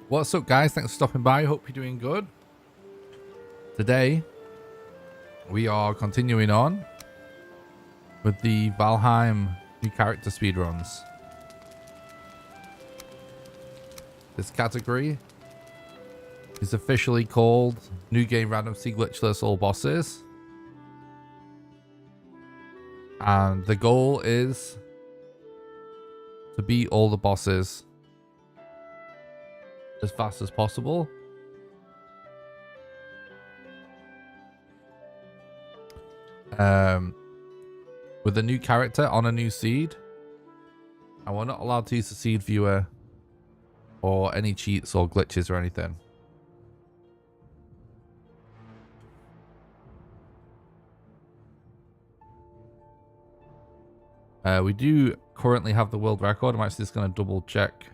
What's up, guys? Thanks for stopping by. Hope you're doing good. Today, we are continuing on with the Valheim new character speedruns. This category is officially called New Game Random C Glitchless All Bosses. And the goal is to beat all the bosses as fast as possible. With a new character on a new seed, and we're not allowed to use the seed viewer or any cheats or glitches or anything. We do currently have the world record. I'm actually just going to double check.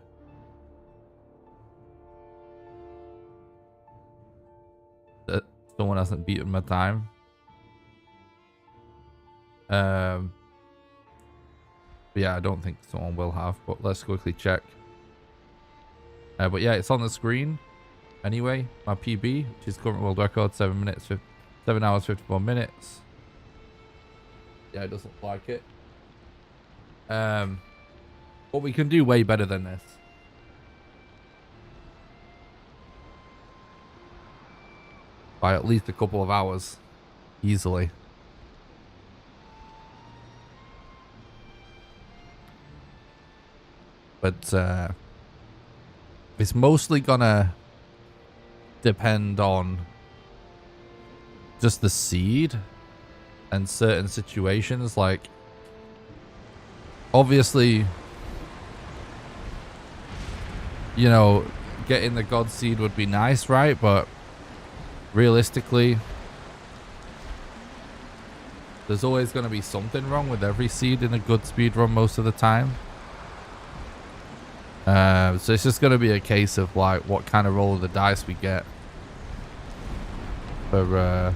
That someone hasn't beaten my time. But yeah, I don't think someone will have, but let's quickly check. But yeah, it's on the screen. Anyway, my PB, which is current world record, 7 hours 54 minutes. Yeah, it doesn't like it. But we can do way better than this. By at least a couple of hours. Easily. But it's mostly gonna depend on just the seed and certain situations. Like, obviously, you know, getting the god seed would be nice, right? But realistically, there's always going to be something wrong with every seed in a good speedrun most of the time. So it's just going to be a case of like what kind of roll of the dice we get for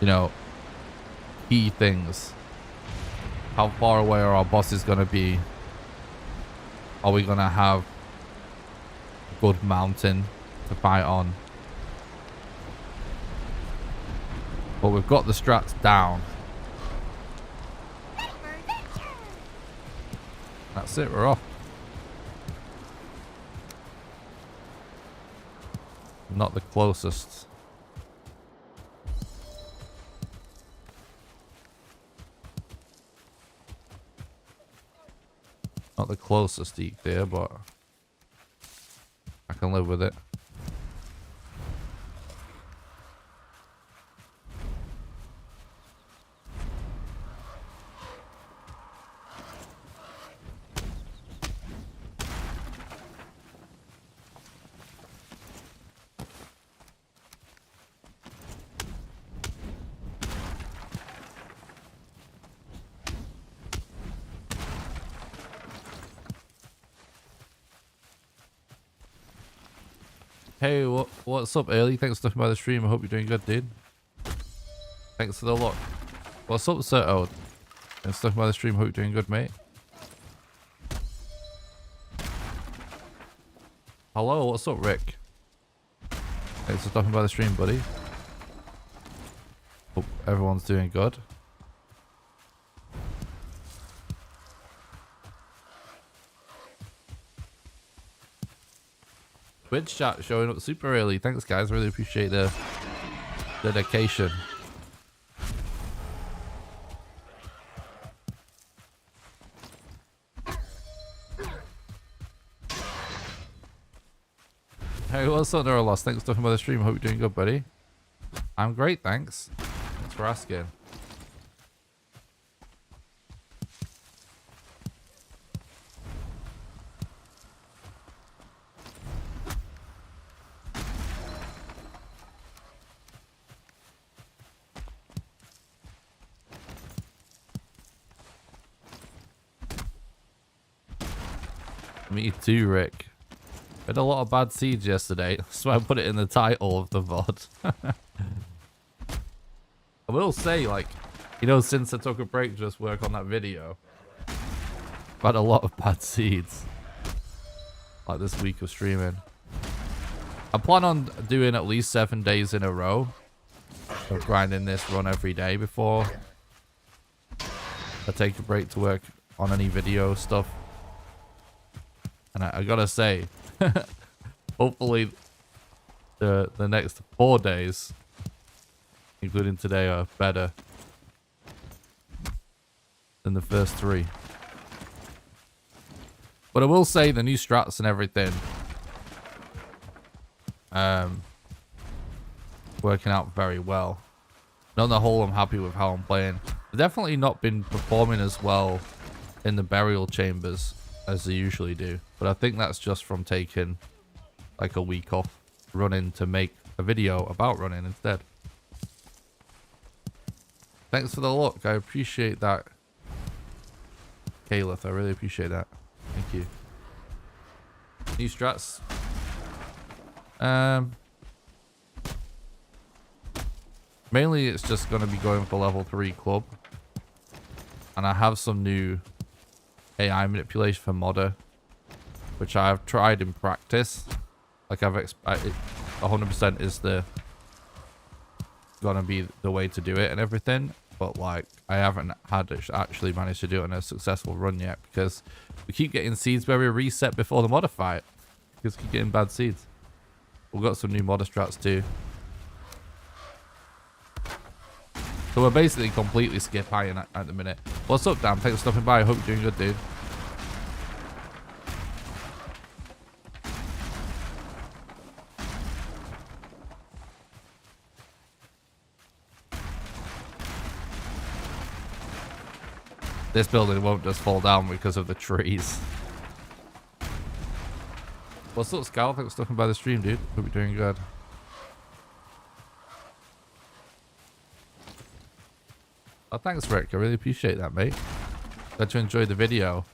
you know, key things. How far away are our bosses going to be? Are we going to have a good mountain to fight on? But we've got the strats down. That's it, we're off. Not the closest. Not the closest eek there, but I can live with it. Hey, what's up, Early? Thanks for stopping by the stream. I hope you're doing good, dude. Thanks for the look. What's up, Sir Ode? Thanks for stopping by the stream. Hope you're doing good, mate. Hello, what's up, Rick? Thanks for stopping by the stream, buddy. Hope everyone's doing good. Twitch chat showing up super early. Thanks, guys. Really appreciate the dedication. Hey, what's up, Neurolos? Thanks for stopping by the stream. Hope you're doing good, buddy. I'm great, thanks. Thanks for asking. Me too, Rick. We had a lot of bad seeds yesterday. That's why I put it in the title of the VOD. I will say, like, you know, since I took a break to just work on that video, had a lot of bad seeds. Like this week of streaming. I plan on doing at least 7 days in a row of grinding this run every day before I take a break to work on any video stuff. And I gotta say, hopefully the next 4 days, including today, are better than the first 3. But I will say the new strats and everything, working out very well. And on the whole, I'm happy with how I'm playing. I've definitely not been performing as well in the burial chambers as they usually do. But I think that's just from taking like a week off running to make a video about running instead. Thanks for the look. I appreciate that, Caliph. I really appreciate that. Thank you. New strats. Mainly it's just going to be going for level 3 club. And I have some new AI manipulation for modder, which I've tried in practice. Like I've expected, 100% is gonna be the way to do it and everything. But like I haven't actually managed to do it in a successful run yet because we keep getting seeds where we reset before the modify it. Because we keep getting bad seeds. We've got some new modder strats too. So we're basically completely skip high at the minute. What's up, Dan? Thanks for stopping by. I hope you're doing good, dude. This building won't just fall down because of the trees. What's up, Scal? Thanks for stopping by the stream, dude. Hope you're doing good. Oh, thanks, Rick. I really appreciate that, mate. Glad you enjoyed the video.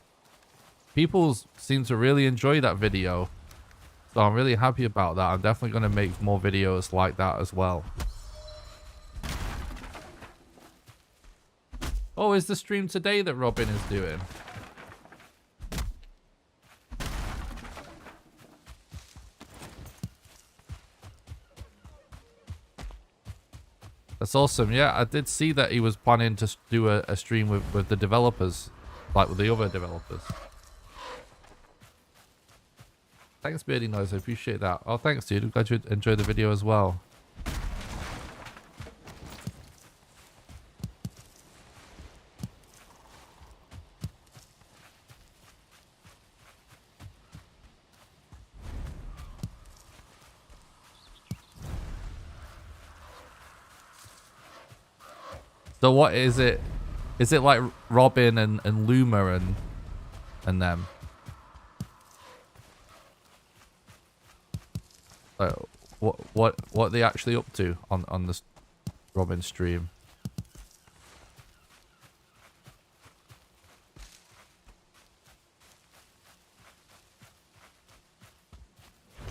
People seem to really enjoy that video. So I'm really happy about that. I'm definitely going to make more videos like that as well. Oh, is the stream today that Robin is doing? That's awesome. Yeah, I did see that he was planning to do a stream with the developers, like with the other developers. Thanks, Beardy Noise. I appreciate that. Oh, thanks, dude. I'm glad you enjoyed the video as well. So what is it? Is it like Robin and Luma and them? What are they actually up to on this Robin stream?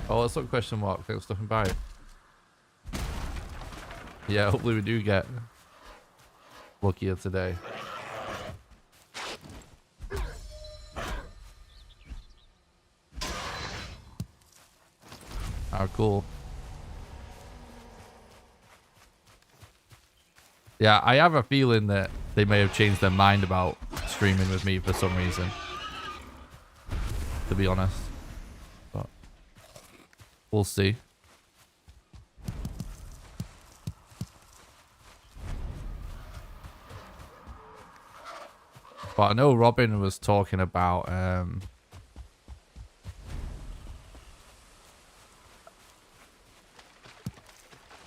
Oh, what's up, question mark? Thanks for stopping by. Yeah, hopefully we do get luckier today. Oh, cool. Yeah, I have a feeling that they may have changed their mind about streaming with me for some reason. To be honest. But we'll see. But I know Robin was talking about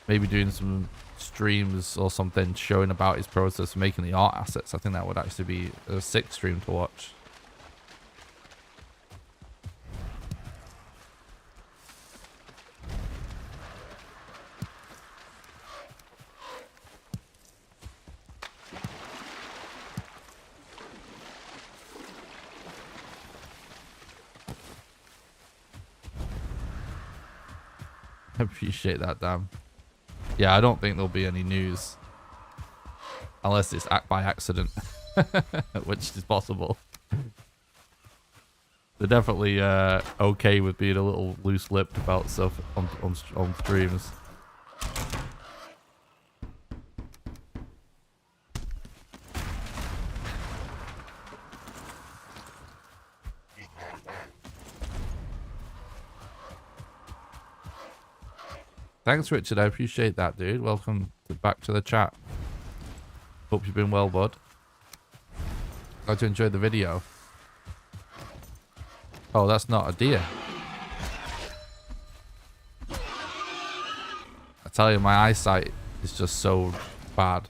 maybe doing some streams or something showing about his process of making the art assets. I think that would actually be a sick stream to watch. I appreciate that, damn. Yeah, I don't think there'll be any news. Unless it's by accident. Which is possible. They're definitely okay with being a little loose-lipped about stuff on streams. Thanks, Richard. I appreciate that, dude. Welcome back to the chat. Hope you've been well, bud. Glad you enjoyed the video. Oh, that's not a deer. I tell you, my eyesight is just so bad.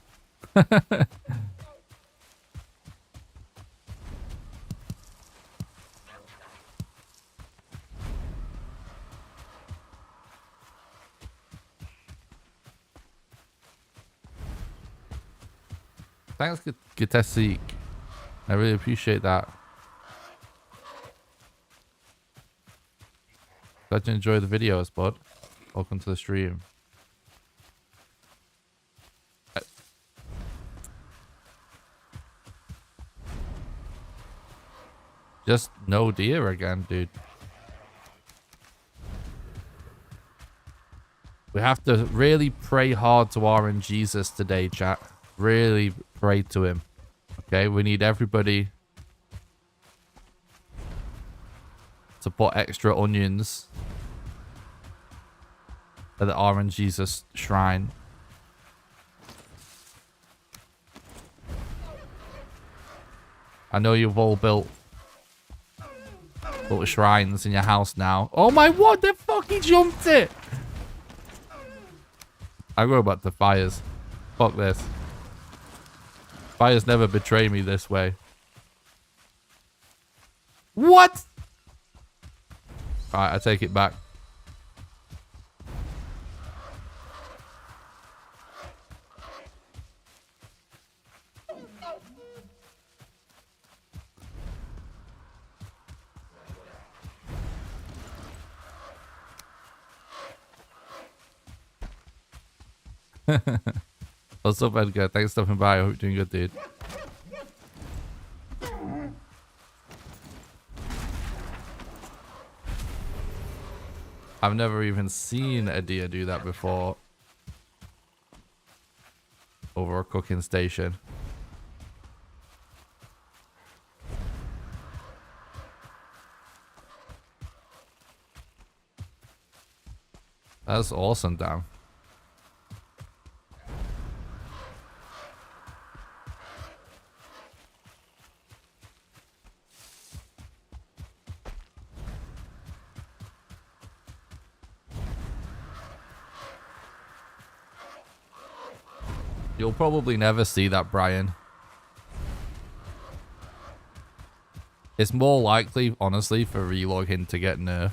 Thanks, Gitesik. I really appreciate that. Glad you enjoy the videos, bud. Welcome to the stream. Just no deer again, dude. We have to really pray hard to RNGesus today, chat. Really pray to him. Okay, we need everybody to put extra onions at the RNGesus shrine. I know you've all built little shrines in your house now. Oh my, what the fuck? He jumped it! I go back to fires. Fuck this. Fires never betray me this way. What? Alright, I take it back. What's up, Edgar? Thanks for stopping by. I hope you're doing good, dude. I've never even seen a deer do that before. Over a cooking station. That's awesome, Dan. You'll probably never see that, Brian. It's more likely, honestly, for relogging to get nerfed.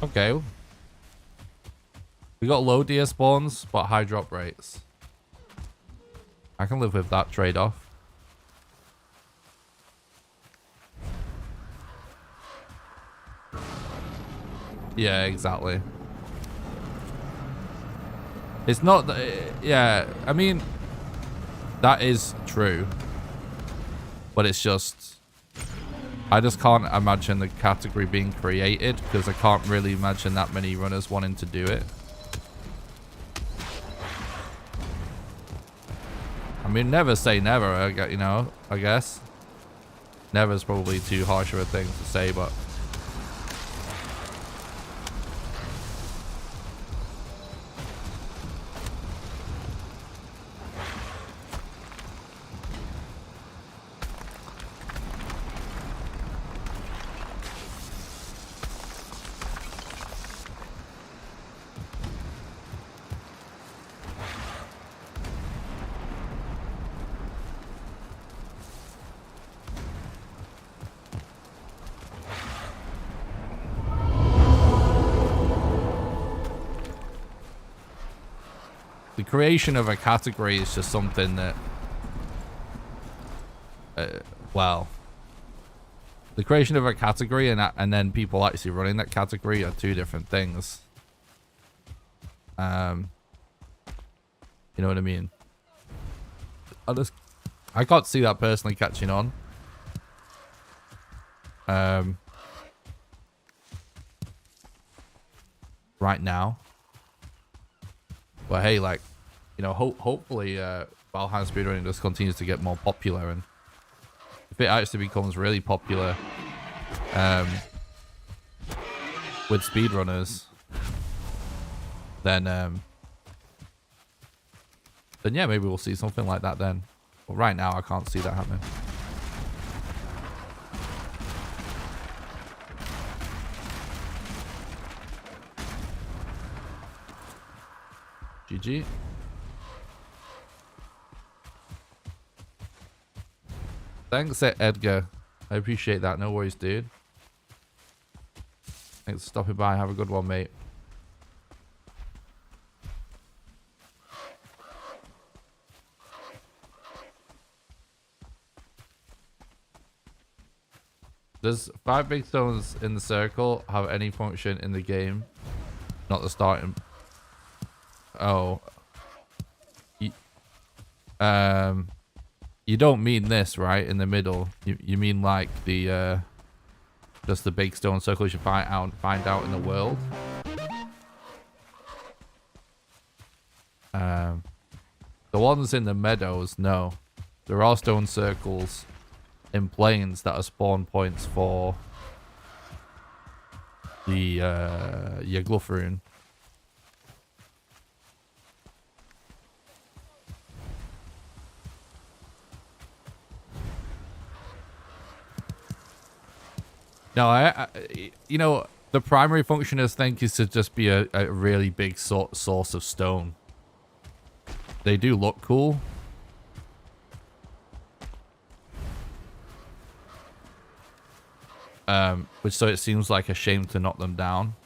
Okay. We got low deer spawns, but high drop rates. I can live with that trade-off. Yeah, exactly. It's not... yeah, I mean... That is true. But it's just... I just can't imagine the category being created because I can't really imagine that many runners wanting to do it. I mean, never say never, you know, I guess. Never is probably too harsh of a thing to say, but... the creation of a category is just something that, well, the creation of a category and then people actually running that category are two different things. You know what I mean? I can't see that personally catching on. Right now. But hey, like, you know, hopefully Valheim Speedrunning just continues to get more popular, and if it actually becomes really popular with speedrunners, then yeah, maybe we'll see something like that then. But right now, I can't see that happening. GG. Thanks, Edgar. I appreciate that. No worries, dude. Thanks for stopping by. Have a good one, mate. Does 5 big stones in the circle have any function in the game? Not the starting. Oh. You don't mean this, right? In the middle. You mean like the just the big stone circle you should find out in the world. The ones in the meadows, no. There are stone circles in plains that are spawn points for the Ygluf rune. No, you know, the primary function I think is to just be a really big source of stone. They do look cool. Which so it seems like a shame to knock them down.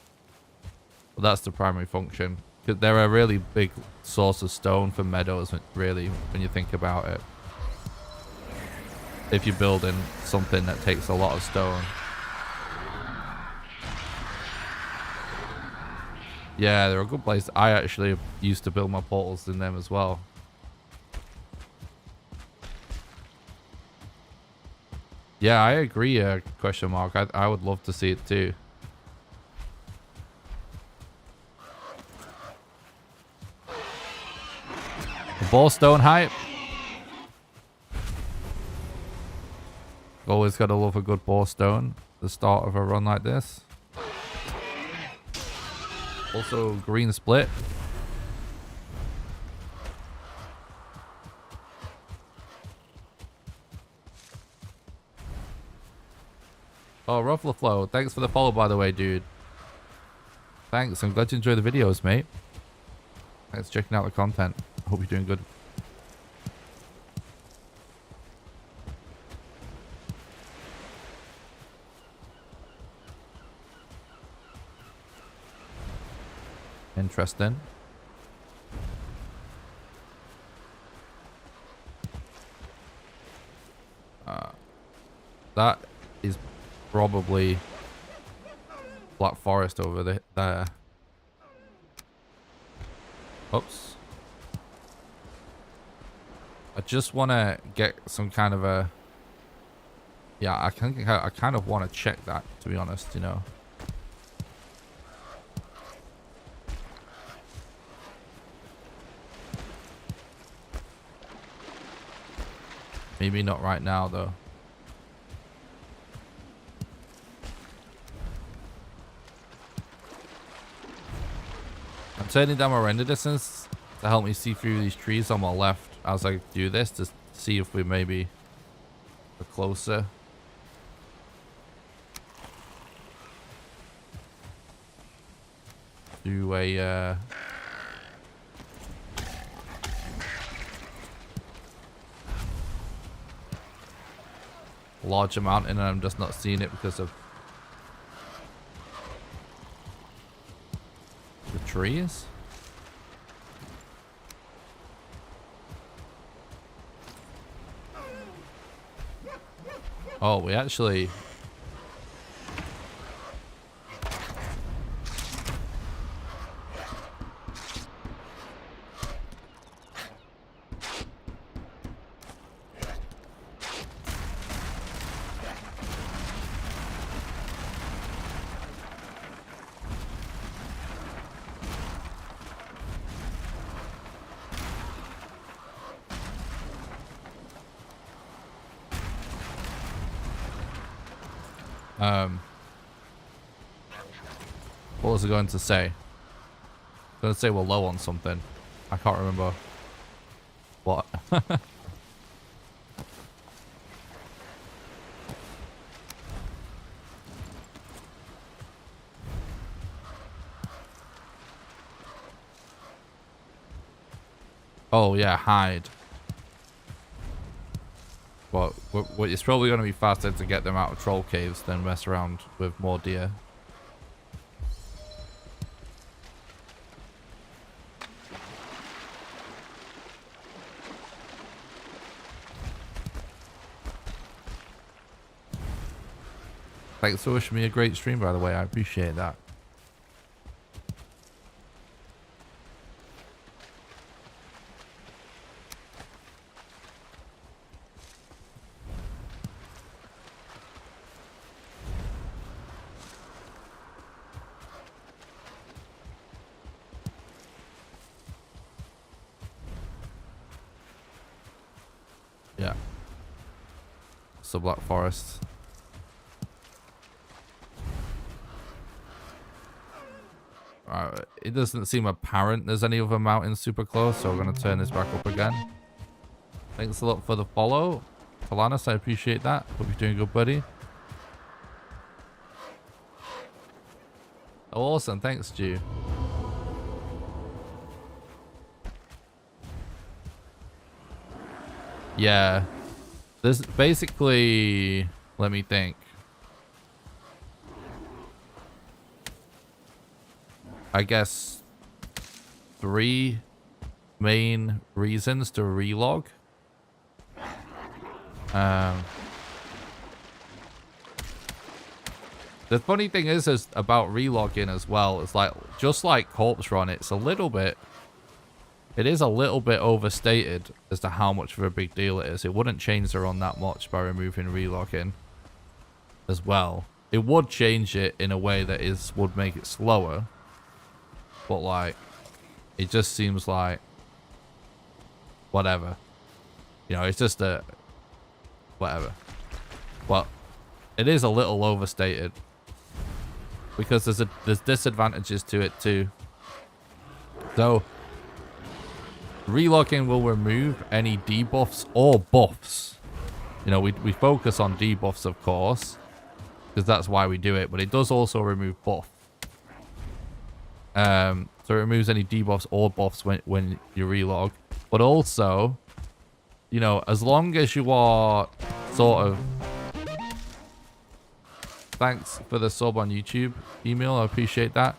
But that's the primary function. Because they're a really big source of stone for meadows, really, when you think about it. If you're building something that takes a lot of stone. Yeah, they're a good place. I actually used to build my portals in them as well. Yeah, I agree, question mark. I would love to see it too. The ballstone hype. Always gotta love a good ballstone. The start of a run like this. Also, green split. Oh, Ruffler Flow. Thanks for the follow, by the way, dude. Thanks. I'm glad you enjoy the videos, mate. Thanks for checking out the content. I hope you're doing good. Interesting. That is probably Black Forest over there. Oops. I just want to get some kind of a... Yeah, I kind of want to check that, to be honest, you know. Maybe not right now, though. I'm turning down my render distance to help me see through these trees on my left as I do this, to see if we maybe are closer. Do a large amount, and I'm just not seeing it because of the trees. Oh, we actually... What was I going to say? I was going to say we're low on something. I can't remember what. Oh yeah, hide. But it's probably going to be faster to get them out of troll caves than mess around with more deer. Thanks for wishing me a great stream, by the way. I appreciate that. Yeah. So Black Forest. It doesn't seem apparent there's any other mountains super close, so we're going to turn this back up again. Thanks a lot for the follow. Talanis, I appreciate that. Hope you're doing good, buddy. Oh, awesome. Thanks, Stu. Yeah. There's basically... Let me think. I guess 3 main reasons to relog. The funny thing is about relogging as well, it's like, just like Corpse Run, it's a little bit, it is a little bit overstated as to how much of a big deal it is. It wouldn't change the run that much by removing relogging as well. It would change it in a way that would make it slower. But like, it just seems like, whatever. You know, it's just a, whatever. But it is a little overstated. Because there's disadvantages to it too. So, relogging will remove any debuffs or buffs. You know, we focus on debuffs, of course. Because that's why we do it. But it does also remove buff. So it removes any debuffs or buffs when you relog. But also, you know, as long as you are sort of... Thanks for the sub on YouTube, email. I appreciate that.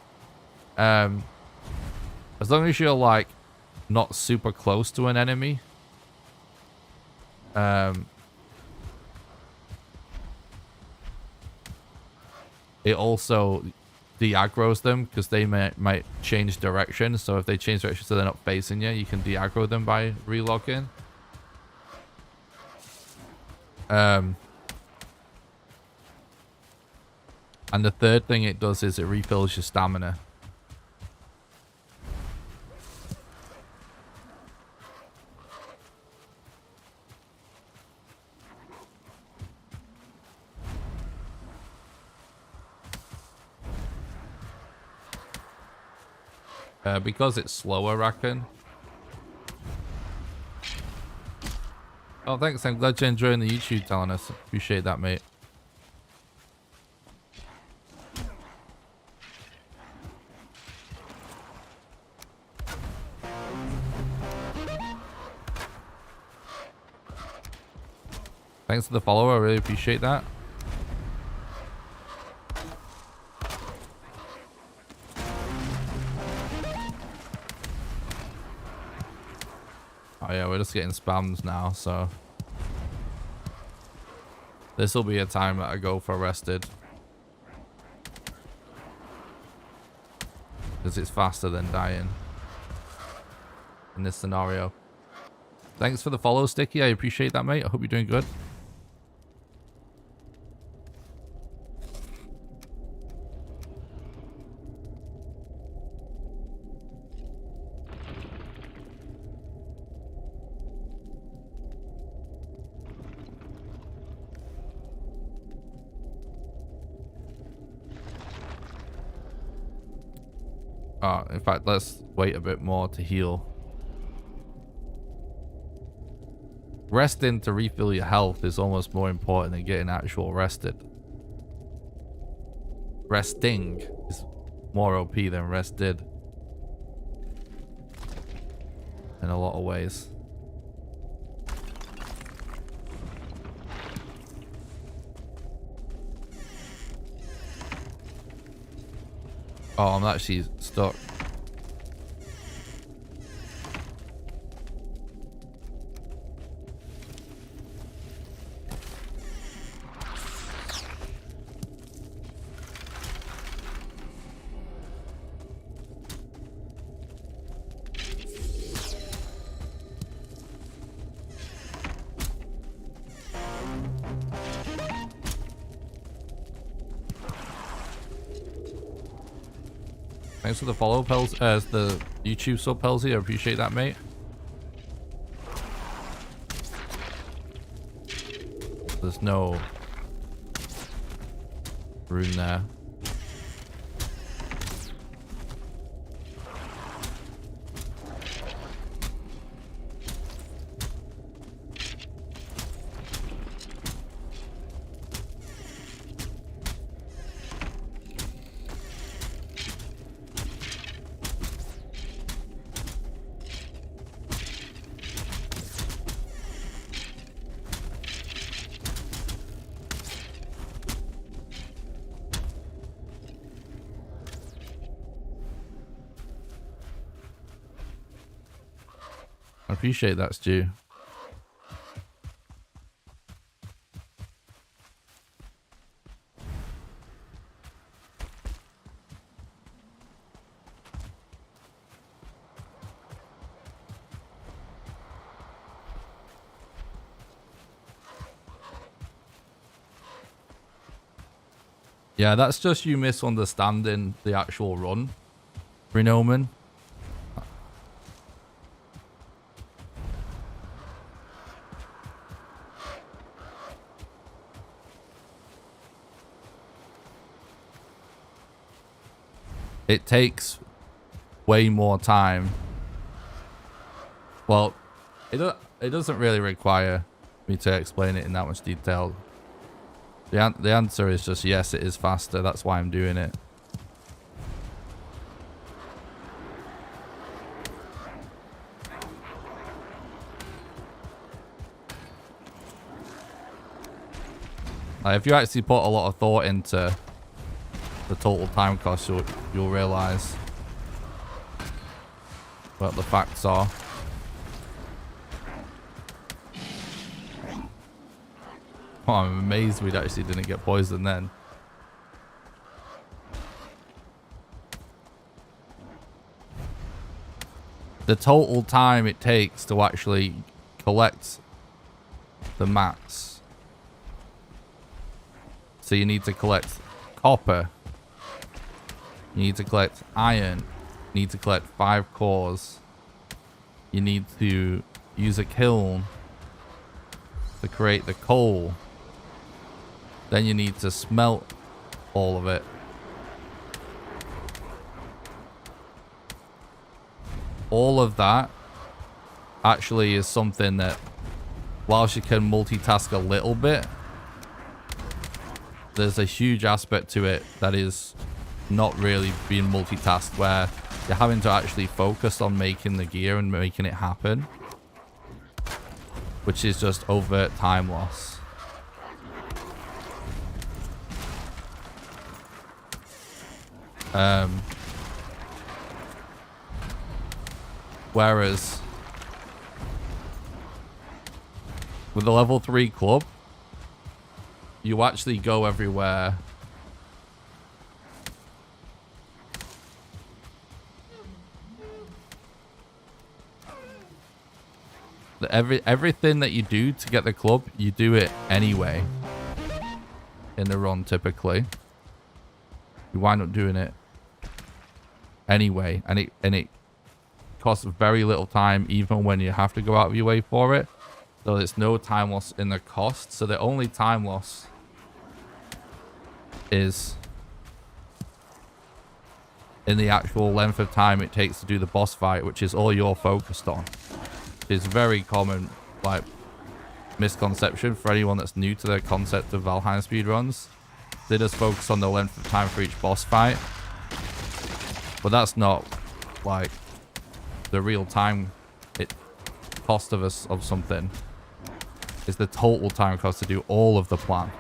As long as you're like not super close to an enemy, it also de-aggroes them because they might change direction. So if they change direction so they're not facing you, you can de-aggro them by relogging. And the third thing it does is it refills your stamina. Because it's slower, Racken. Oh, thanks. I'm glad you're enjoying the YouTube telling us. Appreciate that, mate. Thanks for the follow. I really appreciate that. Oh yeah, we're just getting spams now, so This will be a time that I go for rested. Because it's faster than dying. In this scenario. Thanks for the follow, Sticky. I appreciate that, mate. I hope you're doing good. In fact, let's wait a bit more to heal. Resting to refill your health is almost more important than getting actual rested. Resting is more OP than rested. In a lot of ways. Oh, I'm actually stuck. Thanks for the follow, the YouTube sub, Pelzy. I appreciate that, mate. There's no room there. I appreciate that, Stu. Yeah, that's just you misunderstanding the actual run, Renoman. It takes way more time. Well, it doesn't really require me to explain it in that much detail. The answer is just yes, it is faster. That's why I'm doing it. Like, if you actually put a lot of thought into the total time cost, you'll realize what the facts are. Oh, I'm amazed we actually didn't get poisoned then. The total time it takes to actually collect the mats. So you need to collect copper. You need to collect iron. You need to collect 5 cores. You need to use a kiln to create the coal. Then you need to smelt all of it. All of that actually is something that, whilst you can multitask a little bit, there's a huge aspect to it that is not really being multitasked, where you're having to actually focus on making the gear and making it happen, which is just overt time loss. Whereas with the level 3 club, you actually go everywhere. Everything that you do to get the club, you do it anyway in the run typically. You wind up doing it anyway, and it costs very little time even when you have to go out of your way for it. So there's no time loss in the cost. So the only time loss is in the actual length of time it takes to do the boss fight, which is all you're focused on. It's very common, like, misconception for anyone that's new to the concept of Valheim speedruns. They just focus on the length of time for each boss fight. But that's not, like, the real time cost of something. It's the total time cost to do all of the plan.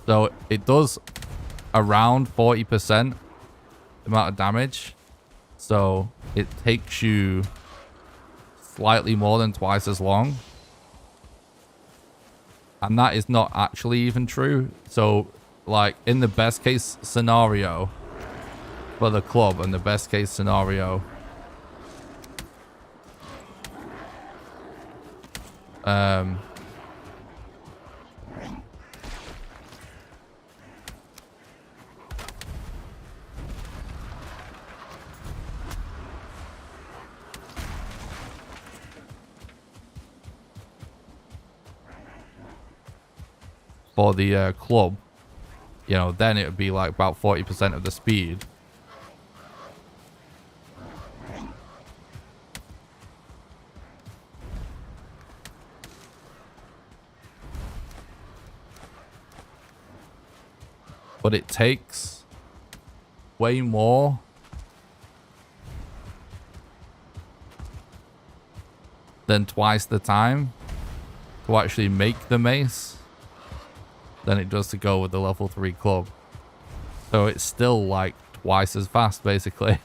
So it does around 40% amount of damage. So it takes you slightly more than twice as long. And that is not actually even true. So, like, in the best case scenario for the club, and the best case scenario for the club, you know, then it would be like about 40% of the speed. But it takes way more than twice the time to actually make the mace than it does to go with the level 3 club. So it's still like twice as fast, basically.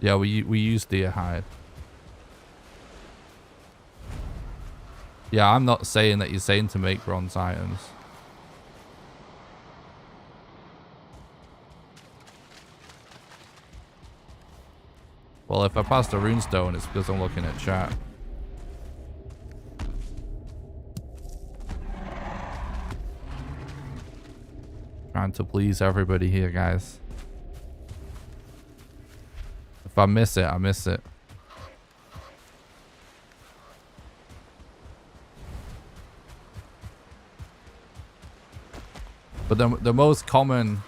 Yeah, we use deer hide. Yeah, I'm not saying that you're saying to make bronze items. Well, if I passed a runestone, it's because I'm looking at chat. Trying to please everybody here, guys. If I miss it, I miss it. But the most common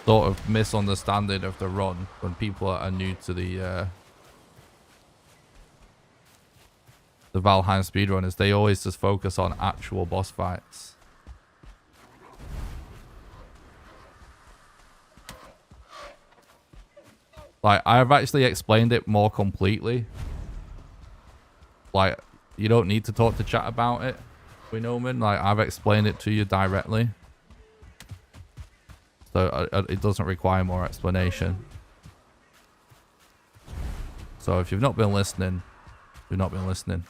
sort of misunderstanding of the run when people are new to the Valheim speedrun is they always just focus on actual boss fights. Like, I've actually explained it more completely. Like, you don't need to talk to chat about it, Winoman. Like, I've explained it to you directly. So it doesn't require more explanation. So if you've not been listening, you've not been listening.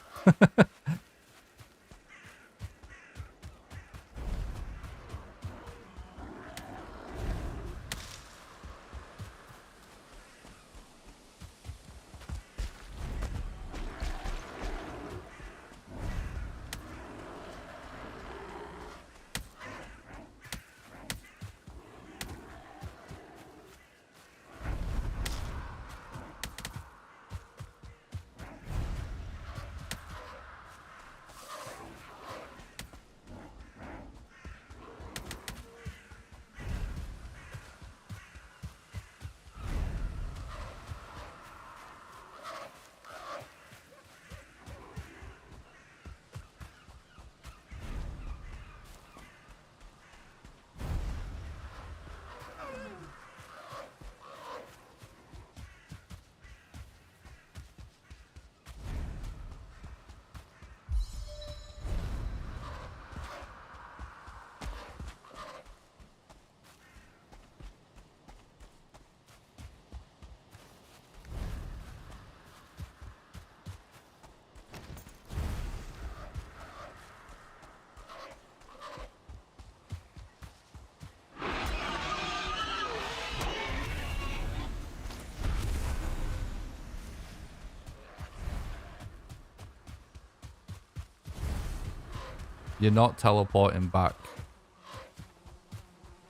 You're not teleporting back.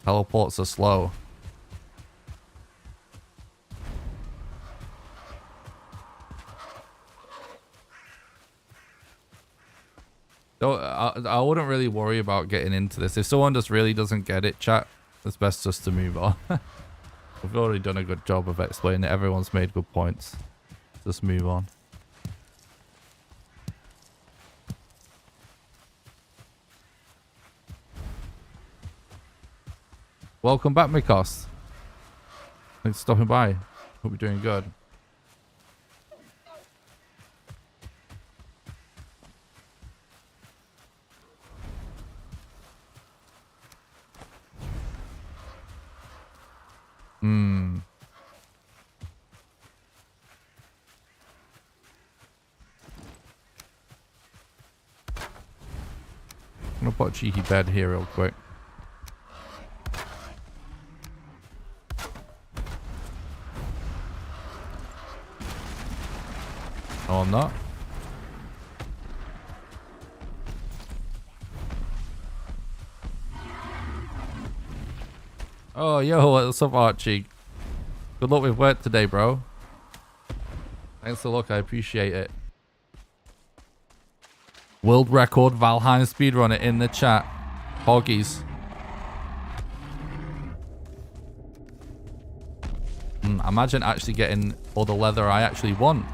Teleports are slow. So I wouldn't really worry about getting into this. If someone just really doesn't get it, chat, it's best just to move on. We've already done a good job of explaining it. Everyone's made good points. Just move on. Welcome back, Mikos. Thanks for stopping by. Hope you're doing good. I'm gonna put a cheeky bed here real quick. No, I'm not. Oh, yo, what's up, Archie? Good luck with work today, bro. Thanks for the look, I appreciate it. World record Valheim Speedrunner in the chat. Hoggies. Imagine actually getting all the leather I actually want.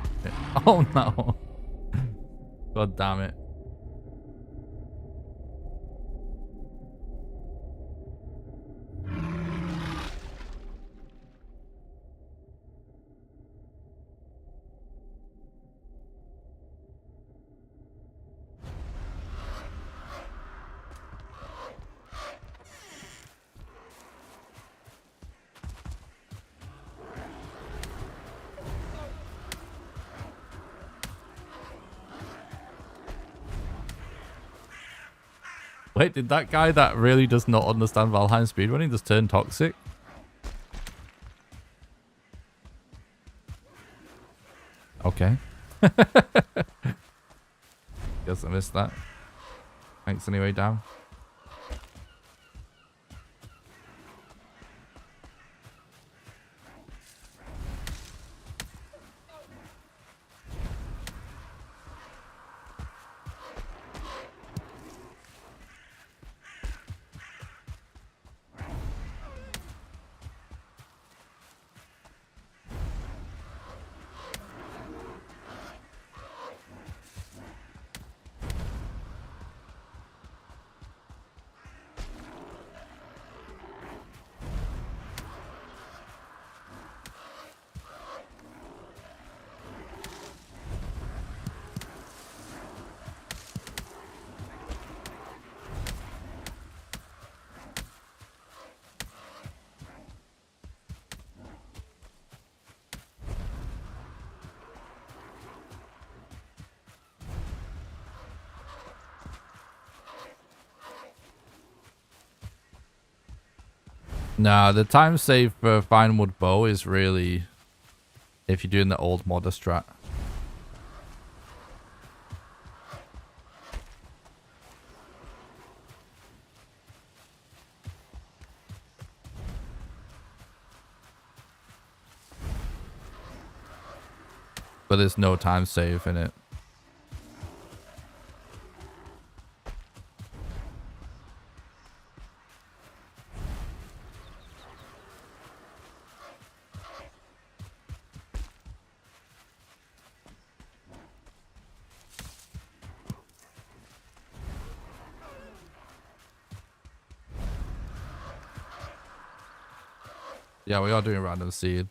Oh no. God damn it. Wait, did that guy that really does not understand Valheim speedrunning just turn toxic? Okay. Guess I missed that. Thanks anyway, Dan. Nah, the time save for Fine Wood Bow is really if you're doing the old modder strat. But there's no time save in it. Yeah, we are doing random seed.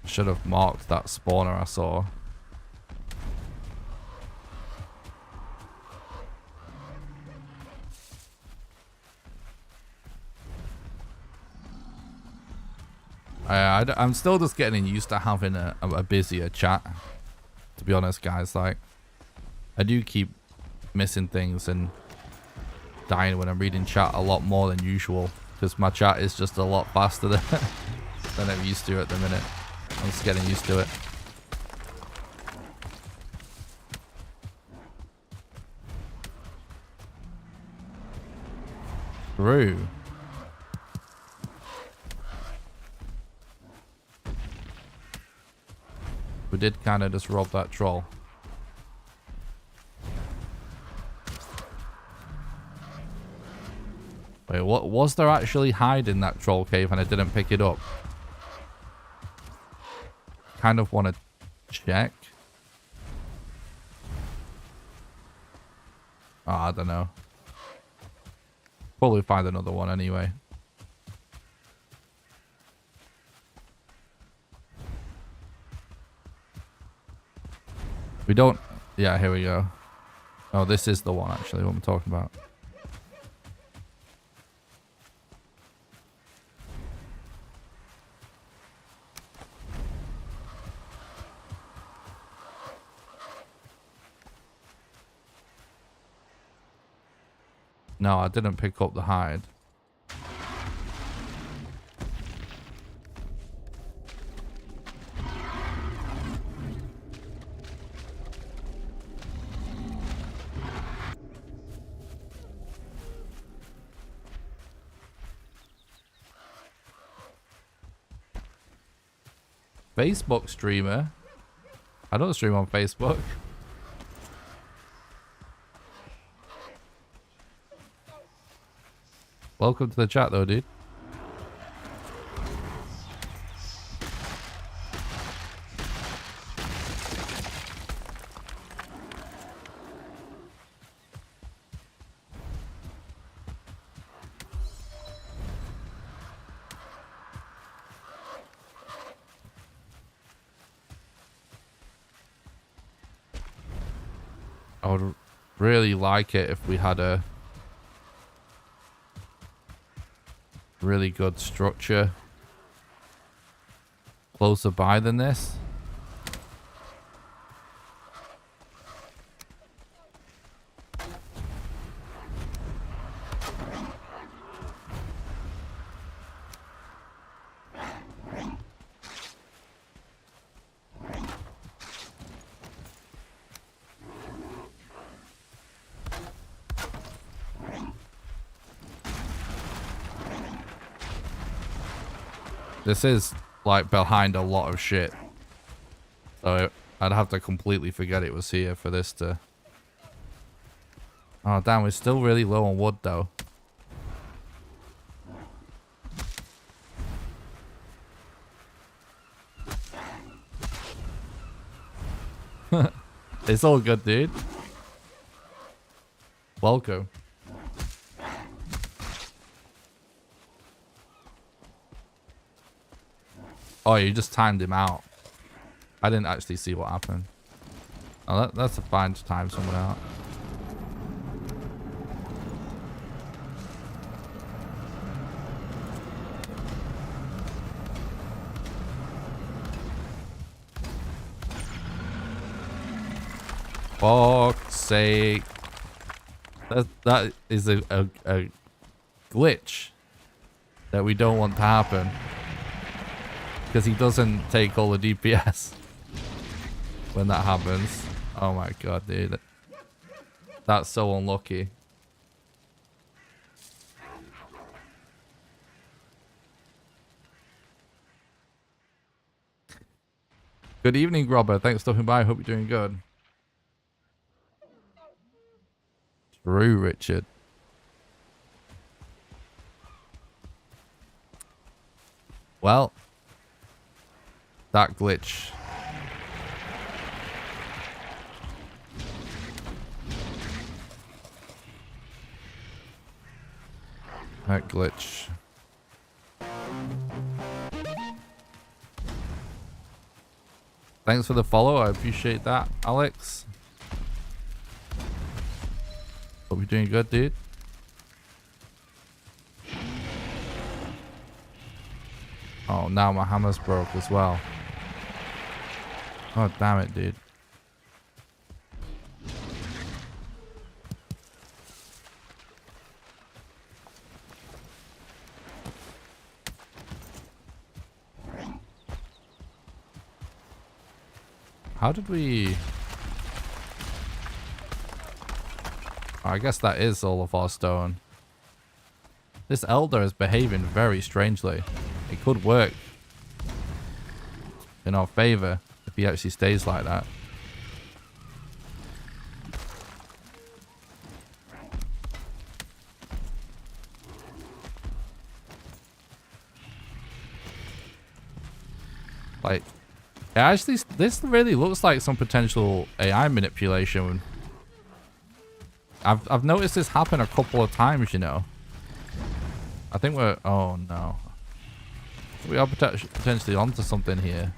Should have marked that spawner I saw. I'm still just getting used to having a busier chat, to be honest, guys. Like, I do keep missing things and dying when I'm reading chat a lot more than usual, because my chat is just a lot faster than I'm used to at the minute. I'm just getting used to it. True. We did kind of just rob that troll. Wait, what was there actually hide in that troll cave and I didn't pick it up? Kind of want to check. Oh, I don't know. Probably find another one anyway. We don't... Yeah, here we go. Oh, this is the one actually, what I'm talking about. No, I didn't pick up the hide. Facebook streamer? I don't stream on Facebook. Welcome to the chat though, dude. I would really like it if we had a really good structure closer by than this. This is like behind a lot of shit, so I'd have to completely forget it was here for this to... Oh damn, we're still really low on wood though. It's all good, dude. Welcome. Oh, you just timed him out. I didn't actually see what happened. Oh, that's a fine to time someone out. Fuck's sake. That is a glitch that we don't want to happen. Because he doesn't take all the DPS when that happens. Oh my god, dude. That's so unlucky. Good evening, Robert. Thanks for stopping by. Hope you're doing good. True, Richard. Well, that glitch. That glitch. Thanks for the follow. I appreciate that, Alex. Hope you're doing good, dude. Oh, now my hammer's broke as well. Oh, damn it, dude. How did we... Oh, I guess that is all of our stone. This elder is behaving very strangely. It could work in our favor if he actually stays like that. Like, actually, this really looks like some potential AI manipulation. I've noticed this happen a couple of times, you know. I think we're... Oh, no. We are potentially onto something here.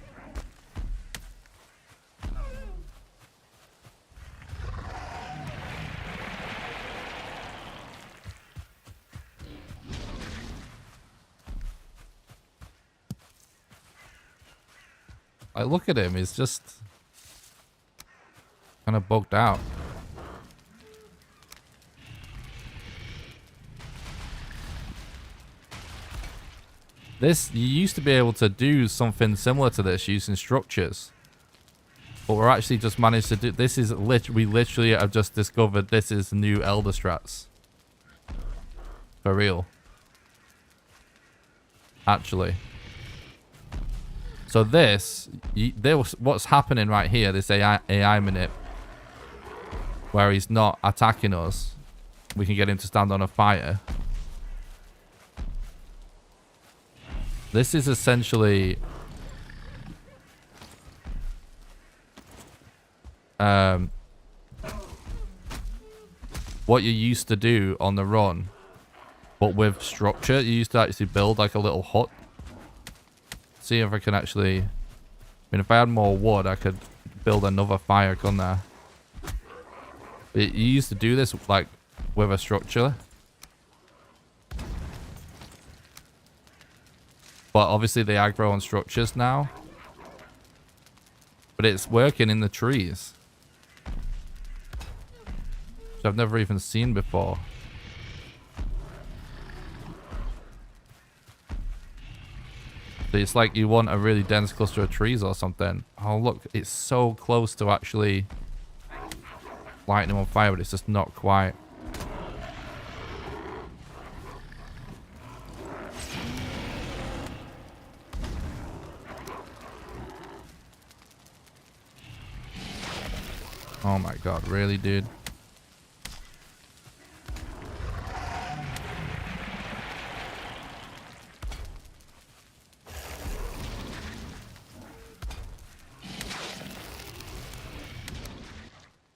Like, look at him. He's just kind of bugged out. This, you used to be able to do something similar to this using structures. But we're actually just managed to do... This is we literally have just discovered this is new Elder Strats. For real. Actually. So this... what's happening right here, this AI manip, where he's not attacking us. We can get him to stand on a fire. This is essentially... what you used to do on the run, but with structure. You used to actually build like a little hut. See if I can actually... I mean, if I had more wood, I could build another fire, couldn't I? You used to do this like with a structure. But obviously they aggro on structures now. But it's working in the trees. Which I've never even seen before. So it's like you want a really dense cluster of trees or something. Oh look, it's so close to actually lighting them on fire, but it's just not quite. Oh my god, really, dude?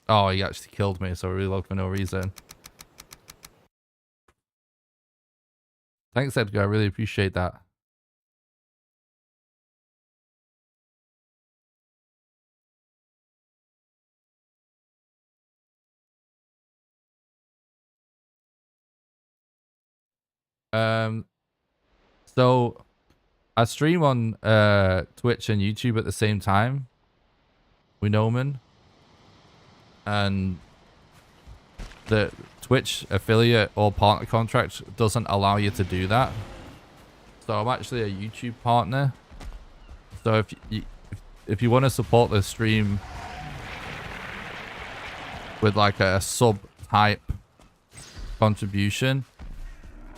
Oh, he actually killed me, so I reload for no reason. Thanks, Edgar. I really appreciate that. So I stream on Twitch and YouTube at the same time. We know, man. And the Twitch affiliate or partner contract doesn't allow you to do that. So I'm actually a YouTube partner. So if you want to support the stream with like a sub type contribution,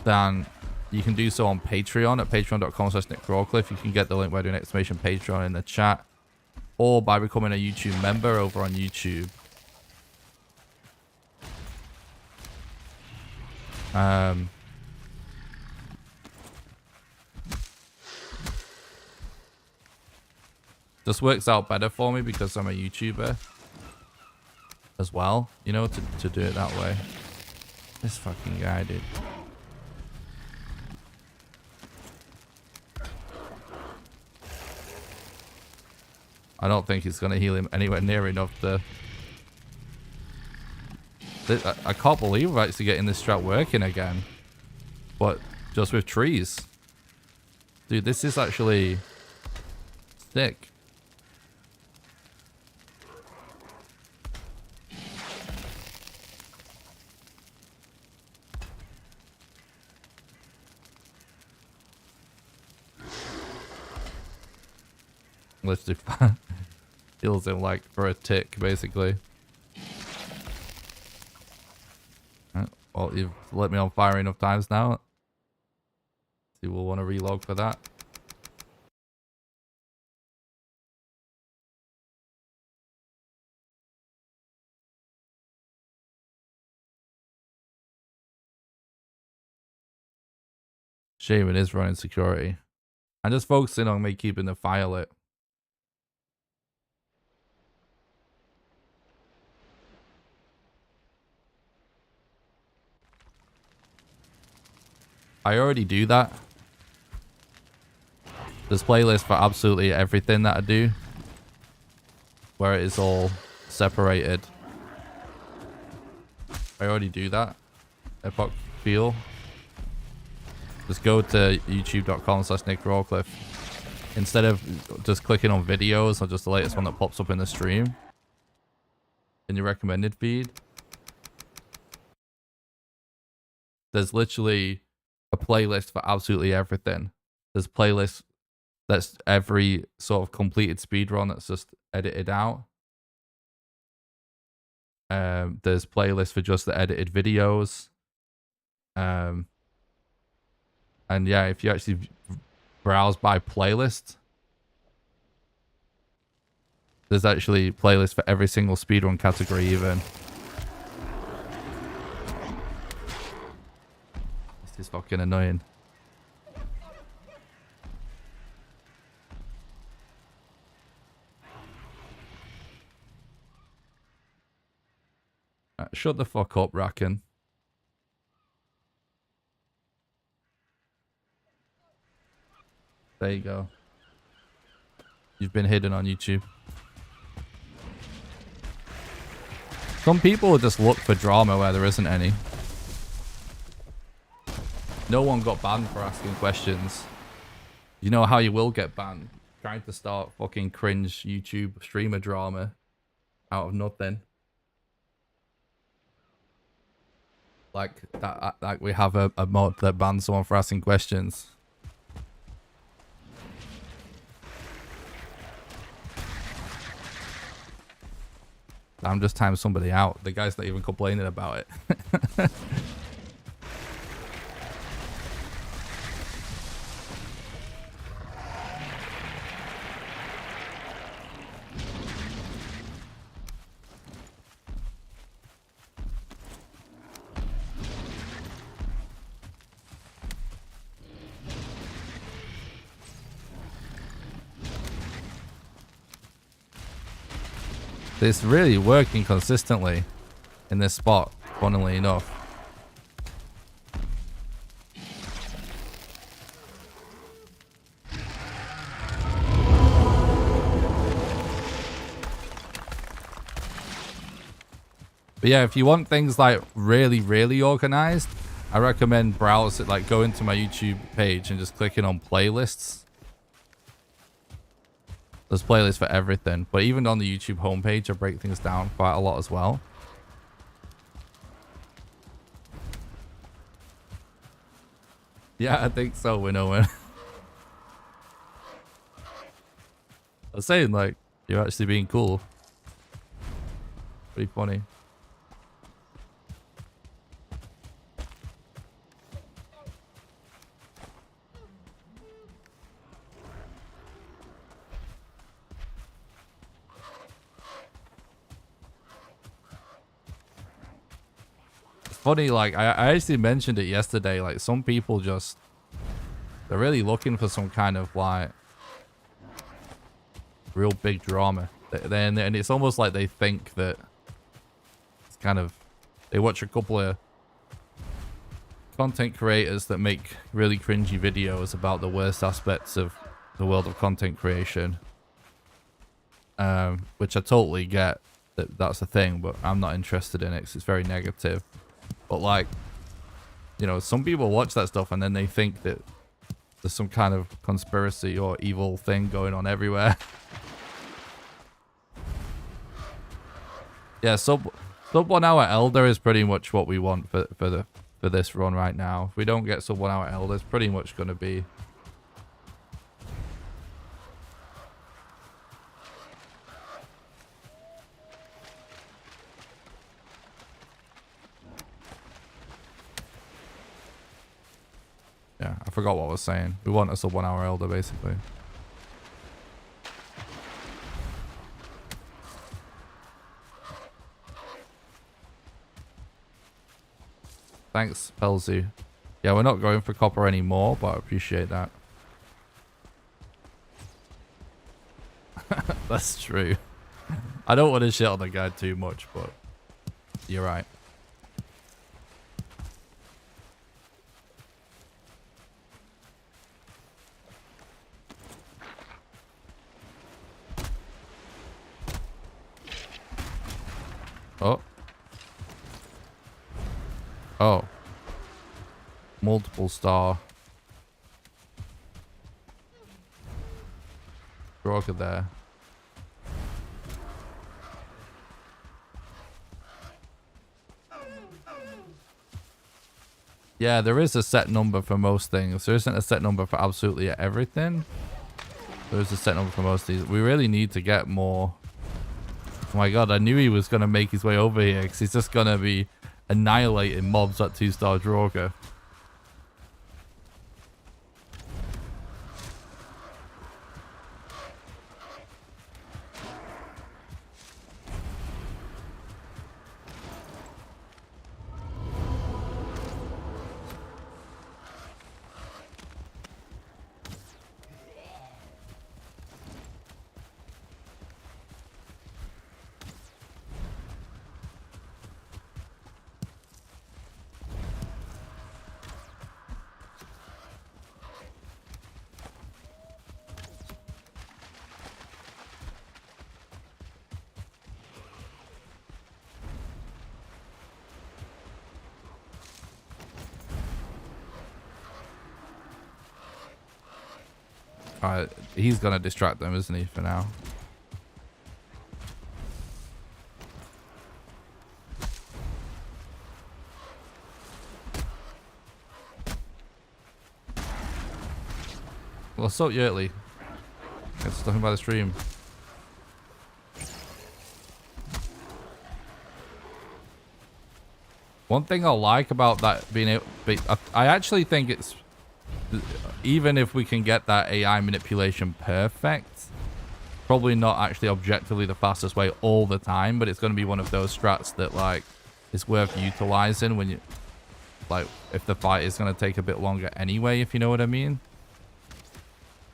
then you can do so on Patreon at patreon.com/NickCrawcliffe. You can get the link by doing exclamation Patreon in the chat, or by becoming a YouTube member over on YouTube. This works out better for me because I'm a YouTuber as well, you know, to do it that way. This fucking guy, dude. I don't think he's going to heal him anywhere near enough to... I can't believe we're actually getting this strat working again. But just with trees. Dude, this is actually sick. Let's do heals him like for a tick, basically. Well, you've let me on fire enough times now. See, we'll want to relog for that. Shame it is running security. I'm just focusing on me keeping the fire lit. I already do that. There's playlists for absolutely everything that I do, where it is all separated. I already do that. Epoch Feel. Just go to youtube.com/NickRawcliffe. Instead of just clicking on videos or just the latest one that pops up in the stream in your recommended feed, there's literally a playlist for absolutely everything. There's playlists that's every sort of completed speedrun that's just edited out. There's playlists for just the edited videos. And yeah, if you actually browse by playlist, there's actually playlists for every single speedrun category even. This is fucking annoying. Shut the fuck up, Racken. There you go. You've been hidden on YouTube. Some people just look for drama where there isn't any. No one got banned for asking questions. You know how you will get banned? Trying to start fucking cringe YouTube streamer drama out of nothing. Like that, like we have a mod that bans someone for asking questions. I'm just timing somebody out. The guy's not even complaining about it. It's really working consistently in this spot, funnily enough. But yeah, if you want things like really, really organized, I recommend browse it, like go into my YouTube page and just clicking on playlists. There's playlists for everything, but even on the YouTube homepage, I break things down quite a lot as well. Yeah, I think so, Winnowen. I was saying, like, you're actually being cool. Pretty funny. Funny, like I actually mentioned it yesterday, like some people just, they're really looking for some kind of like real big drama. And it's almost like they think that it's kind of, they watch a couple of content creators that make really cringy videos about the worst aspects of the world of content creation, which I totally get, that's the thing, but I'm not interested in it because it's very negative. But like, you know, some people watch that stuff and then they think that there's some kind of conspiracy or evil thing going on everywhere. Yeah, sub 1 hour Elder is pretty much what we want for this run right now. If we don't get sub 1 hour Elder, it's pretty much going to be... Yeah, I forgot what I was saying. We want a sub 1 hour Elder, basically. Thanks, Pelzu. Yeah, we're not going for copper anymore, but I appreciate that. That's true. I don't want to shit on the guy too much, but you're right. Oh. Oh. Multiple star. Rocket there. Yeah, there is a set number for most things. There isn't a set number for absolutely everything. There is a set number for most of these. We really need to get more. Oh my god, I knew he was going to make his way over here because he's just going to be annihilating mobs at 2-star Droga. Alright, he's gonna distract them, isn't he, for now? Well, so Yertly. It's nothing by the stream. One thing I like about that being able, I actually think it's, even if we can get that AI manipulation perfect, probably not actually objectively the fastest way all the time, but it's going to be one of those strats that like is worth utilizing when you, like, if the fight is going to take a bit longer anyway, if you know what I mean.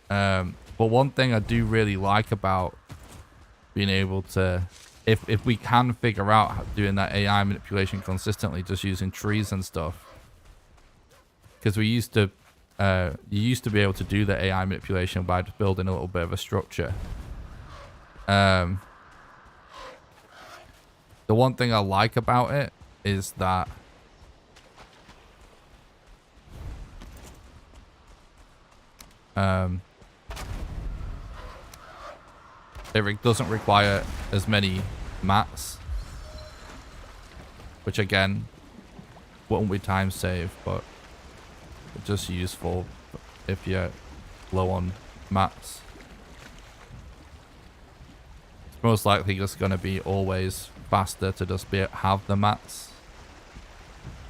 But one thing I do really like about being able to, if we can figure out doing that AI manipulation consistently, just using trees and stuff, because we used to, you used to be able to do the AI manipulation by just building a little bit of a structure. The one thing I like about it is that it doesn't require as many mats, which again won't be time save, but just useful if you're low on mats. It's most likely just going to be always faster to just have the mats.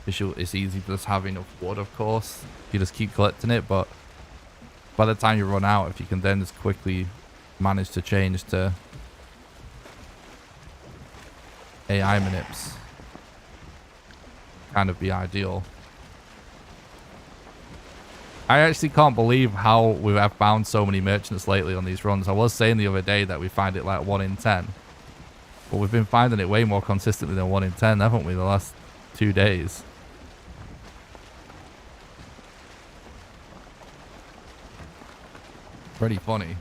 It's easy to just have enough wood, of course. You just keep collecting it, but by the time you run out, if you can then just quickly manage to change to AI manips, kind of be ideal. I actually can't believe how we have found so many merchants lately on these runs. I was saying the other day that we find it like 1 in 10. But we've been finding it way more consistently than 1 in 10, haven't we, the last 2 days? Pretty funny.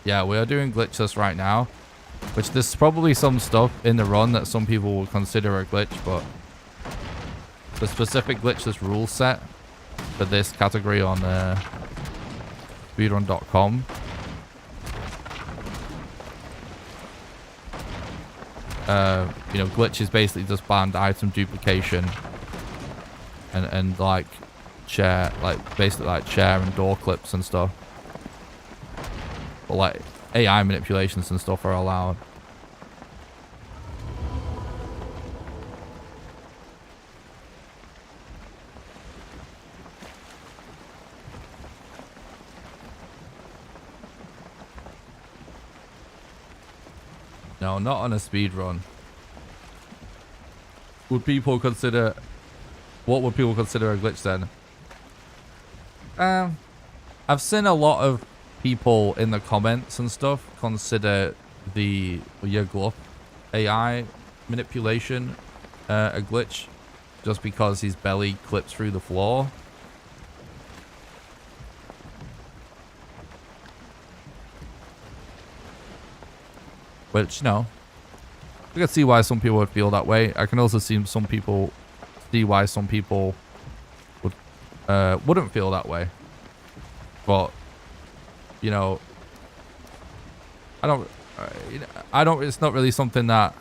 Yeah, we are doing glitchless right now, which there's probably some stuff in the run that some people will consider a glitch, but the specific glitchless rule set for this category on speedrun.com. You know, glitches basically just banned item duplication and like chair, like basically like chair and door clips and stuff. But like AI manipulations and stuff are allowed. No, not on a speedrun. Would people consider... What would people consider a glitch then? I've seen a lot of people in the comments and stuff consider the Yaglup AI manipulation a glitch just because his belly clips through the floor. Which, no, I can see why some people would feel that way. I can also see some people why some people would wouldn't feel that way. But you know, I don't. It's not really something that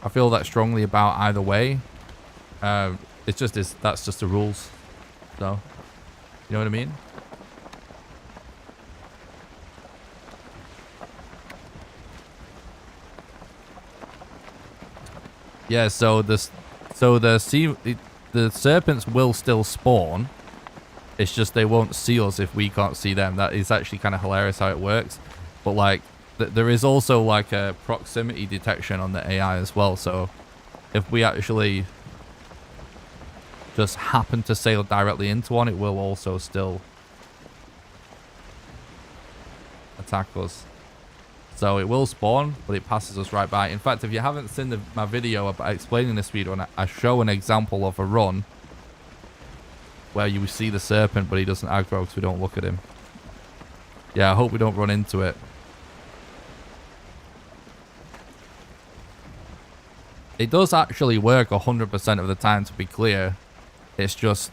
I feel that strongly about either way. It's just that's just the rules. So, you know what I mean? Yeah, so the serpents will still spawn. It's just they won't see us if we can't see them. That is actually kind of hilarious how it works. But like, there is also like a proximity detection on the AI as well. So if we actually just happen to sail directly into one, it will also still attack us. So it will spawn, but it passes us right by. In fact, if you haven't seen my video about explaining the speedrun, I show an example of a run where you see the serpent, but he doesn't aggro because we don't look at him. Yeah, I hope we don't run into it. It does actually work 100% of the time, to be clear. It's just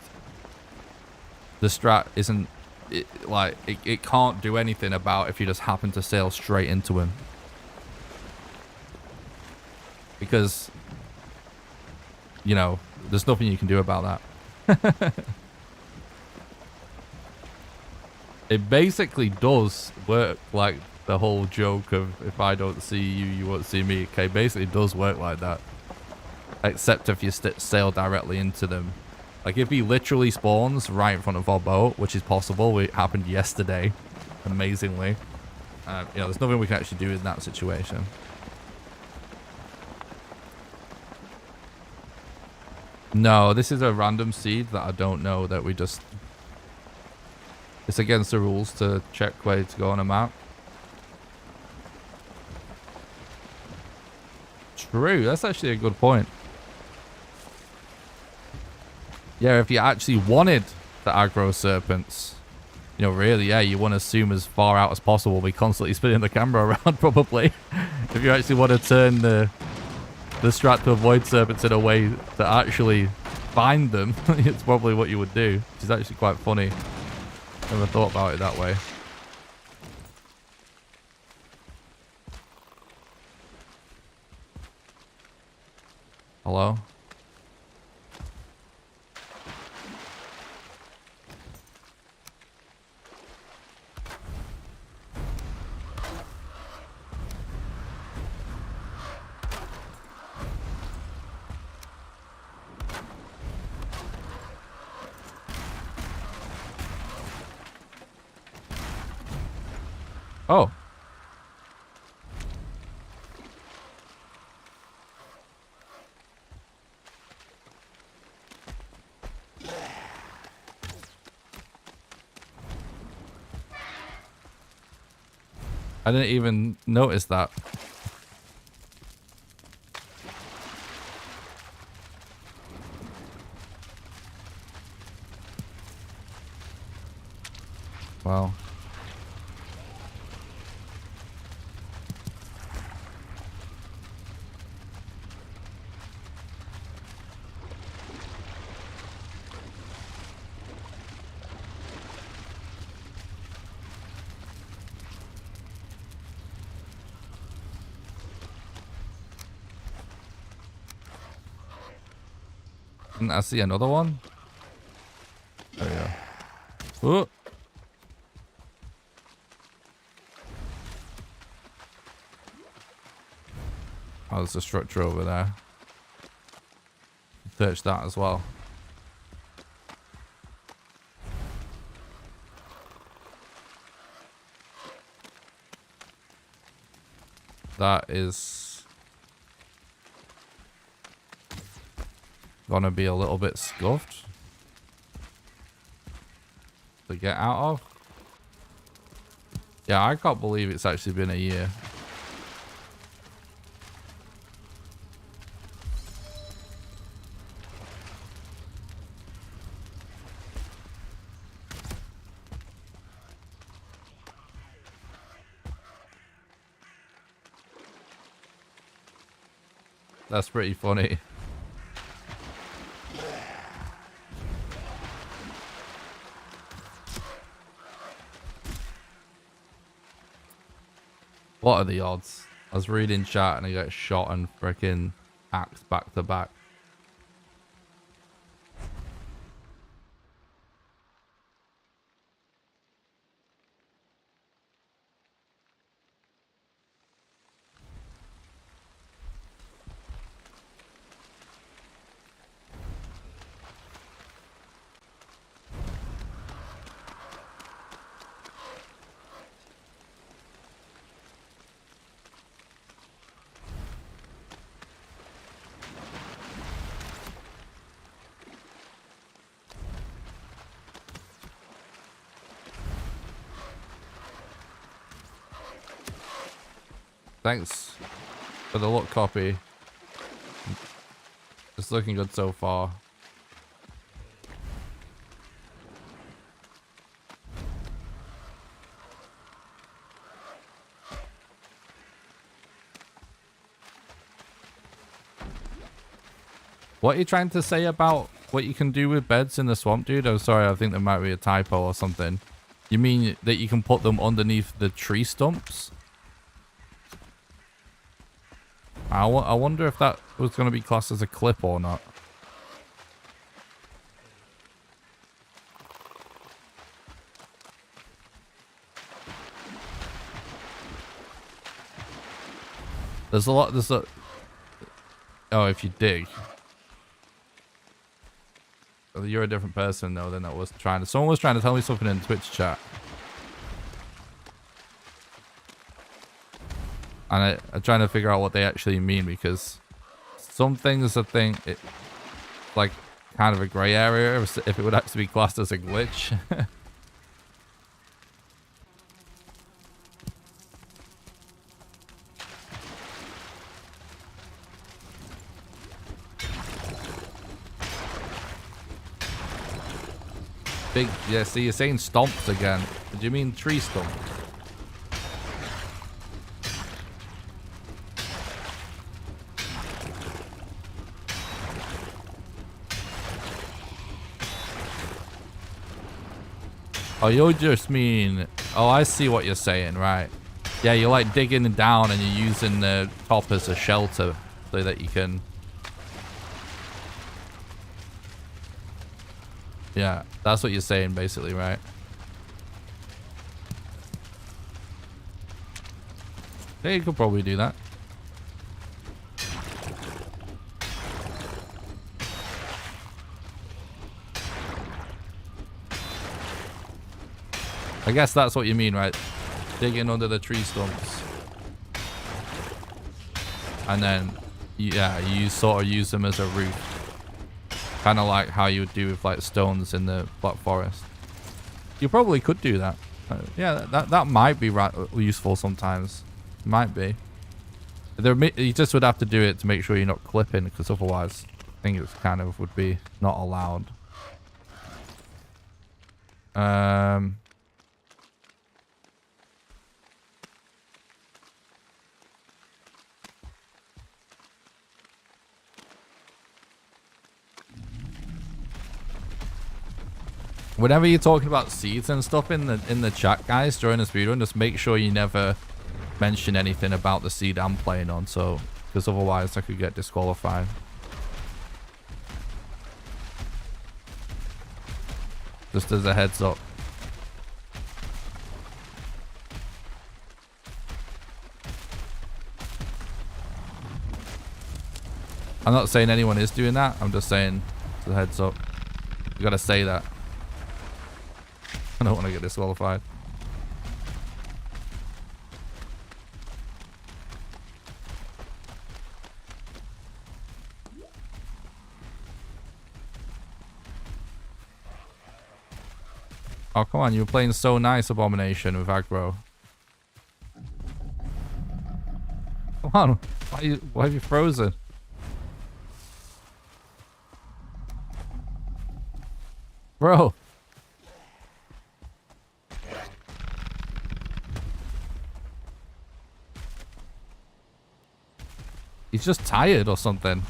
the strat isn't... It can't do anything about if you just happen to sail straight into him, because you know there's nothing you can do about that. It basically does work like the whole joke of if I don't see you, you won't see me. Okay, basically it does work like that, except if you sail directly into them. Like, if he literally spawns right in front of our boat, which is possible, it happened yesterday, amazingly. You know, there's nothing we can actually do in that situation. No, this is a random seed that I don't know that we just... It's against the rules to check where to go on a map. True, that's actually a good point. Yeah, if you actually wanted the aggro serpents, you know, really, yeah, you want to zoom as far out as possible. Be constantly spinning the camera around, probably. If you actually want to turn the strat to avoid serpents in a way to actually find them, it's probably what you would do, which is actually quite funny. Never thought about it that way. Hello? Oh. I didn't even notice that. Wow. Didn't I see another one? There we go. Oh. Oh, there's a structure over there. Search that as well. That is gonna be a little bit scuffed to get out of. Yeah, I can't believe it's actually been a year. That's pretty funny. What are the odds? I was reading chat and I got shot and freaking axed back to back. Thanks for the luck copy. It's looking good so far. What are you trying to say about what you can do with beds in the swamp, dude? I'm sorry, I think there might be a typo or something. You mean that you can put them underneath the tree stumps? I wonder if that was going to be classed as a clip or not. There's a... Oh, if you dig. You're a different person though than that was trying to... Someone was trying to tell me something in Twitch chat. And I'm trying to figure out what they actually mean, because some things I think it like kind of a grey area if it would actually be classed as a glitch. Big, yeah, see, you're saying stomps again. Do you mean tree stumps? Oh, you just mean... Oh, I see what you're saying, right. Yeah, you're like digging down and you're using the top as a shelter so that you can... Yeah, that's what you're saying basically, right? Yeah, you could probably do that. I guess that's what you mean, right? Digging under the tree stumps. And then, yeah, you sort of use them as a roof. Kind of like how you would do with like stones in the Black Forest. You probably could do that. Yeah, that might be useful sometimes. It might be. You just would have to do it to make sure you're not clipping, because otherwise I think it's kind of would be not allowed. Whenever you're talking about seeds and stuff in the chat, guys, during the speedrun, just make sure you never mention anything about the seed I'm playing on, so because otherwise I could get disqualified. Just as a heads up. I'm not saying anyone is doing that. I'm just saying as a heads up. You gotta say that. I don't want to get disqualified. Oh, come on. You were playing so nice, Abomination, with aggro. Come on. Why have you frozen? Bro. He's just tired or something.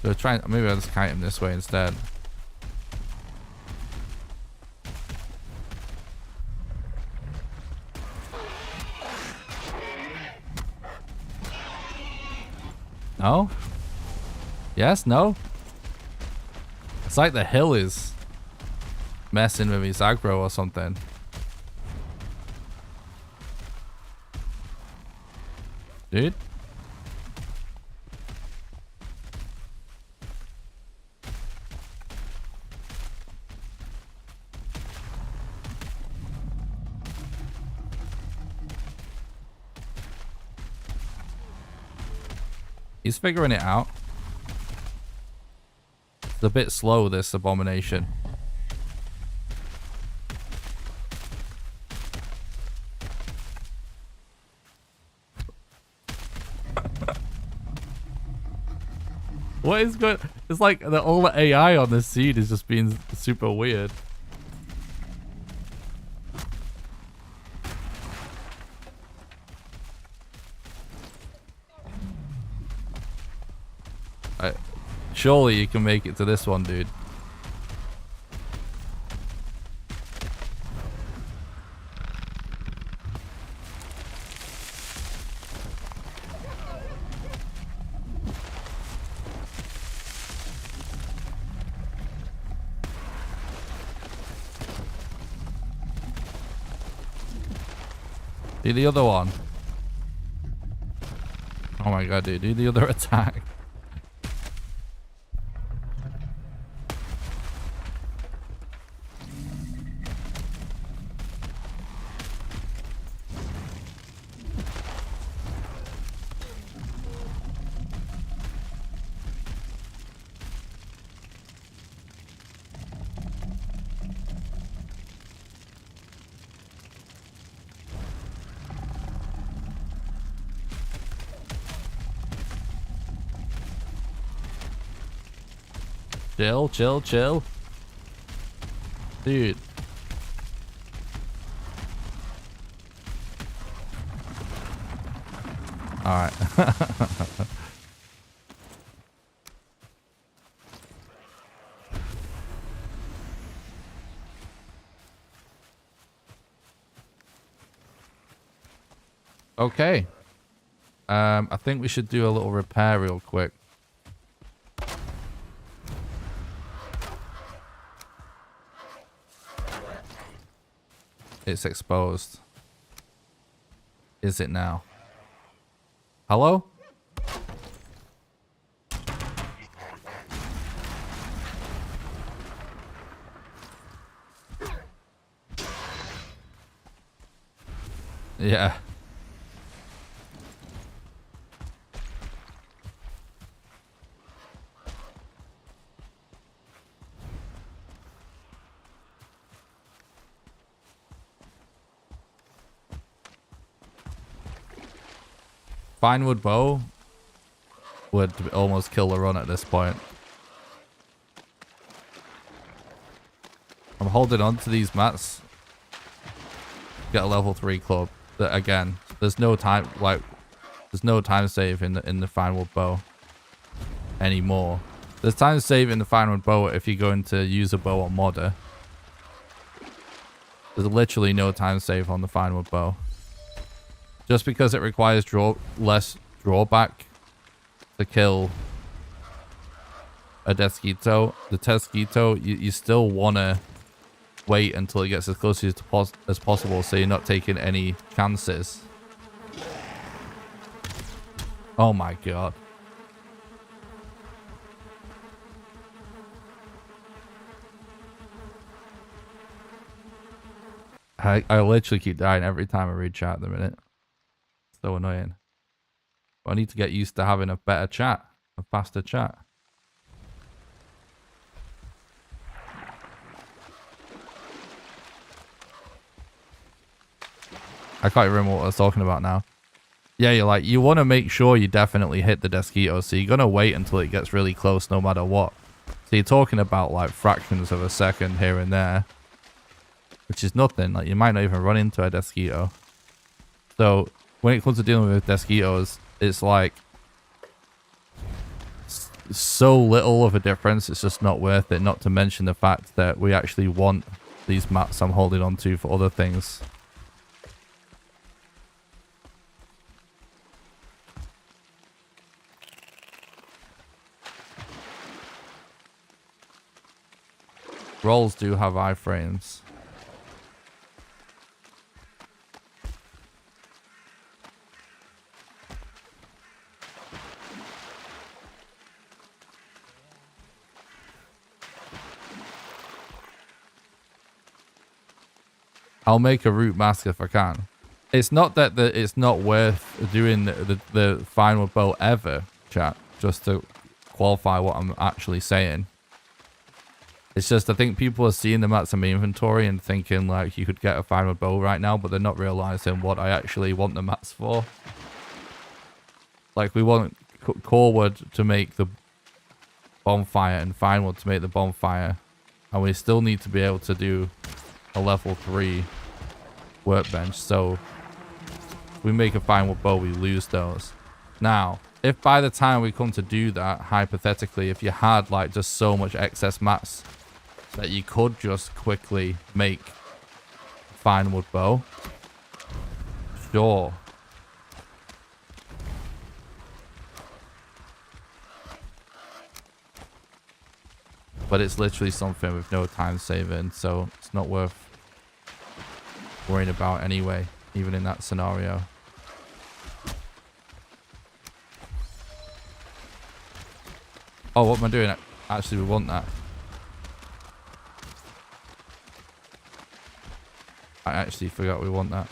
They're trying. Maybe I'll just kite him this way instead. No? Yes? No? It's like the hill is messing with his aggro or something. Dude? He's figuring it out. It's a bit slow, this Abomination. What is going? It's like all the AI on this seed is just being super weird. Surely you can make it to this one, dude. Do the other one. Oh my god, dude. Do the other attack. Chill, chill, chill. Dude. Alright. Okay. I think we should do a little repair real quick. It's exposed. Is it now? Hello? Yeah. Finewood bow would almost kill the run at this point. I'm holding on to these mats. Get a level 3 club. That again, there's no time save in the Finewood bow anymore. There's time save in the Finewood bow if you're going to use a bow on modder. There's literally no time save on the Finewood bow. Just because it requires less drawback to kill a Desquito, the Tesquito, you still want to wait until it gets as close as possible so you're not taking any chances. Oh my god. I literally keep dying every time I read chat at the minute. So annoying. But I need to get used to having a better chat, a faster chat. I can't even remember what I was talking about now. Yeah, you're like, you want to make sure you definitely hit the Desquito, so you're going to wait until it gets really close no matter what. So you're talking about like fractions of a second here and there, which is nothing. Like, you might not even run into a Desquito. So when it comes to dealing with Desquitos, it's like so little of a difference, it's just not worth it. Not to mention the fact that we actually want these mats I'm holding on to for other things. Rolls do have iframes. I'll make a root mask if I can. It's not that it's not worth doing the final bow ever, chat, just to qualify what I'm actually saying. It's just, I think people are seeing the mats in my inventory and thinking like you could get a final bow right now, but they're not realizing what I actually want the mats for. Like, we want core wood to make the bonfire and fine wood to make the bonfire. And we still need to be able to do a level 3 workbench. So if we make a fine wood bow, we lose those. Now, if by the time we come to do that, hypothetically, if you had like just so much excess mats that you could just quickly make fine wood bow, sure. But it's literally something with no time saving, so it's not worth worrying about anyway, even in that scenario. Oh, what am I doing? Actually, we want that. I actually forgot we want that.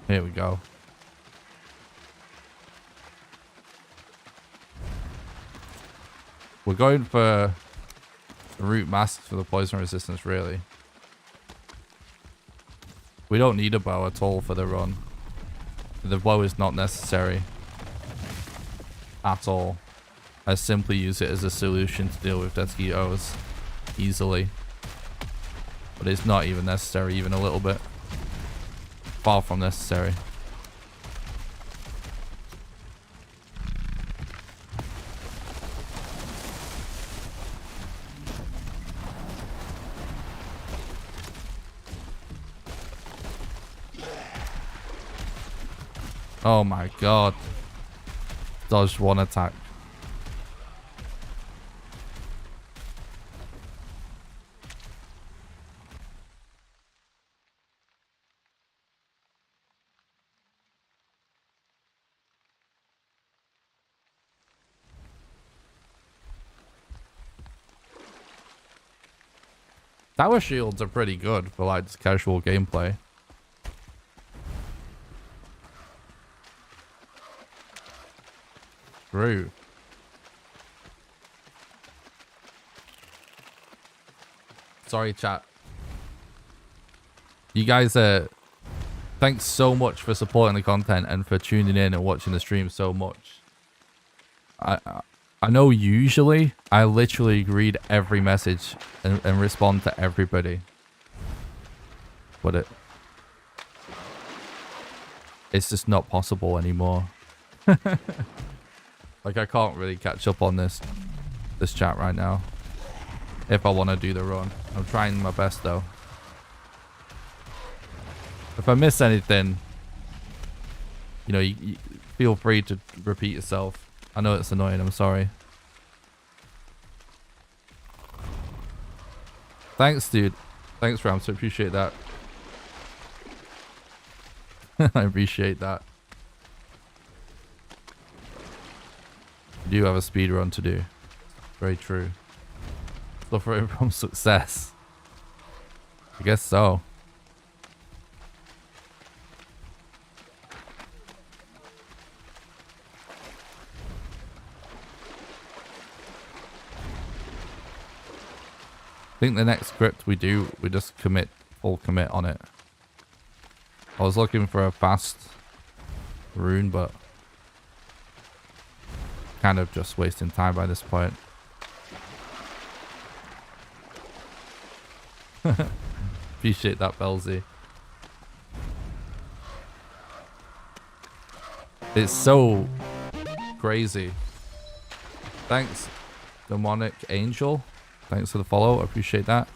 Here we go. We're going for root masks for the poison resistance, really. We don't need a bow at all for the run. The bow is not necessary at all. I simply use it as a solution to deal with Desquitos easily. But it's not even necessary, even a little bit. Far from necessary. Oh my god. Dodged one attack. Tower shields are pretty good for like just casual gameplay. True. Sorry, chat. You guys, thanks so much for supporting the content and for tuning in and watching the stream so much. I know usually I literally read every message and respond to everybody. But it's just not possible anymore. Like, I can't really catch up on this this chat right now. If I want to do the run. I'm trying my best though. If I miss anything, you know, you feel free to repeat yourself. I know it's annoying, I'm sorry. Thanks, dude. Thanks, Rams. I appreciate that. I appreciate that. You do have a speed run to do. Very true. Suffering from success. I guess so. I think the next script we do, we just full commit on it. I was looking for a fast rune, but kind of just wasting time by this point. Appreciate that, Belzy. It's so crazy. Thanks, Demonic Angel. Thanks for the follow. I appreciate that.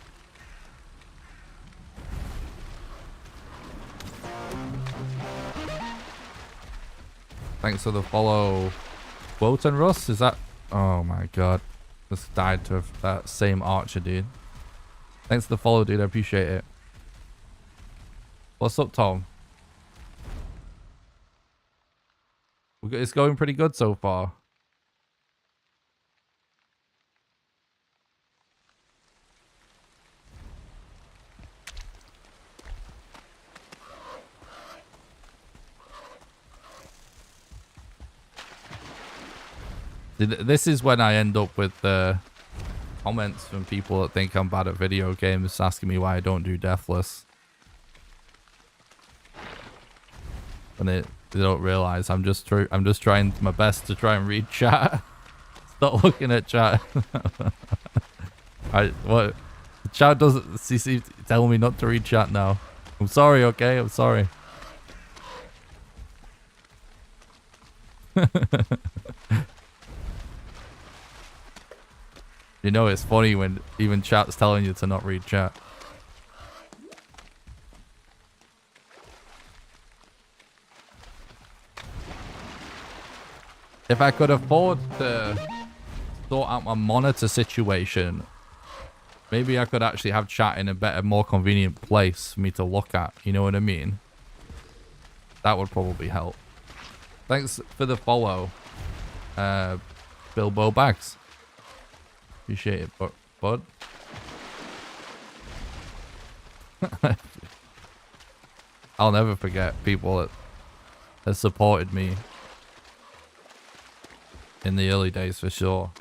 Thanks for the follow. Quote and Russ, is that? Oh my god. Just died to that same archer, dude. Thanks for the follow, dude. I appreciate it. What's up, Tom? It's going pretty good so far. This is when I end up with the comments from people that think I'm bad at video games, asking me why I don't do deathless. And they don't realize I'm just trying my best to try and read chat. Stop looking at chat. What? Chat doesn't. CC telling me not to read chat now. I'm sorry. Okay, I'm sorry. You know, it's funny when even chat's telling you to not read chat. If I could afford to sort out my monitor situation, maybe I could actually have chat in a better, more convenient place for me to look at. You know what I mean? That would probably help. Thanks for the follow, Bilbo Bags. Appreciate it, bud. I'll never forget people that supported me in the early days for sure.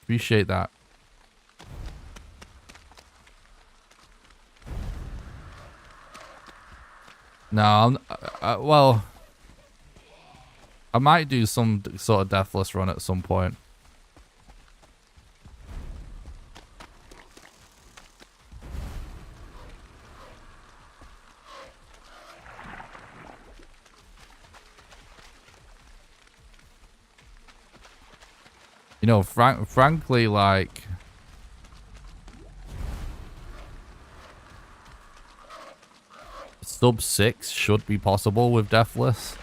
Appreciate that. No, well, I might do some sort of deathless run at some point. You know, frankly, like, sub 6 should be possible with deathless,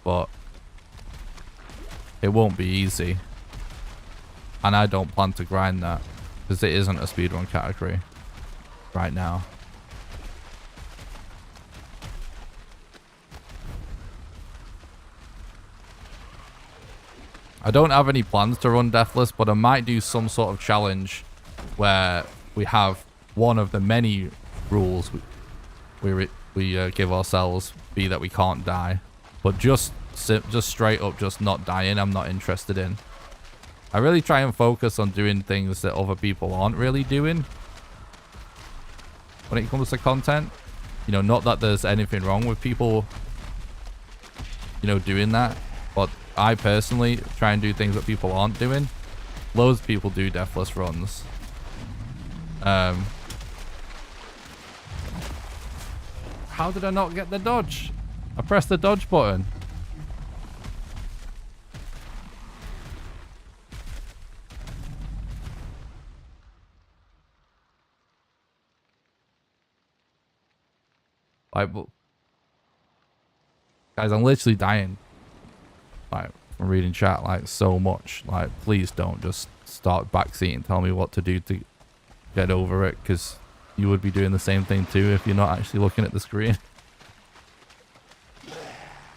but it won't be easy, and I don't plan to grind that because it isn't a speedrun category right now. I don't have any plans to run deathless, but I might do some sort of challenge where we have one of the many rules we give ourselves be that we can't die, but just straight up just not dying I'm not interested in. I really try and focus on doing things that other people aren't really doing when it comes to content. You know, not that there's anything wrong with people, you know, doing that, but I personally try and do things that people aren't doing. Loads of people do deathless runs. How did I not get the dodge? I pressed the dodge button. Like, guys, I'm literally dying. Like, from reading chat, like, so much. Like, please don't just start backseat and tell me what to do to get over it, because you would be doing the same thing too if you're not actually looking at the screen.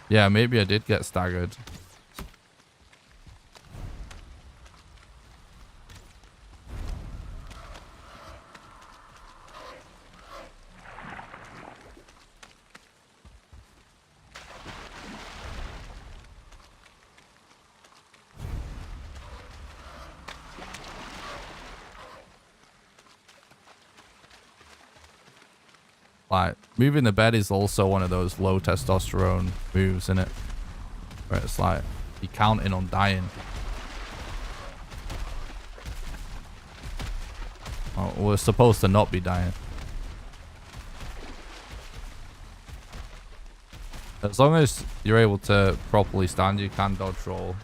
Yeah, maybe I did get staggered. Like, moving the bed is also one of those low testosterone moves, isn't it? Where it's like, you're counting on dying. Oh, we're supposed to not be dying. As long as you're able to properly stand, you can dodge roll.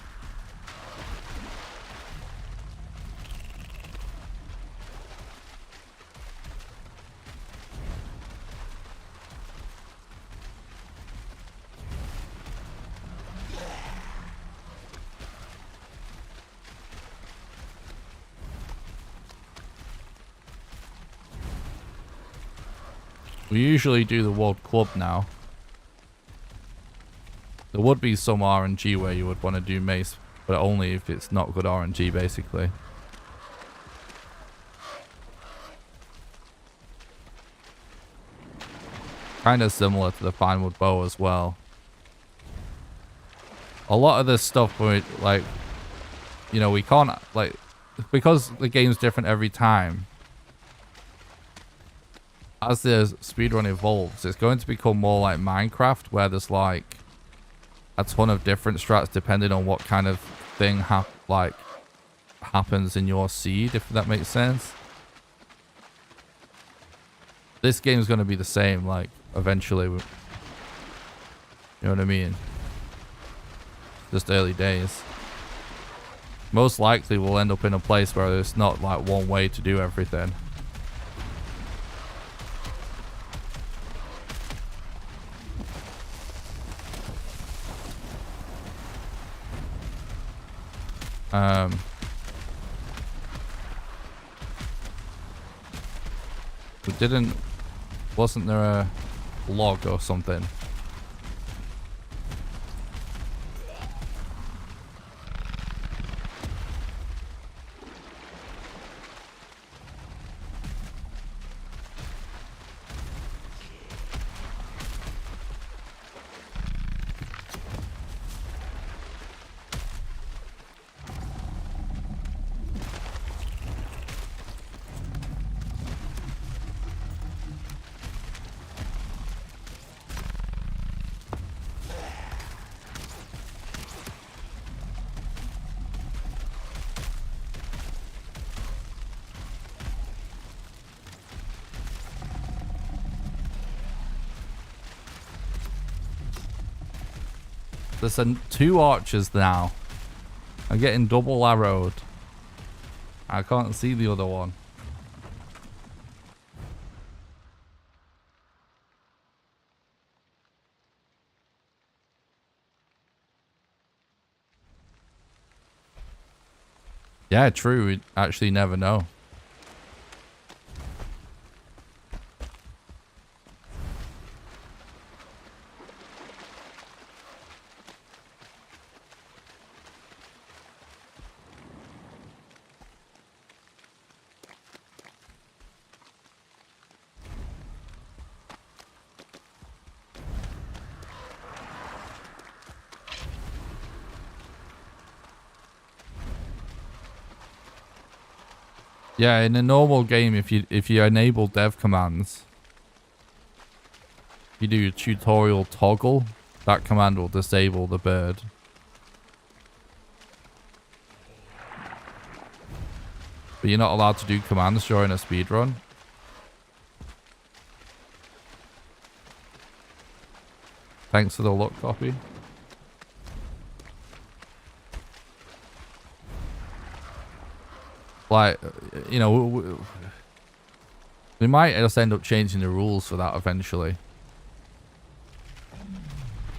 We usually do the World Club now. There would be some RNG where you would want to do mace, but only if it's not good RNG, basically. Kind of similar to the Finewood Bow as well. A lot of this stuff, like, you know, we can't, like, because the game's different every time. As the speedrun evolves, it's going to become more like Minecraft, where there's like a ton of different strats depending on what kind of thing happens in your seed, if that makes sense. This game's going to be the same, like, eventually. You know what I mean? Just early days. Most likely we'll end up in a place where there's not like one way to do everything. Wasn't there a log or something? There's 2 archers now. I'm getting double arrowed. I can't see the other one. Yeah, true. We actually never know. Yeah, in a normal game, if you enable dev commands, you do tutorial toggle, that command will disable the bird. But you're not allowed to do commands during a speedrun. Thanks for the luck copy. Like, you know, we might just end up changing the rules for that eventually.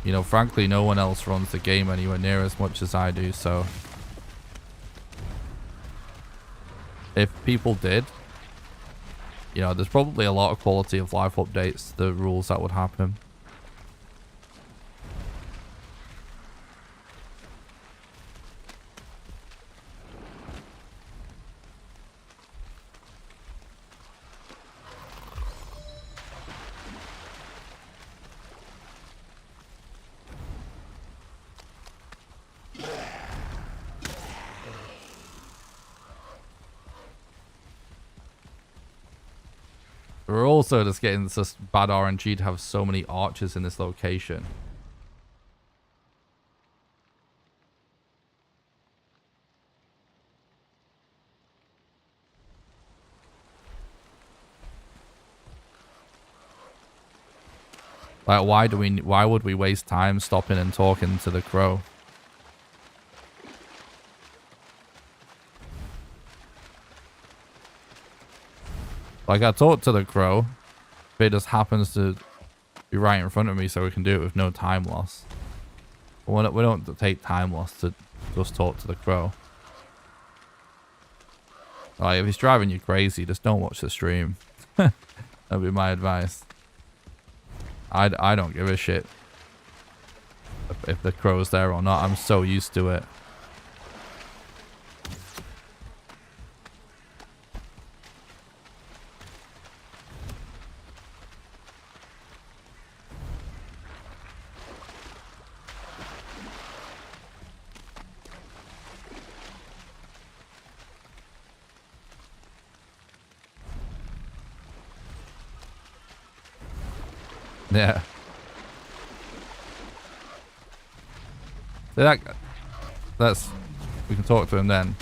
You know, frankly, no one else runs the game anywhere near as much as I do, so if people did, you know, there's probably a lot of quality of life updates to the rules that would happen. We're also just getting this bad RNG to have so many archers in this location. Like, why would we waste time stopping and talking to the crow? Like, I talked to the crow, but it just happens to be right in front of me, so we can do it with no time loss. We don't take time loss to just talk to the crow. Like, if he's driving you crazy, just don't watch the stream. That'd be my advice. I don't give a shit if the crow's there or not. I'm so used to it. Yeah. So that's we can talk to him then.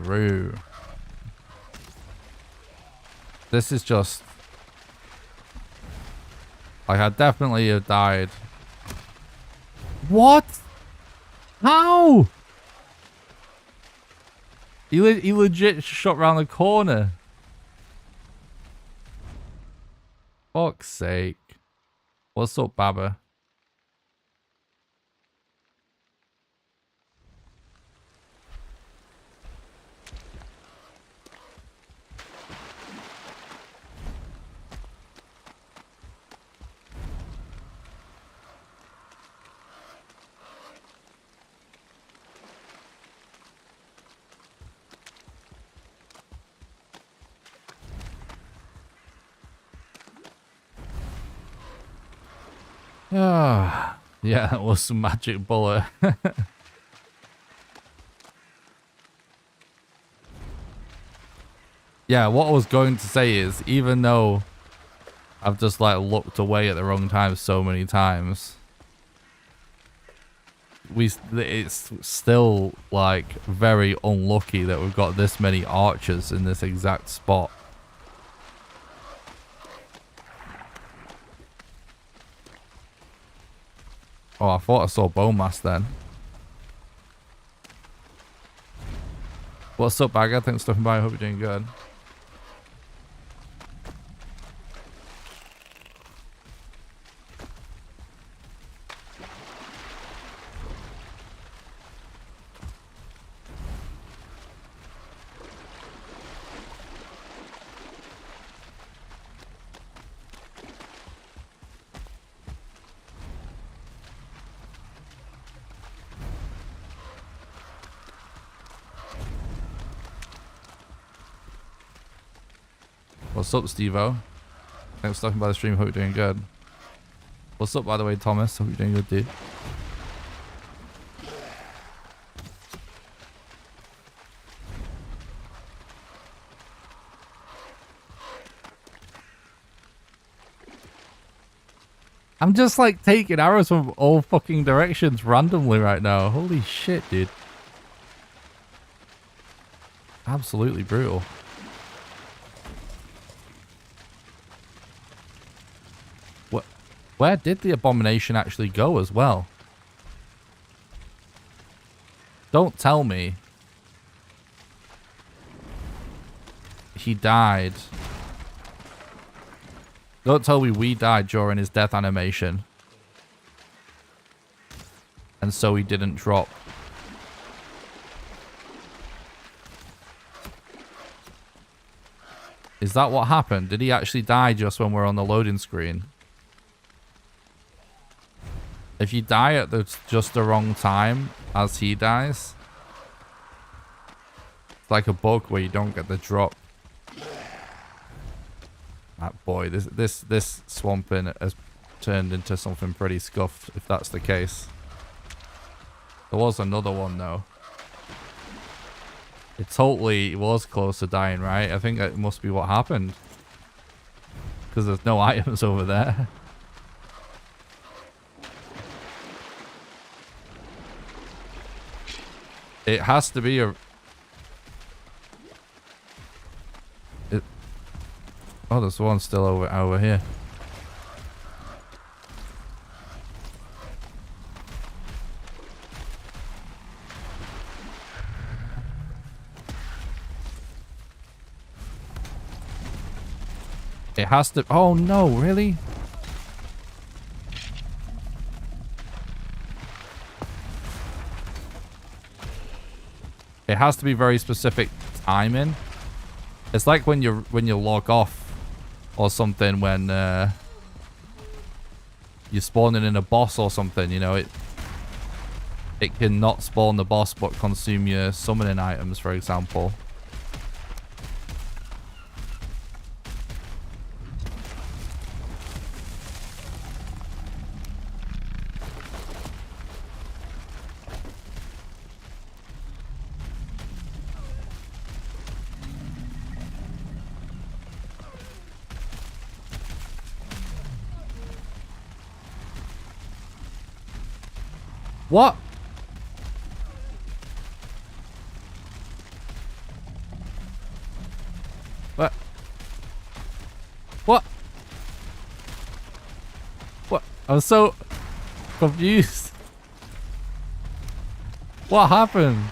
True. This is just... Like, I definitely have died. What? How? He legit shot round the corner. Fuck's sake. What's up, Baba? Ah, yeah, that was some magic bullet. Yeah, what I was going to say is, even though I've just like looked away at the wrong time so many times, it's still like very unlucky that we've got this many archers in this exact spot. Oh, I thought I saw Bonemass then. What's up, Bagger? Thanks for stopping by. I hope you're doing good. What's up, Steve-O? Thanks for stopping by the stream. Hope you're doing good. What's up, by the way, Thomas? Hope you're doing good, dude. I'm just like taking arrows from all fucking directions randomly right now. Holy shit, dude. Absolutely brutal. Where did the abomination actually go as well? Don't tell me he died. Don't tell me we died during his death animation. And so he didn't drop. Is that what happened? Did he actually die just when we're on the loading screen? If you die at just the wrong time as he dies, it's like a bug where you don't get the drop. Ah, boy, this swamping has turned into something pretty scuffed, if that's the case. There was another one though. It totally was close to dying, right? I think that must be what happened. Because there's no items over there. It has to be a... Oh, there's one still over here. It has to... Oh, no, really? It has to be very specific timing. It's like when you log off or something when you're spawning in a boss or something, you know, it can not spawn the boss but consume your summoning items, for example. What? What? What? What? I'm so confused. What happened?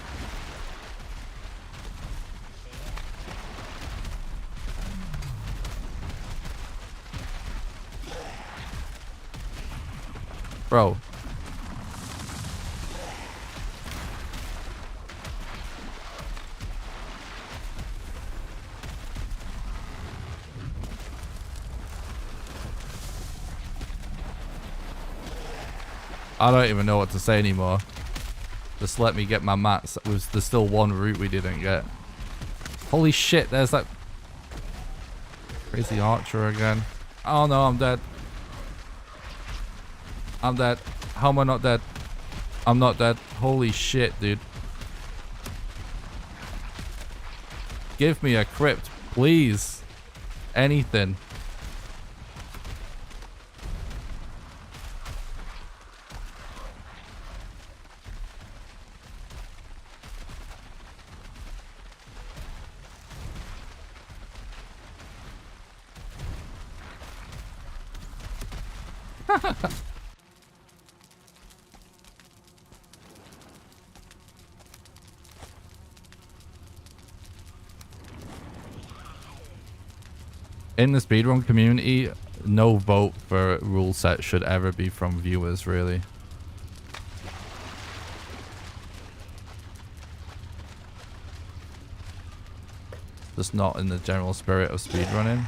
Bro. I don't even know what to say anymore. Just let me get my mats. There's still one route we didn't get. Holy shit, there's that crazy archer again. Oh no, I'm dead. I'm dead. How am I not dead? I'm not dead. Holy shit, dude. Give me a crypt, please. Anything. In the speedrun community, no vote for rule set should ever be from viewers, really. Just not in the general spirit of speedrunning.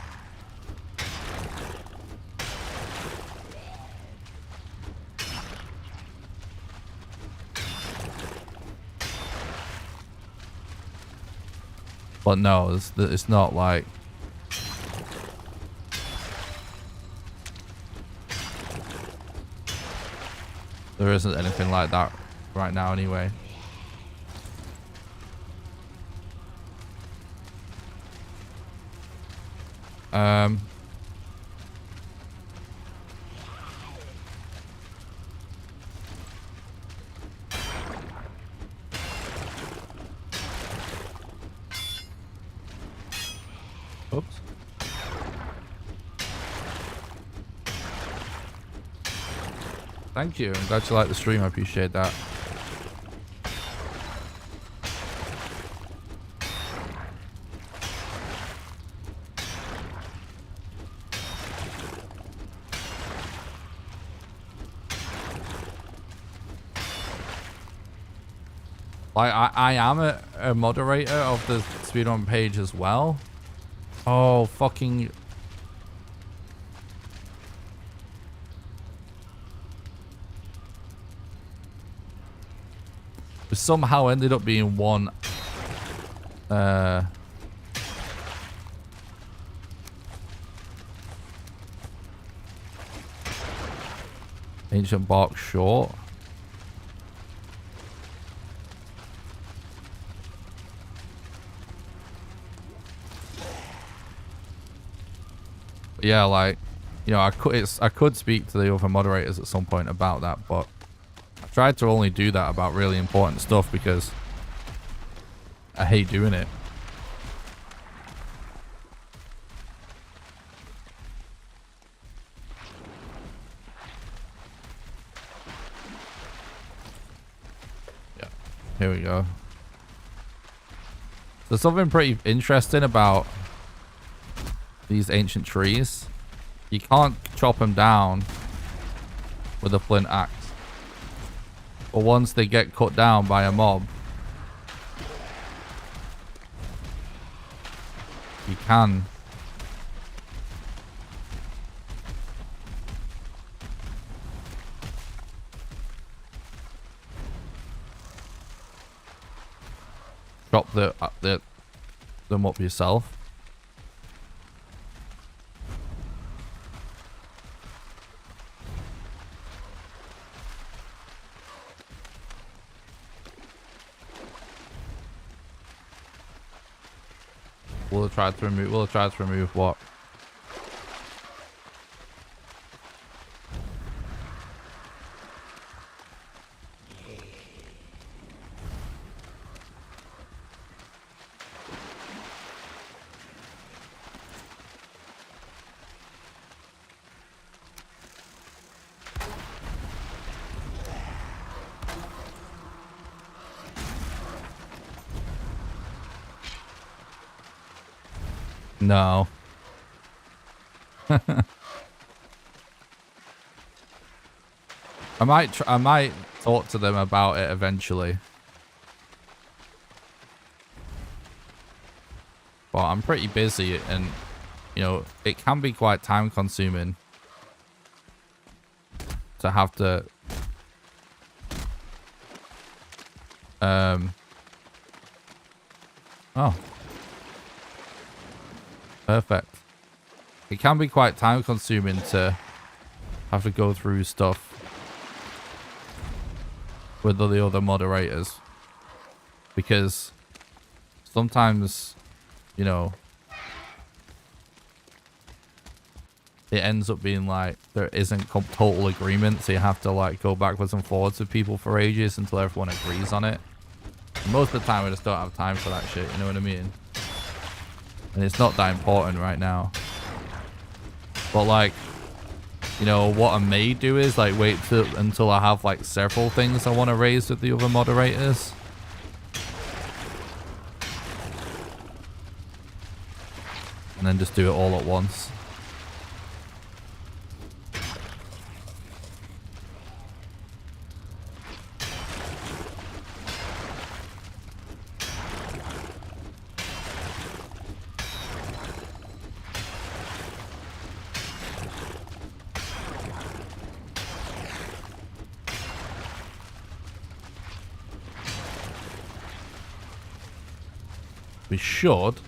But no, it's not like... There isn't anything like that right now anyway. Oops. Thank you. I'm glad you like the stream. I appreciate that. Like, I am a moderator of the Speedrun page as well. Oh, fucking... We somehow ended up being one... Ancient Bark short. Yeah, like, you know, I could speak to the other moderators at some point about that, but I tried to only do that about really important stuff because I hate doing it. Yeah, here we go. There's something pretty interesting about these ancient trees. You can't chop them down with a flint axe, but once they get cut down by a mob, you can chop them up yourself. We'll try to remove what? No. I might talk to them about it eventually. But I'm pretty busy and, you know, it can be quite time consuming to have to oh. Perfect. It can be quite time consuming to have to go through stuff with the other moderators, because sometimes, you know, it ends up being like there isn't total agreement, so you have to like go backwards and forwards with people for ages until everyone agrees on it. And most of the time I just don't have time for that shit, you know what I mean? And it's not that important right now. But like, you know, what I may do is like wait until I have like several things I want to raise with the other moderators. And then just do it all at once. We should,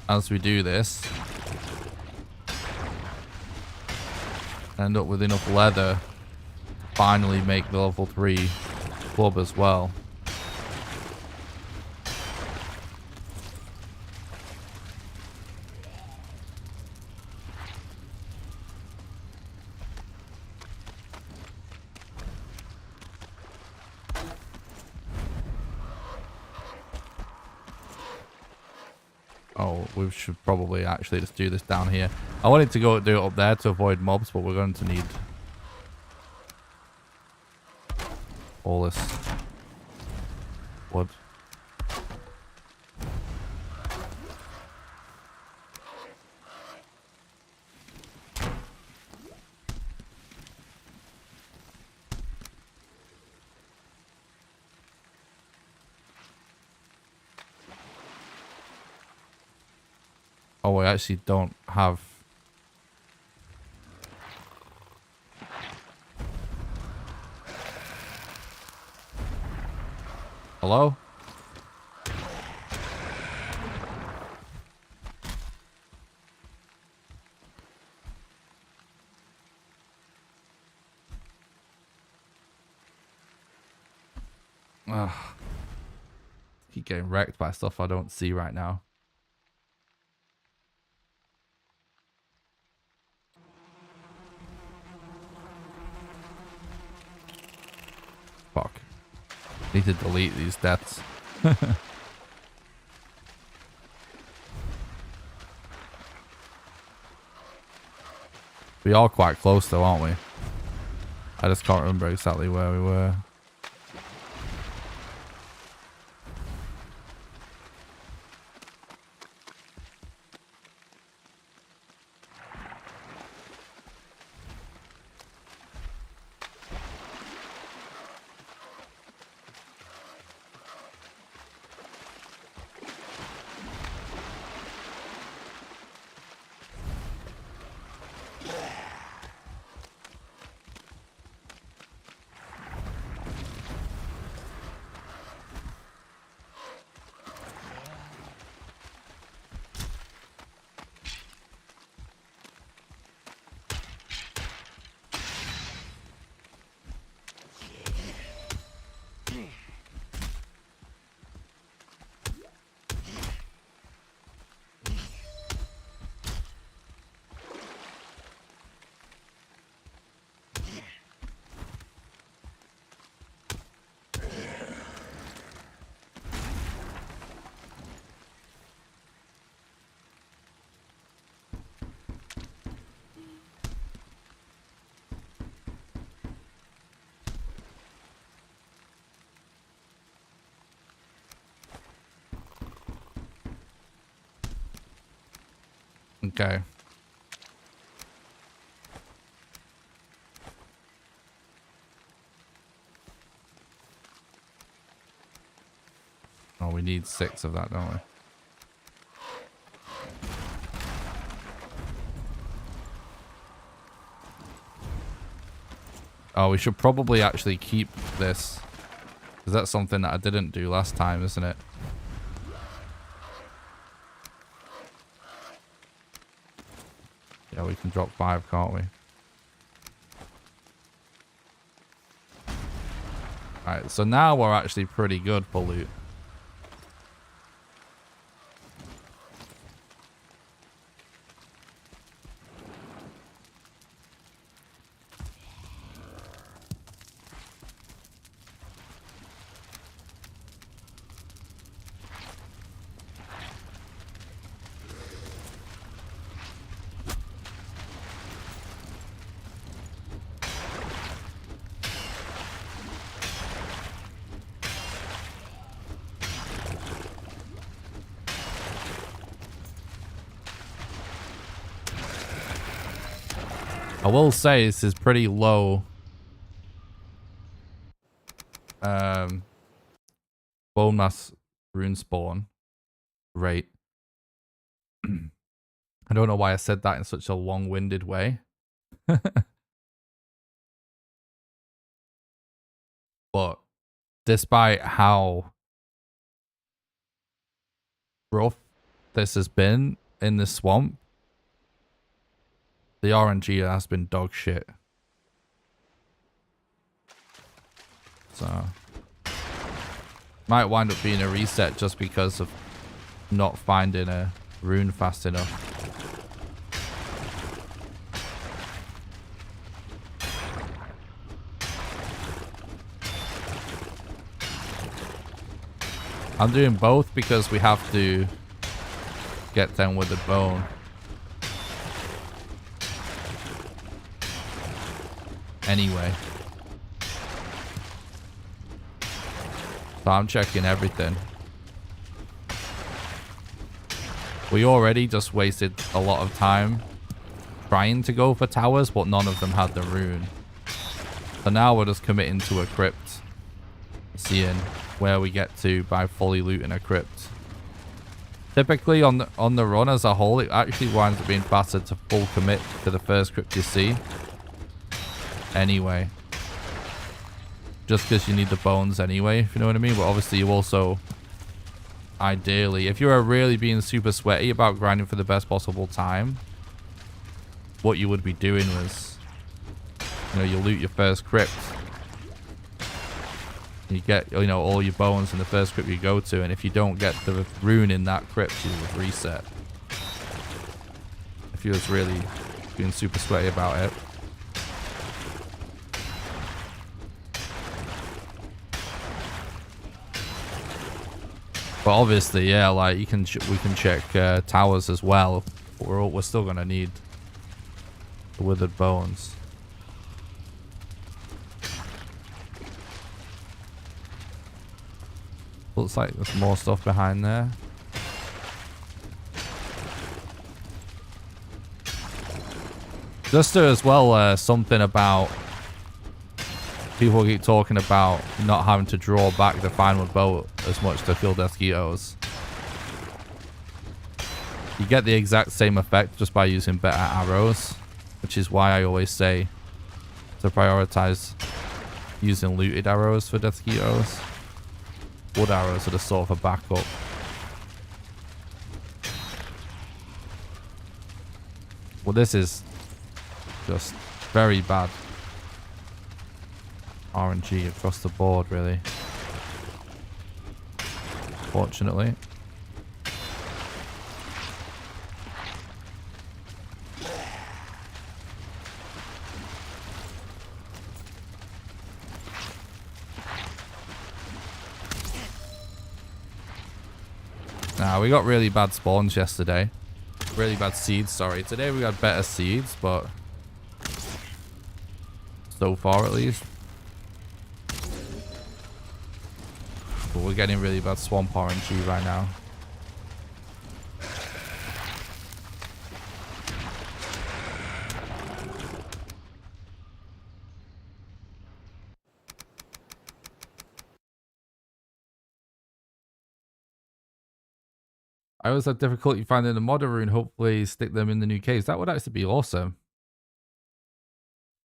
as we do this, end up with enough leather to finally make the level 3 club as well. Oh, we should probably actually just do this down here. I wanted to go do it up there to avoid mobs, but we're going to need all this wood. Oh, we actually don't have... Hello? Ugh. Keep getting wrecked by stuff I don't see right now. Fuck. Need to delete these deaths. We are quite close though, aren't we? I just can't remember exactly where we were. Okay. Oh, we need 6 of that, don't we? Oh, we should probably actually keep this. Because that's something that I didn't do last time, isn't it? Yeah, we can drop 5, can't we? Alright, so now we're actually pretty good for loot. I will say this is pretty low Bonemass rune spawn rate. I don't know why I said that in such a long-winded way. But despite how rough this has been in the swamp, the RNG has been dog shit. So might wind up being a reset just because of not finding a rune fast enough. I'm doing both because we have to get them with the bone. Anyway. So I'm checking everything. We already just wasted a lot of time trying to go for towers, but none of them had the rune. So now we're just committing to a crypt, seeing where we get to by fully looting a crypt. Typically on the run as a whole, it actually winds up being faster to full commit to the first crypt you see. Anyway. Just because you need the bones anyway, if you know what I mean. But obviously you also, ideally, if you are really being super sweaty about grinding for the best possible time, what you would be doing was, you know, you loot your first crypt. You get, you know, all your bones in the first crypt you go to, and if you don't get the rune in that crypt, you would reset. If you was really being super sweaty about it. But obviously, yeah, like we can check towers as well. But we're still gonna need the withered bones. Looks like there's more stuff behind there. Just as well, something about people keep talking about not having to draw back the final bow as much to kill mosquitoes. You get the exact same effect just by using better arrows, which is why I always say to prioritize using looted arrows for mosquitoes. Wood arrows are the sort of a backup. Well, this is just very bad RNG across the board, really. Fortunately. Nah, we got really bad spawns yesterday. Really bad seeds, sorry. Today we got better seeds, but so far at least. But we're getting really bad swamp RNG right now. I always have difficulty finding the modder rune. Hopefully stick them in the new caves. That would actually be awesome.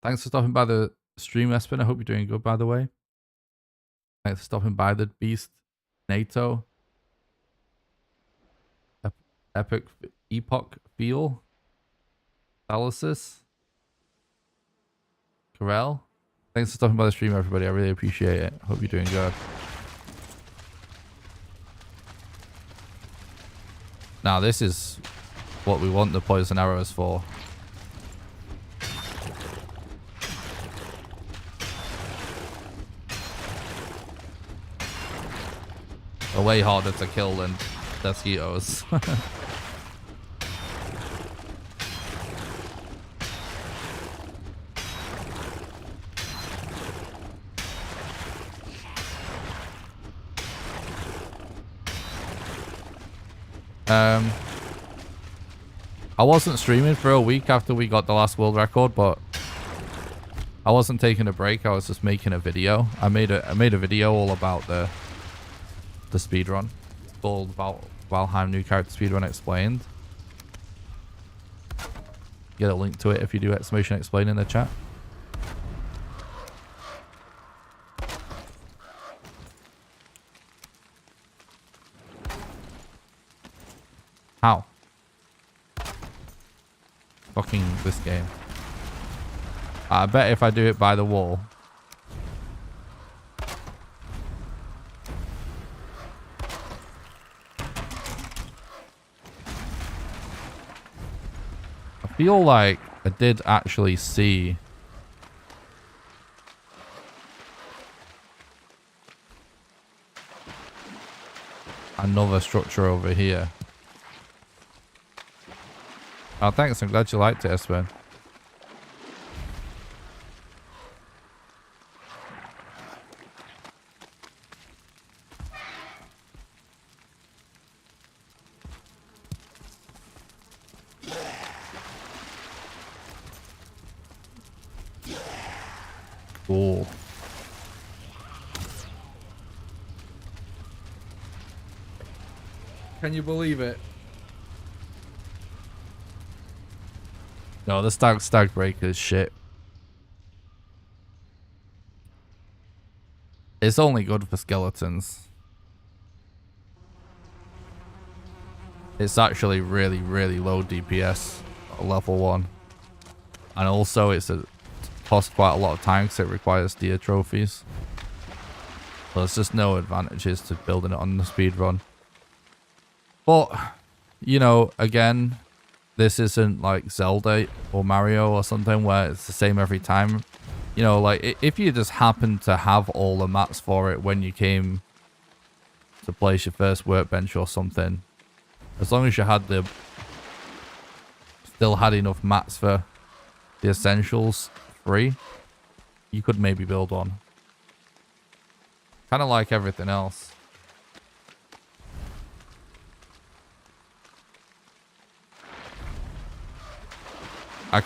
Thanks for stopping by the stream, Espen. I hope you're doing good, by the way. Thanks for stopping by the Beast, NATO, Epoch Feel, Thalasis, Corel. Thanks for stopping by the stream, everybody. I really appreciate it. Hope you're doing good. Now, this is what we want the poison arrows for. They're way harder to kill than mosquitoes. I wasn't streaming for a week after we got the last world record, but I wasn't taking a break. I was just making a video. I made a video all about the speedrun. It's called Valheim New Character Speedrun Explained. Get a link to it if you do exclamation explain in the chat. How? Fucking this game. I bet if I do it by the wall. I feel like I did actually see another structure over here. Oh, thanks. I'm glad you liked it, Espen. Cool. Can you believe it? No, the stag breaker is shit. It's only good for skeletons. It's actually really, really low DPS at level 1. And also it's costs quite a lot of time because it requires deer trophies. So there's just no advantages to building it on the speedrun. But, you know, again, this isn't like Zelda or Mario or something where it's the same every time. You know, like, if you just happen to have all the mats for it when you came to place your first workbench or something, as long as you had still had enough mats for the essentials free, you could maybe build one. Kind of like everything else.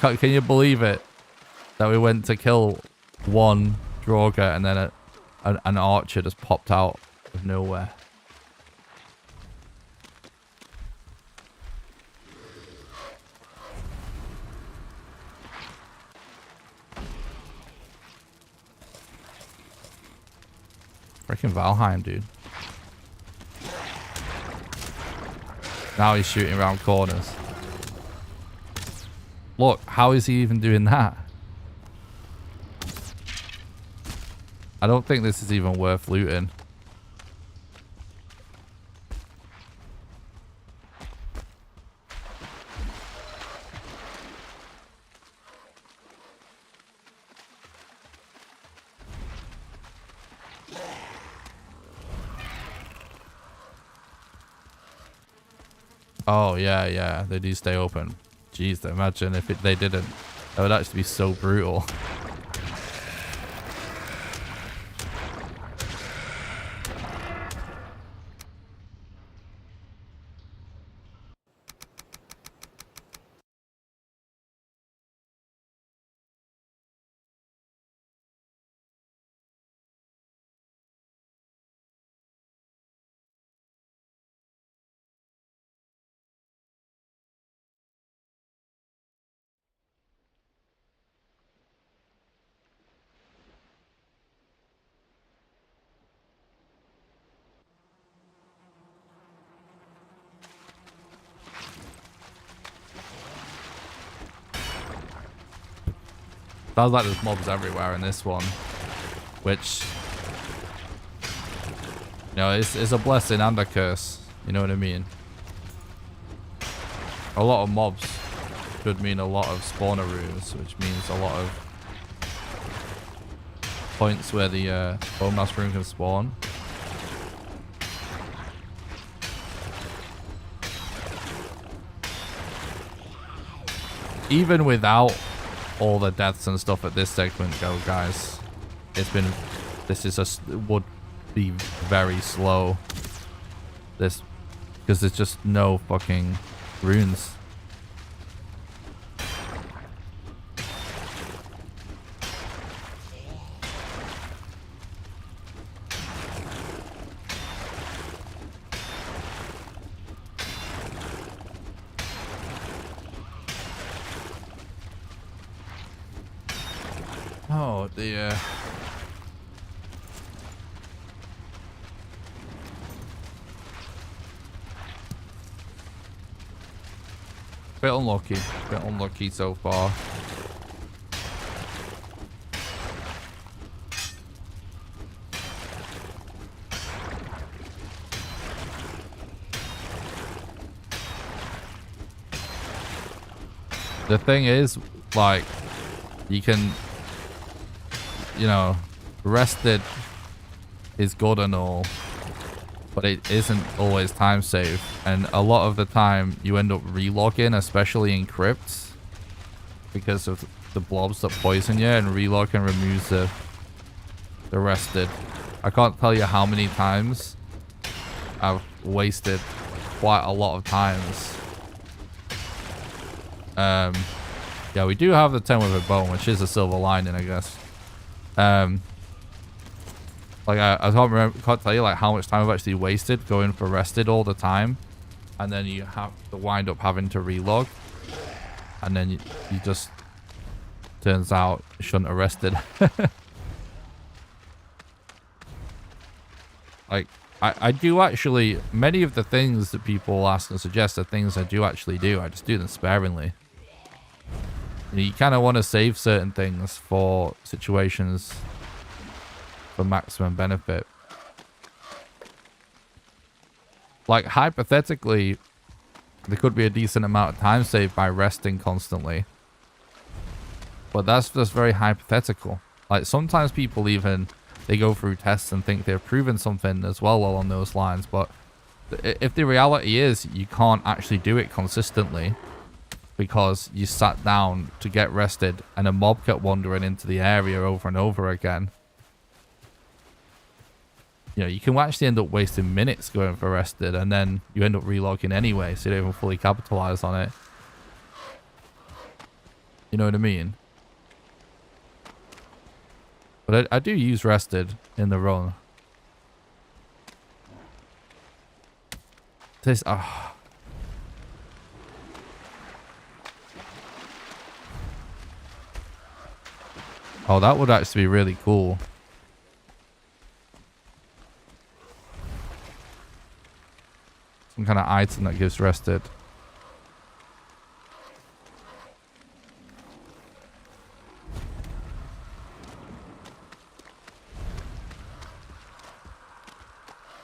Can you believe it that we went to kill one Draugr and then an archer just popped out of nowhere? Freaking Valheim, dude. Now he's shooting around corners. Look, how is he even doing that? I don't think this is even worth looting. Oh, yeah, they do stay open. Jeez, imagine if they didn't. That would actually be so brutal. Sounds like there's mobs everywhere in this one, which, you know, is a blessing and a curse. You know what I mean? A lot of mobs could mean a lot of spawner rooms, which means a lot of points where the Bonemass room can spawn. Even without all the deaths and stuff at this segment go, guys, would be very slow. This, because there's just no fucking runes. Oh dear. Bit unlucky so far. The thing is, like, you can, you know, rested is good and all, but it isn't always time safe, and a lot of the time you end up relogging, especially in Crypt, because of the blobs that poison you, and relogging removes the rested. I can't tell you how many times I've wasted quite a lot of times. Yeah, we do have the 10 with a bone, which is a silver lining, I guess. Like I can't tell you like how much time I've actually wasted going for rested all the time, and then you have to wind up having to relog, and then you just turns out you shouldn't have rested. Like I do actually, many of the things that people ask and suggest are things I do actually do. I just do them sparingly. You kind of want to save certain things for situations for maximum benefit. Like hypothetically, there could be a decent amount of time saved by resting constantly. But that's just very hypothetical. Like sometimes people even, they go through tests and think they've proven something as well along those lines. But if the reality is you can't actually do it consistently because you sat down to get rested and a mob kept wandering into the area over and over again, you know, you can actually end up wasting minutes going for rested, and then you end up relogging anyway, so you don't even fully capitalize on it. You know what I mean? But I do use rested in the run. This, oh, that would actually be really cool. Some kind of item that gives rested.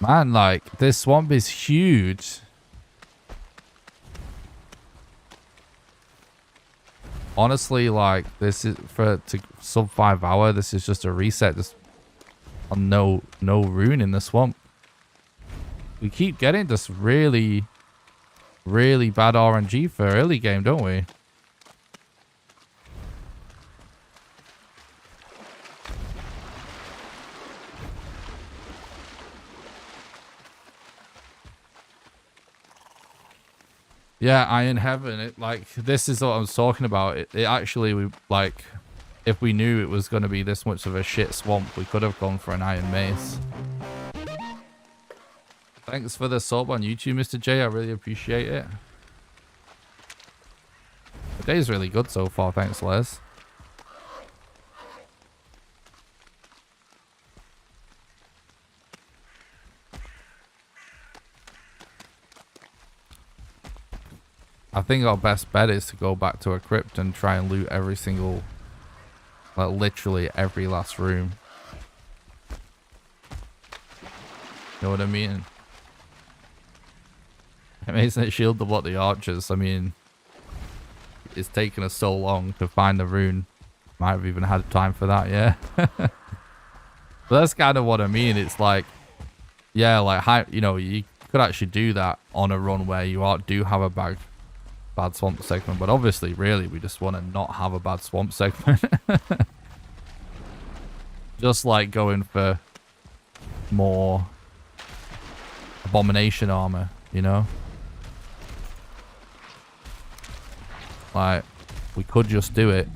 Man, like, this swamp is huge. Honestly, like, this is for sub 5 hour. This is just a reset. Just on no rune in the swamp. We keep getting this really, really bad RNG for early game, don't we? Yeah, Iron Heaven. It, like, this is what I was talking about. It actually, we like, if we knew it was going to be this much of a shit swamp, we could have gone for an Iron Mace. Thanks for the sub on YouTube, Mr. J. I really appreciate it. The day's really good so far. Thanks, Les. I think our best bet is to go back to a crypt and try and loot every single, like literally every last room. You know what I mean? Amazing shield to block the archers. I mean, it's taken us so long to find the rune. Might have even had time for that, yeah. But that's kind of what I mean. It's like, yeah, like, you know, you could actually do that on a run where you do have a bad swamp segment, but obviously, really, we just want to not have a bad swamp segment. Just like going for more abomination armor, you know? Like, we could just do it.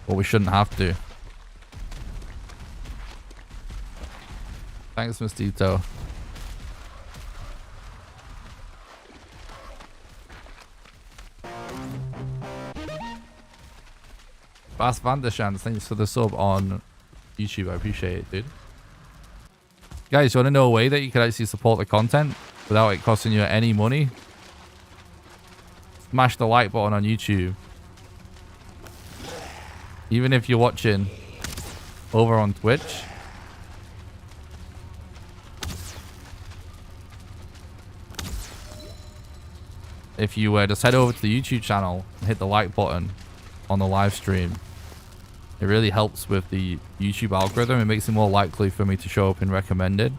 But we shouldn't have to. Thanks, Mistito. Bas Vandershans, thanks for the sub on YouTube. I appreciate it, dude. Guys, you want to know a way that you can actually support the content without it costing you any money? Smash the like button on YouTube. Even if you're watching over on Twitch. If you just head over to the YouTube channel and hit the like button on the live stream, it really helps with the YouTube algorithm. It makes it more likely for me to show up in recommended.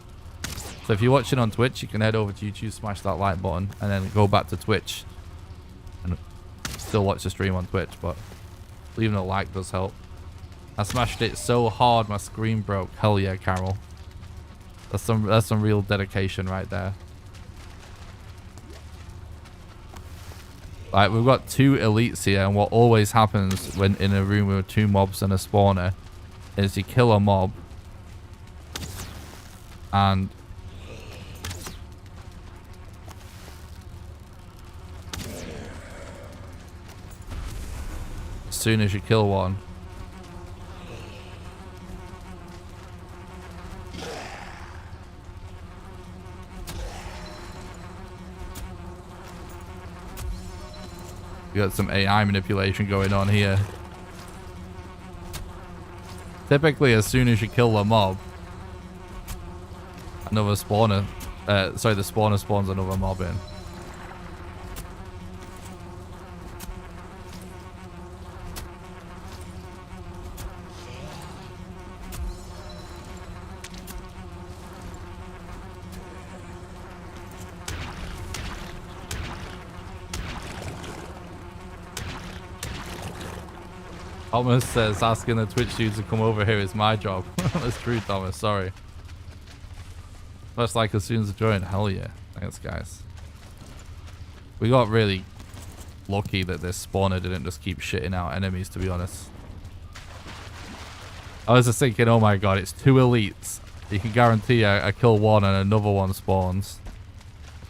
So if you're watching on Twitch, you can head over to YouTube, smash that like button, and then go back to Twitch and still watch the stream on Twitch. But leaving a like does help. I smashed it so hard my screen broke. Hell yeah, Carol. That's some real dedication right there. Like, we've got 2 elites here, and what always happens when in a room with 2 mobs and a spawner is you kill a mob, and as soon as you kill one, you got some AI manipulation going on here. Typically, as soon as you kill a mob, another spawner, sorry, the spawner spawns another mob in. Thomas says asking the Twitch dudes to come over here is my job. That's true, Thomas. Sorry. That's like as soon as I join. Hell yeah. Thanks, guys. We got really lucky that this spawner didn't just keep shitting out enemies, to be honest. I was just thinking, oh my god, it's 2 elites. You can guarantee I kill one and another one spawns.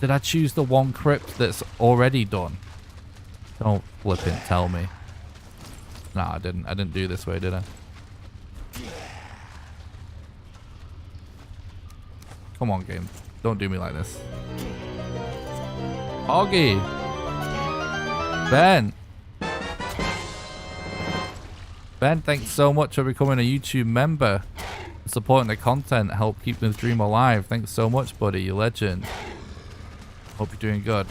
Did I choose the one crypt that's already done? Don't flipping tell me. Nah, I didn't. I didn't do this way, did I? Come on, game. Don't do me like this. Augie! Ben! Ben, thanks so much for becoming a YouTube member. Supporting the content, help keep the dream alive. Thanks so much, buddy. You legend. Hope you're doing good.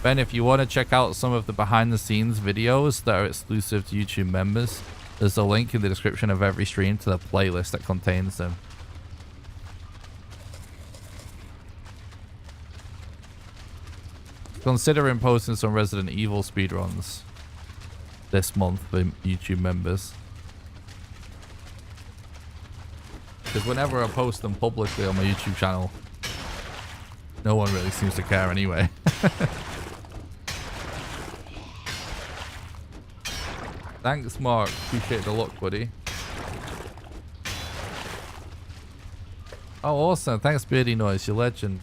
Ben, if you want to check out some of the behind the scenes videos that are exclusive to YouTube members, there's a link in the description of every stream to the playlist that contains them. Considering posting some Resident Evil speedruns this month for YouTube members. Because whenever I post them publicly on my YouTube channel, no one really seems to care anyway. Thanks, Mark. Appreciate the look, buddy. Oh, awesome. Thanks, Beardy Noise. You legend.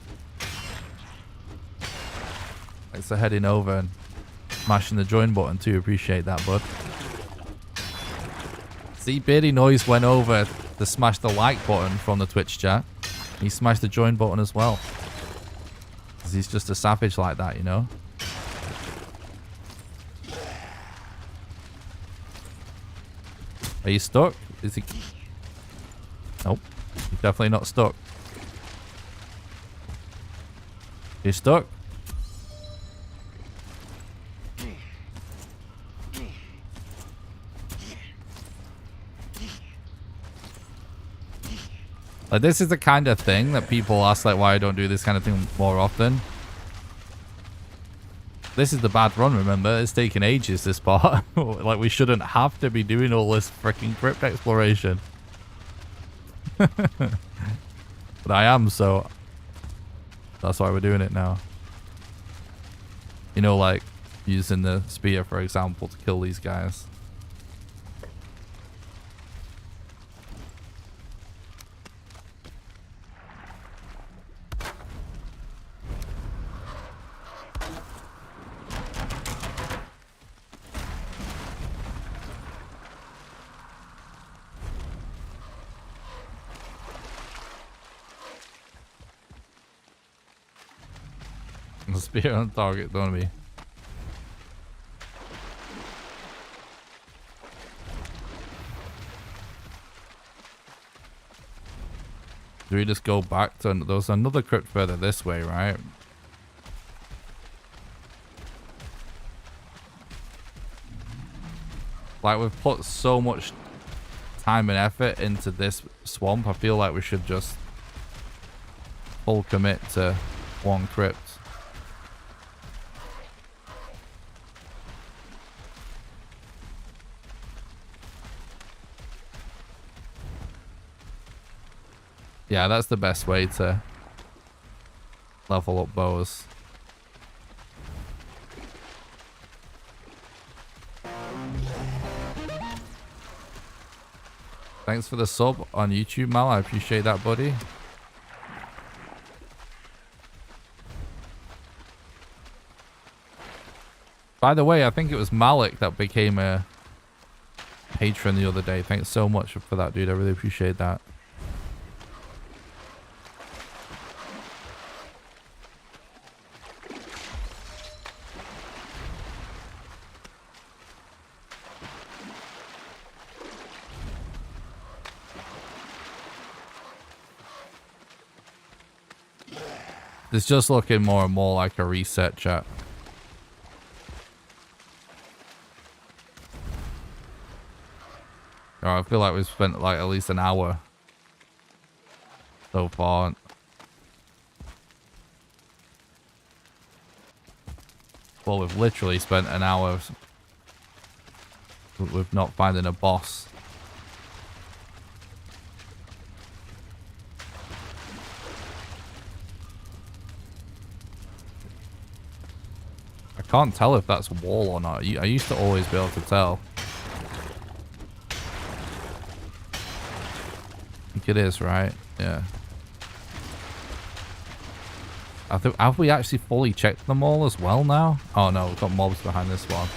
Thanks for heading over and smashing the join button too. Appreciate that, bud. See, Beardy Noise went over to smash the like button from the Twitch chat. He smashed the join button as well. Because he's just a savage like that, you know? Are you stuck? Is he? Nope. He's definitely not stuck. You stuck? Like, this is the kind of thing that people ask, like, why I don't do this kind of thing more often. This is the bad run, remember? It's taken ages, this part. Like, we shouldn't have to be doing all this freaking crypt exploration. But I am, so that's why we're doing it now. You know, like, using the spear, for example, to kill these guys. Spear on target, don't we? Do we just go back to... There's another crypt further this way, right? Like, we've put so much time and effort into this swamp. I feel like we should just full commit to one crypt. Yeah, that's the best way to level up bows. Thanks for the sub on YouTube, Mal. I appreciate that, buddy. By the way, I think it was Malik that became a patron the other day. Thanks so much for that, dude. I really appreciate that. It's just looking more and more like a reset, chat. Oh, I feel like we've spent like at least an hour so far. Well, we've literally spent an hour with not finding a boss. I can't tell if that's a wall or not. I used to always be able to tell. I think it is, right? Yeah. Have we actually fully checked them all as well now? Oh no, we've got mobs behind this one.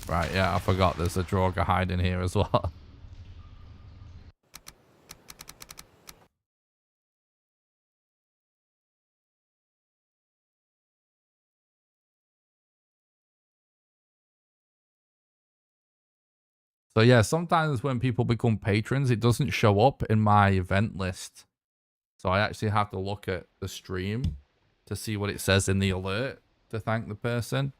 Right, yeah, I forgot there's a Draugr hiding here as well. So yeah, sometimes when people become patrons, it doesn't show up in my event list. So I actually have to look at the stream to see what it says in the alert to thank the person.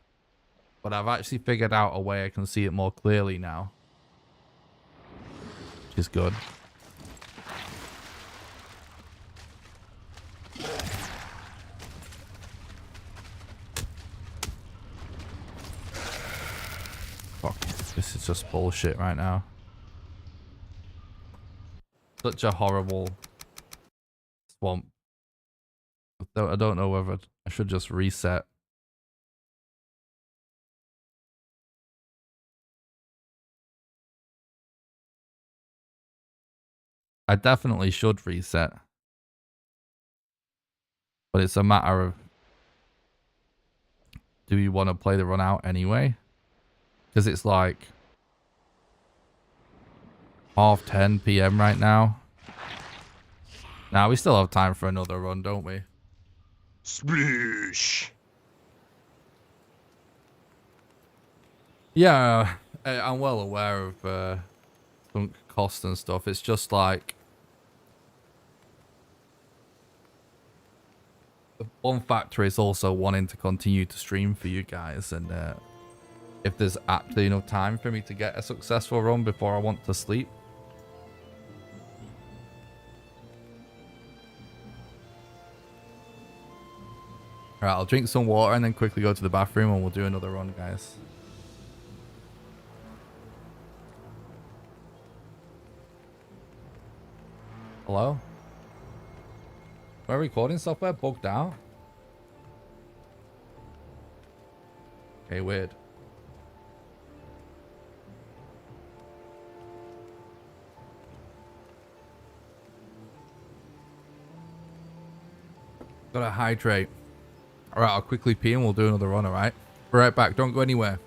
But I've actually figured out a way I can see it more clearly now, which is good. Fuck, this is just bullshit right now. Such a horrible swamp. I don't know whether I should just reset. I definitely should reset. But it's a matter of, do you want to play the run out anyway? Because it's like 10:30 PM right now. Now we still have time for another run, don't we? Sploosh. Yeah, I'm well aware of sunk cost and stuff. It's just like, one factor is also wanting to continue to stream for you guys, and if there's actually enough time for me to get a successful run before I want to sleep. Alright, I'll drink some water and then quickly go to the bathroom and we'll do another run, guys. Hello? My recording software bugged out? Okay, weird. Gotta hydrate. Alright, I'll quickly pee and we'll do another run, alright? Be right back, don't go anywhere.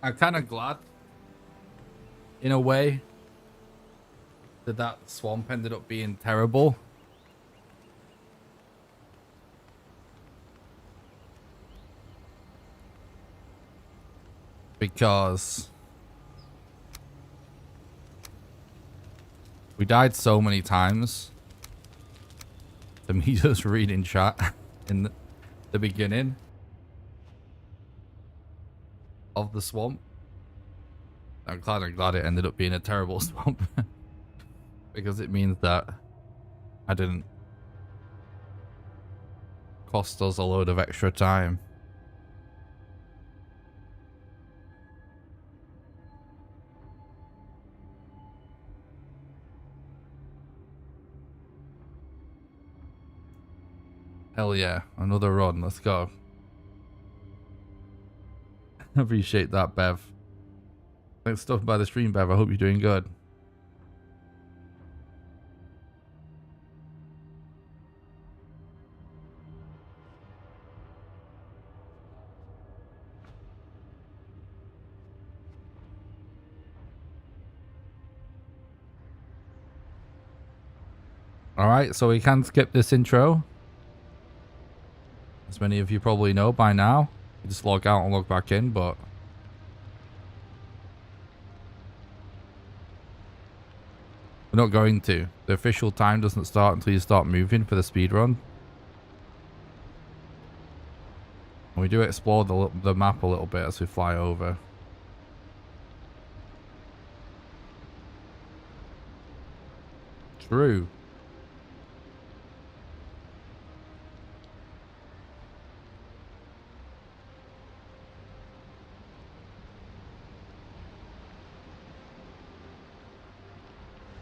I'm kind of glad, in a way, that that swamp ended up being terrible. Because we died so many times to me just reading chat in the beginning of the swamp. I'm glad it ended up being a terrible swamp. Because it means that I didn't cost us a load of extra time. Hell yeah, another run, let's go. Appreciate that, Bev. Thanks stuff by the stream, Bev. I hope you're doing good. Alright, so we can skip this intro. As many of you probably know by now. You just log out and log back in, but we're not going to. The official time doesn't start until you start moving for the speedrun. And we do explore the map a little bit as we fly over. True.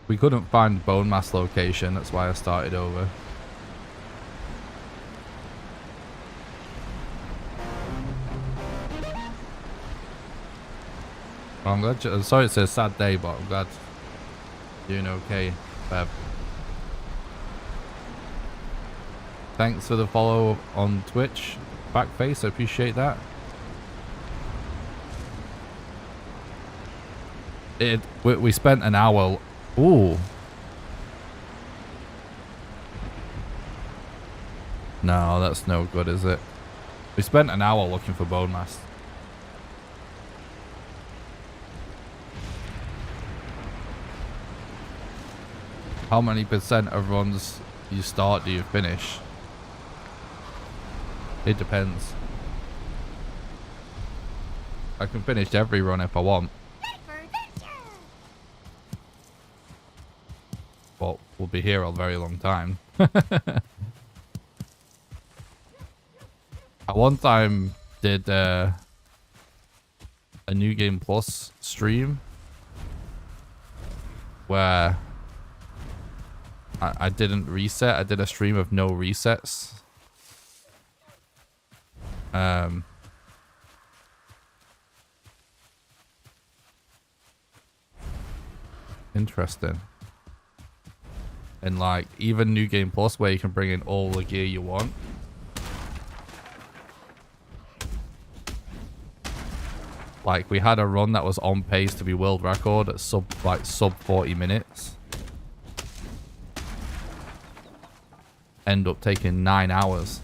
We couldn't find Bonemass location, that's why I started over. Well, I'm glad I'm sorry it's a sad day, but I'm glad you're doing okay, Bev. Thanks for the follow on Twitch, Backface, I appreciate that. We spent an hour. Ooh. No, that's no good, is it? We spent an hour looking for Bonemass. How many percent of runs you start do you finish? It depends. I can finish every run if I want. But we'll be here a very long time. I one time did a New Game Plus stream where I didn't reset. I did a stream of no resets. Interesting. And like even New Game Plus where you can bring in all the gear you want. Like we had a run that was on pace to be world record at sub 40 minutes. End up taking 9 hours.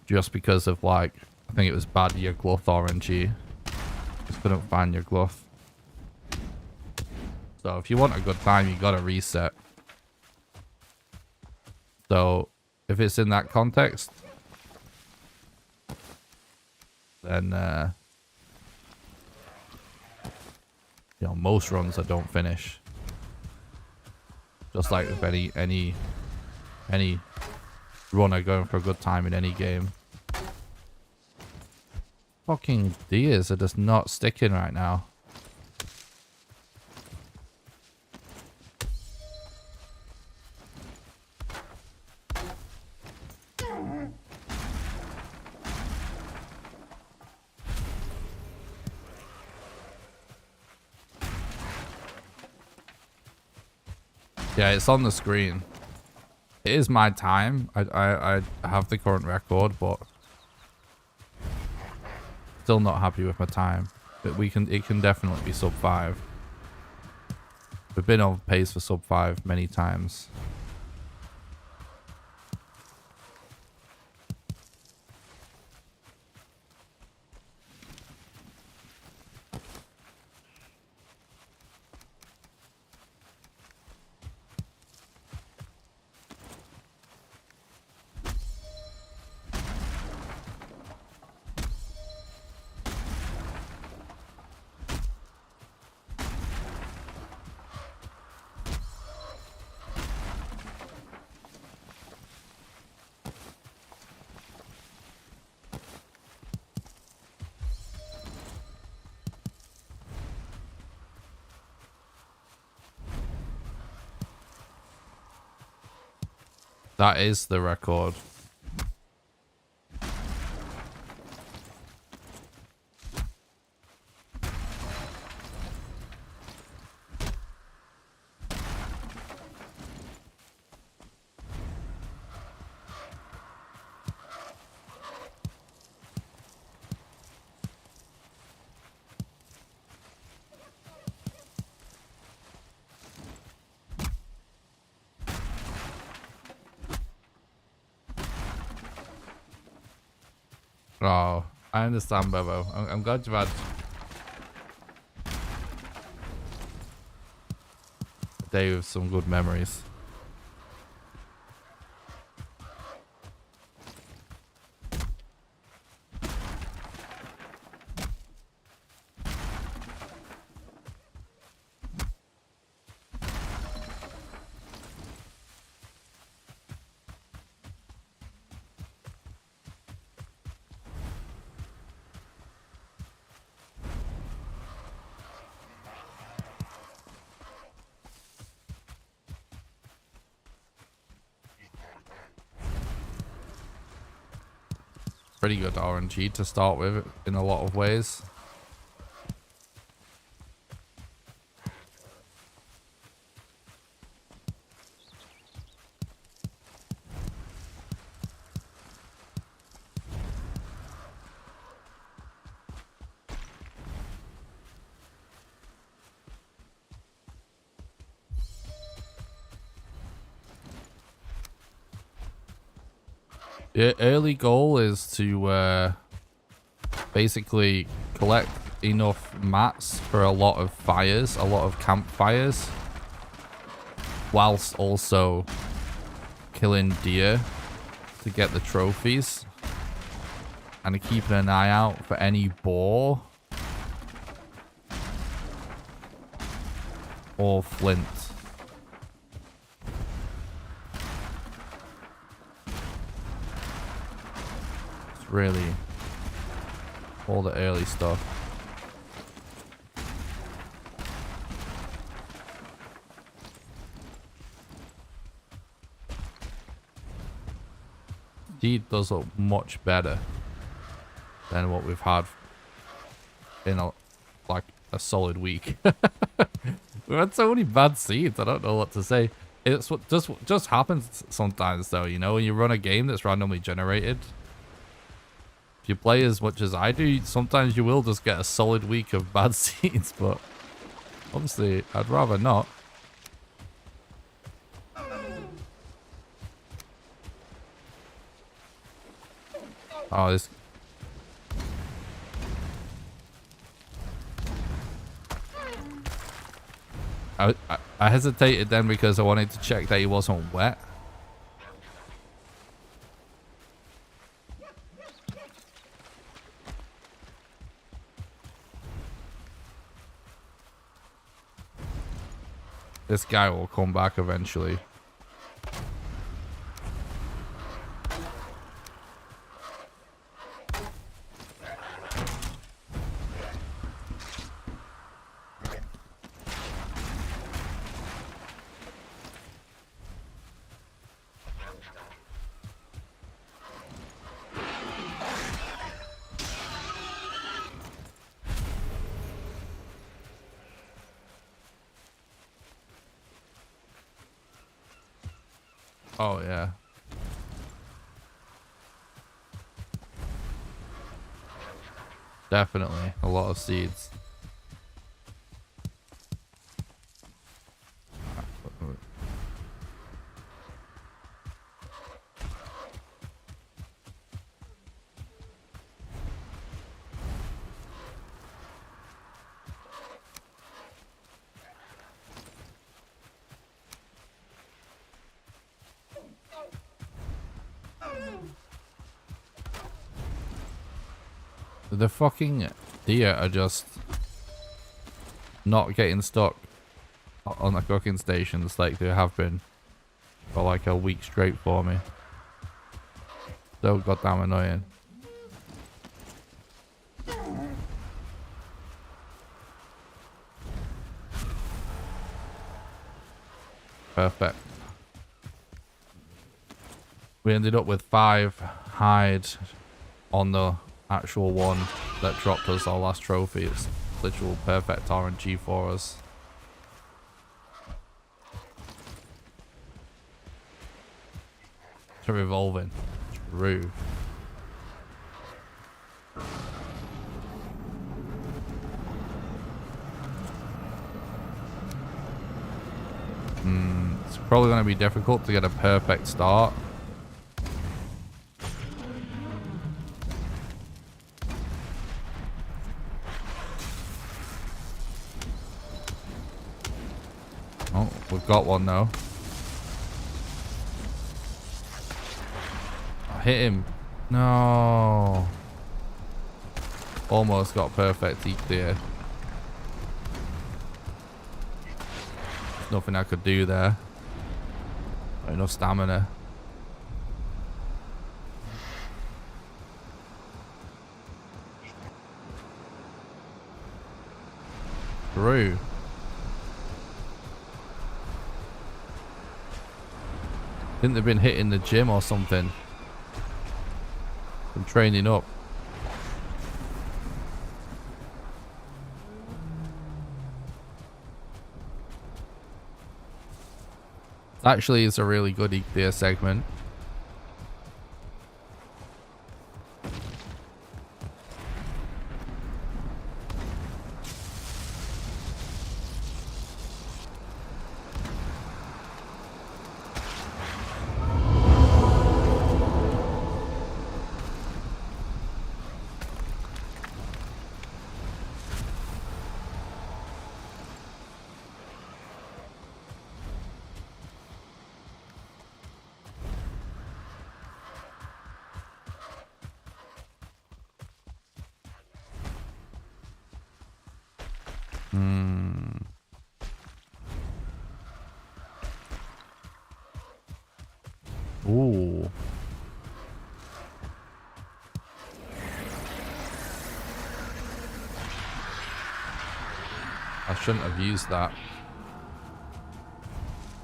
Just because of like, I think it was bad your gluth RNG. Just couldn't find your gluth. So if you want a good time, you gotta reset. So if it's in that context, then you know, most runs I don't finish. Just like with any runner going for a good time in any game. Fucking deers are just not sticking right now. Yeah, it's on the screen. It is my time. I have the current record, but Still not happy with my time, but it can definitely be sub 5. We've been on pace for sub 5 many times. That is the record. Oh, I understand, Bevo. I'm glad you've had a day with some good memories. Pretty good RNG to start with in a lot of ways. The early goal is to basically collect enough mats for a lot of fires, a lot of campfires, whilst also killing deer to get the trophies, and keeping an eye out for any boar or flint. Really, all the early stuff. Deed does look much better than what we've had in like a solid week. We've had so many bad seeds, I don't know what to say. It's what just happens sometimes though, you know, when you run a game that's randomly generated. If you play as much as I do, sometimes you will just get a solid week of bad seeds, but obviously I'd rather not. Oh, this... I hesitated then because I wanted to check that he wasn't wet. This guy will come back eventually. Oh, yeah. Definitely a lot of seeds. The fucking deer are just not getting stuck on the cooking stations like they have been for like a week straight for me. So goddamn annoying. Perfect. We ended up with 5 hide on the actual one that dropped us our last trophy. It's literal perfect RNG for us. To revolving. True. It's probably going to be difficult to get a perfect start. Oh, we've got one though. I hit him. No. Almost got perfect clear. Nothing I could do there. Not enough stamina. Through. Think they've been hitting the gym or something. Been training up. Actually, it's a really good clear segment. Ooh. I shouldn't have used that.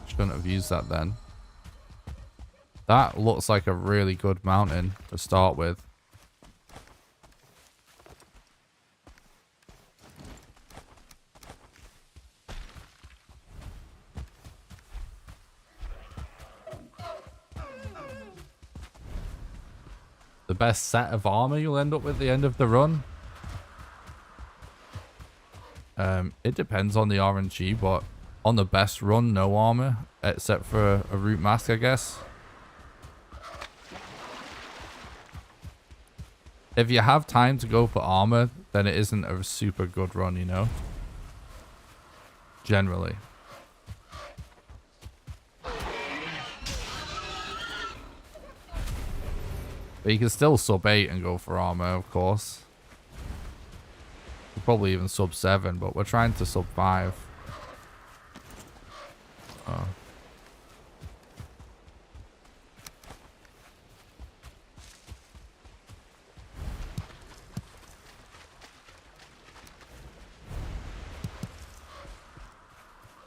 Shouldn't have used that then. That looks like a really good mountain to start with. The best set of armor you'll end up with at the end of the run? It depends on the RNG, but on the best run, no armor, except for a root mask, I guess. If you have time to go for armor, then it isn't a super good run, you know? Generally. But you can still sub 8 and go for armor, of course. Probably even sub 7, but we're trying to sub 5. Oh.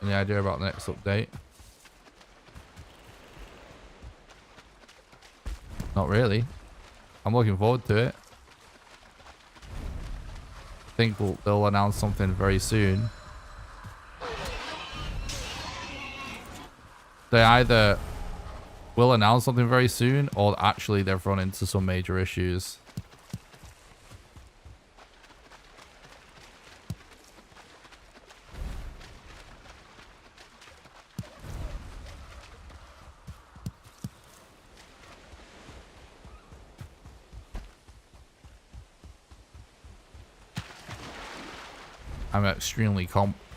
Any idea about the next update? Not really. I'm looking forward to it. I think they'll announce something very soon. They either will announce something very soon, or actually they've run into some major issues. I'm extremely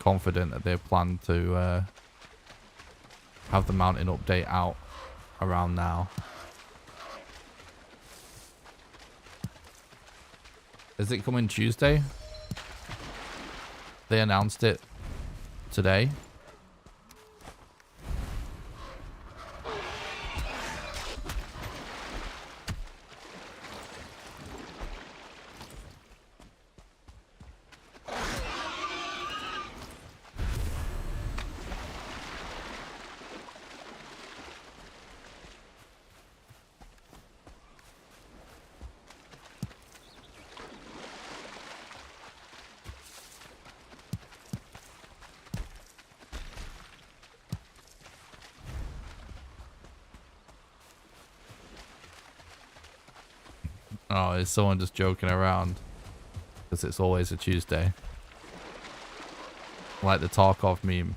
confident that they plan to have the mountain update out around now. Is it coming Tuesday? They announced it today. Oh, is someone just joking around? Because it's always a Tuesday. Like the Tarkov meme.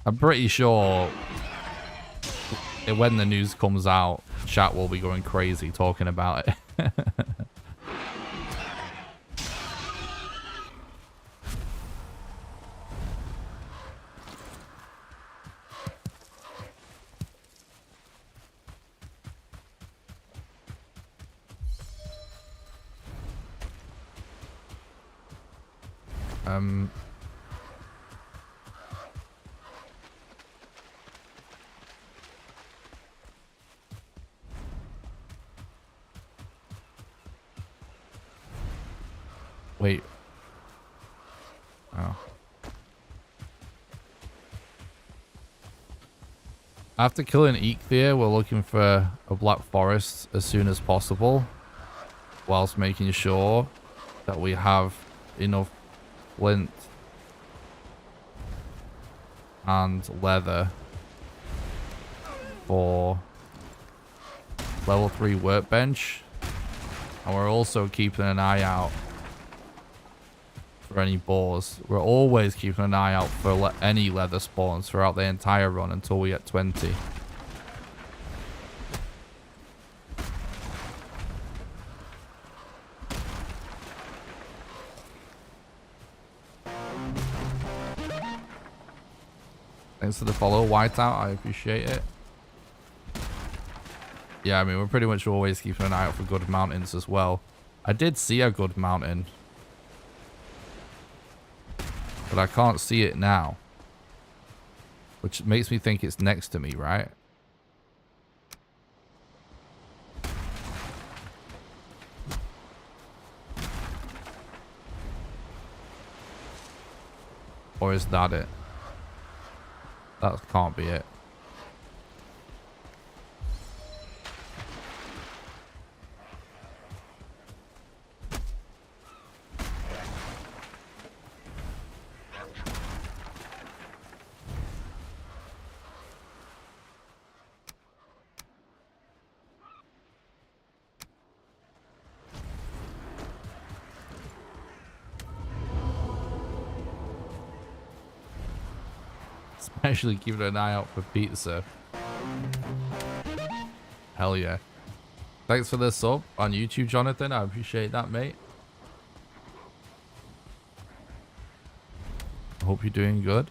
I'm pretty sure when the news comes out, chat will be going crazy talking about it. Wait. Oh. After killing Eikthyr, we're looking for a Black Forest as soon as possible, whilst making sure that we have enough flint and leather for level 3 workbench. And we're also keeping an eye out for any boars. We're always keeping an eye out for any leather spawns throughout the entire run until we get 20. Thanks for the follow, Whiteout. I appreciate it. Yeah, I mean, we're pretty much always keeping an eye out for good mountains as well. I did see a good mountain, but I can't see it now, which makes me think it's next to me, right? Or is that it? That can't be it. Especially keeping an eye out for pizza. Hell yeah. Thanks for the sub on YouTube, Jonathan. I appreciate that, mate. I hope you're doing good.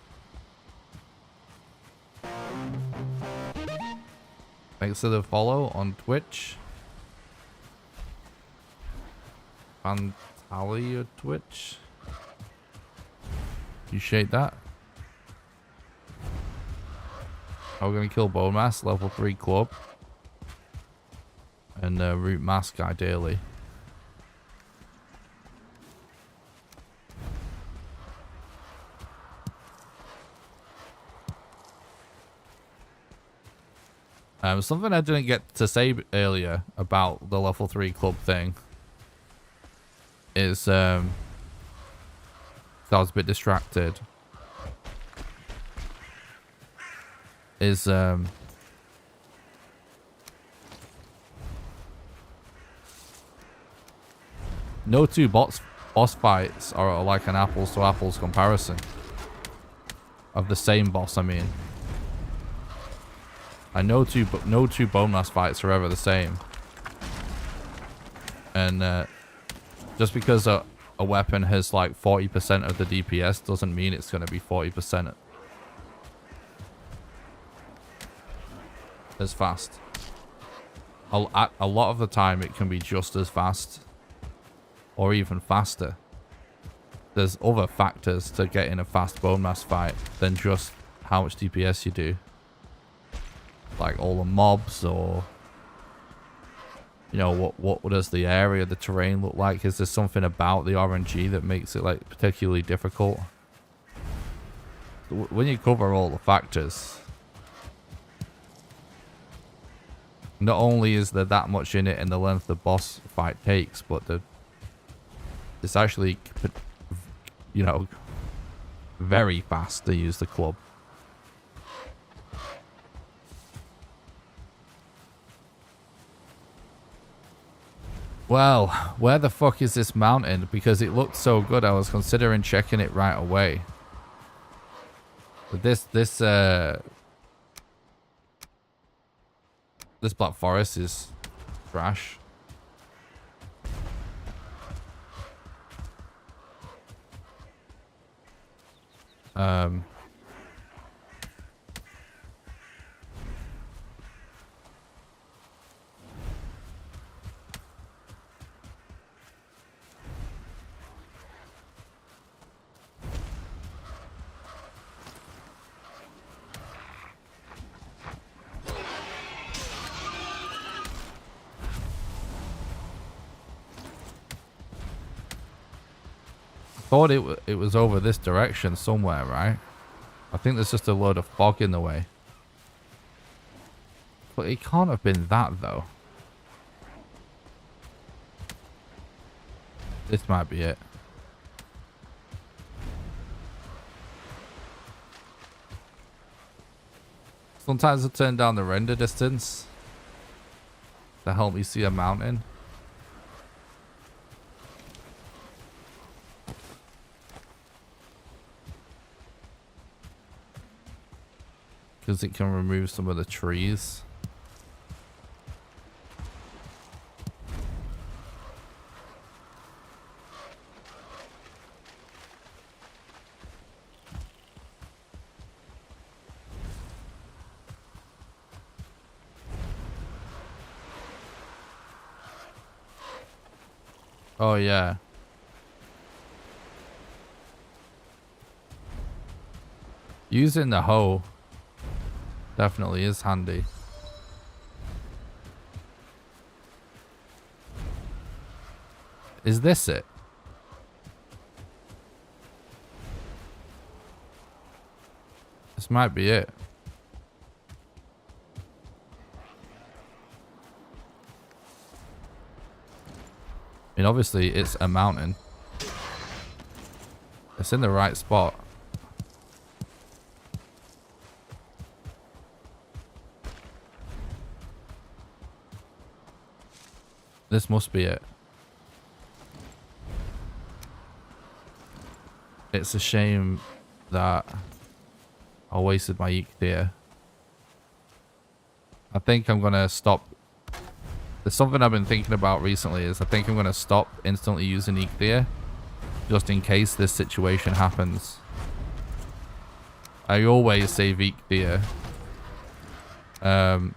Thanks for the follow on Twitch. Fantalia Twitch. Appreciate that. We're going to kill Bonemass, level 3 club. And root mask ideally. Something I didn't get to say earlier about the level 3 club thing is I was a bit distracted. Is no two boss fights are like an apples to apples comparison of the same boss. I mean, no two Bonemass fights are ever the same. And just because a weapon has like 40% of the DPS doesn't mean it's going to be 40% as fast. A lot of the time it can be just as fast or even faster. There's other factors to getting a fast Bonemass fight than just how much DPS you do. Like all the mobs, or you know, what does the area, the terrain look like? Is there something about the RNG that makes it like particularly difficult? When you cover all the factors, not only is there that much in it and the length the boss fight takes, but it's actually, you know, very fast to use the club. Well, where the fuck is this mountain? Because it looked so good, I was considering checking it right away. But this Black Forest is trash. Thought it was over this direction somewhere, right? I think there's just a load of fog in the way. But it can't have been that, though. This might be it. Sometimes I turn down the render distance to help me see a mountain. Because it can remove some of the trees. Oh yeah. Using the hoe definitely is handy. Is this it? This might be it. I mean, obviously it's a mountain. It's in the right spot. This must be it. It's a shame that I wasted my eek there. I think I'm gonna stop. There's something I've been thinking about recently is I think I'm gonna stop instantly using eek there, just in case this situation happens. I always save eek there. And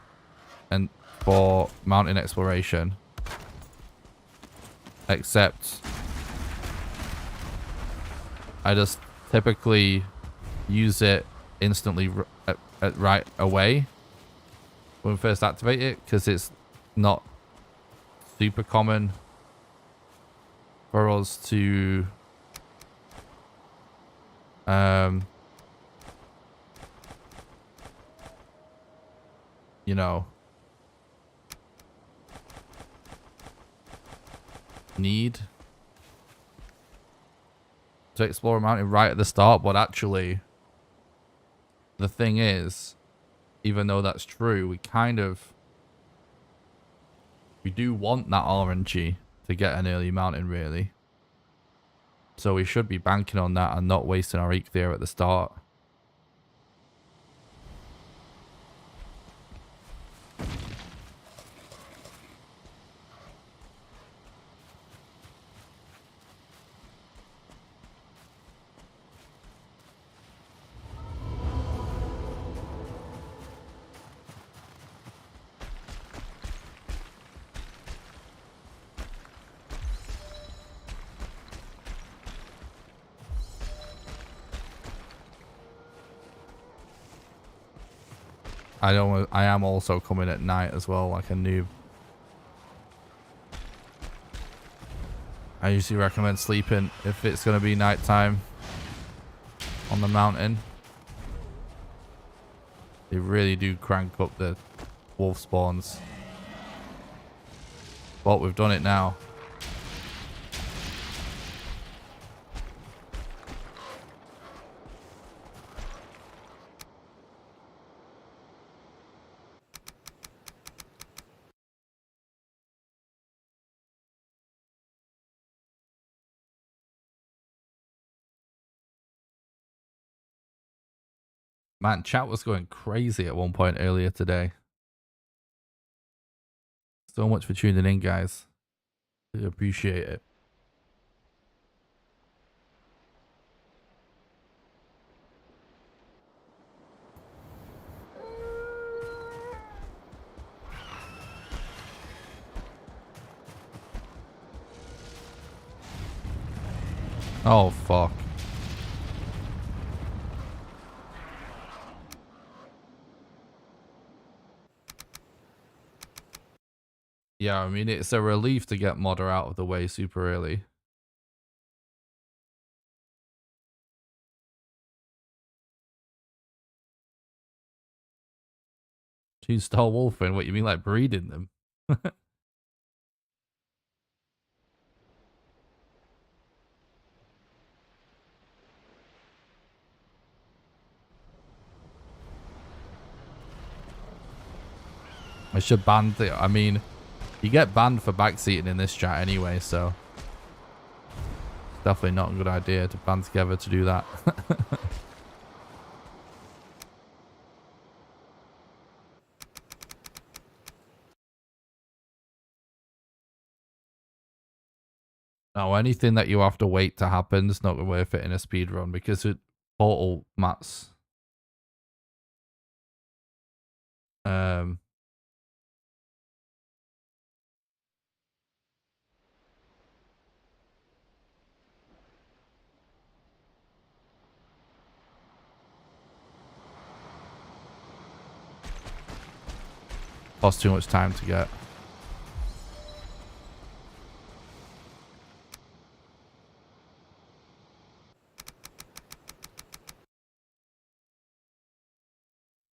for mountain exploration. Except I just typically use it instantly right away when we first activate it, because it's not super common for us to you know, need to explore a mountain right at the start. But actually the thing is, even though that's true, we do want that RNG to get an early mountain, really. So we should be banking on that and not wasting our eke there at the start. I am also coming at night as well, like a noob. I usually recommend sleeping if it's going to be nighttime on the mountain. They really do crank up the wolf spawns. But we've done it now. Man, chat was going crazy at one point earlier today. So much for tuning in, guys. Really appreciate it. Oh, fuck. Yeah, I mean, it's a relief to get Modder out of the way super early. Two-star wolfing? What, you mean like breeding them? I should ban the... I mean, you get banned for backseating in this chat anyway, so... It's definitely not a good idea to band together to do that. No, anything that you have to wait to happen is not worth it in a speedrun because it portal mats. Costs too much time to get.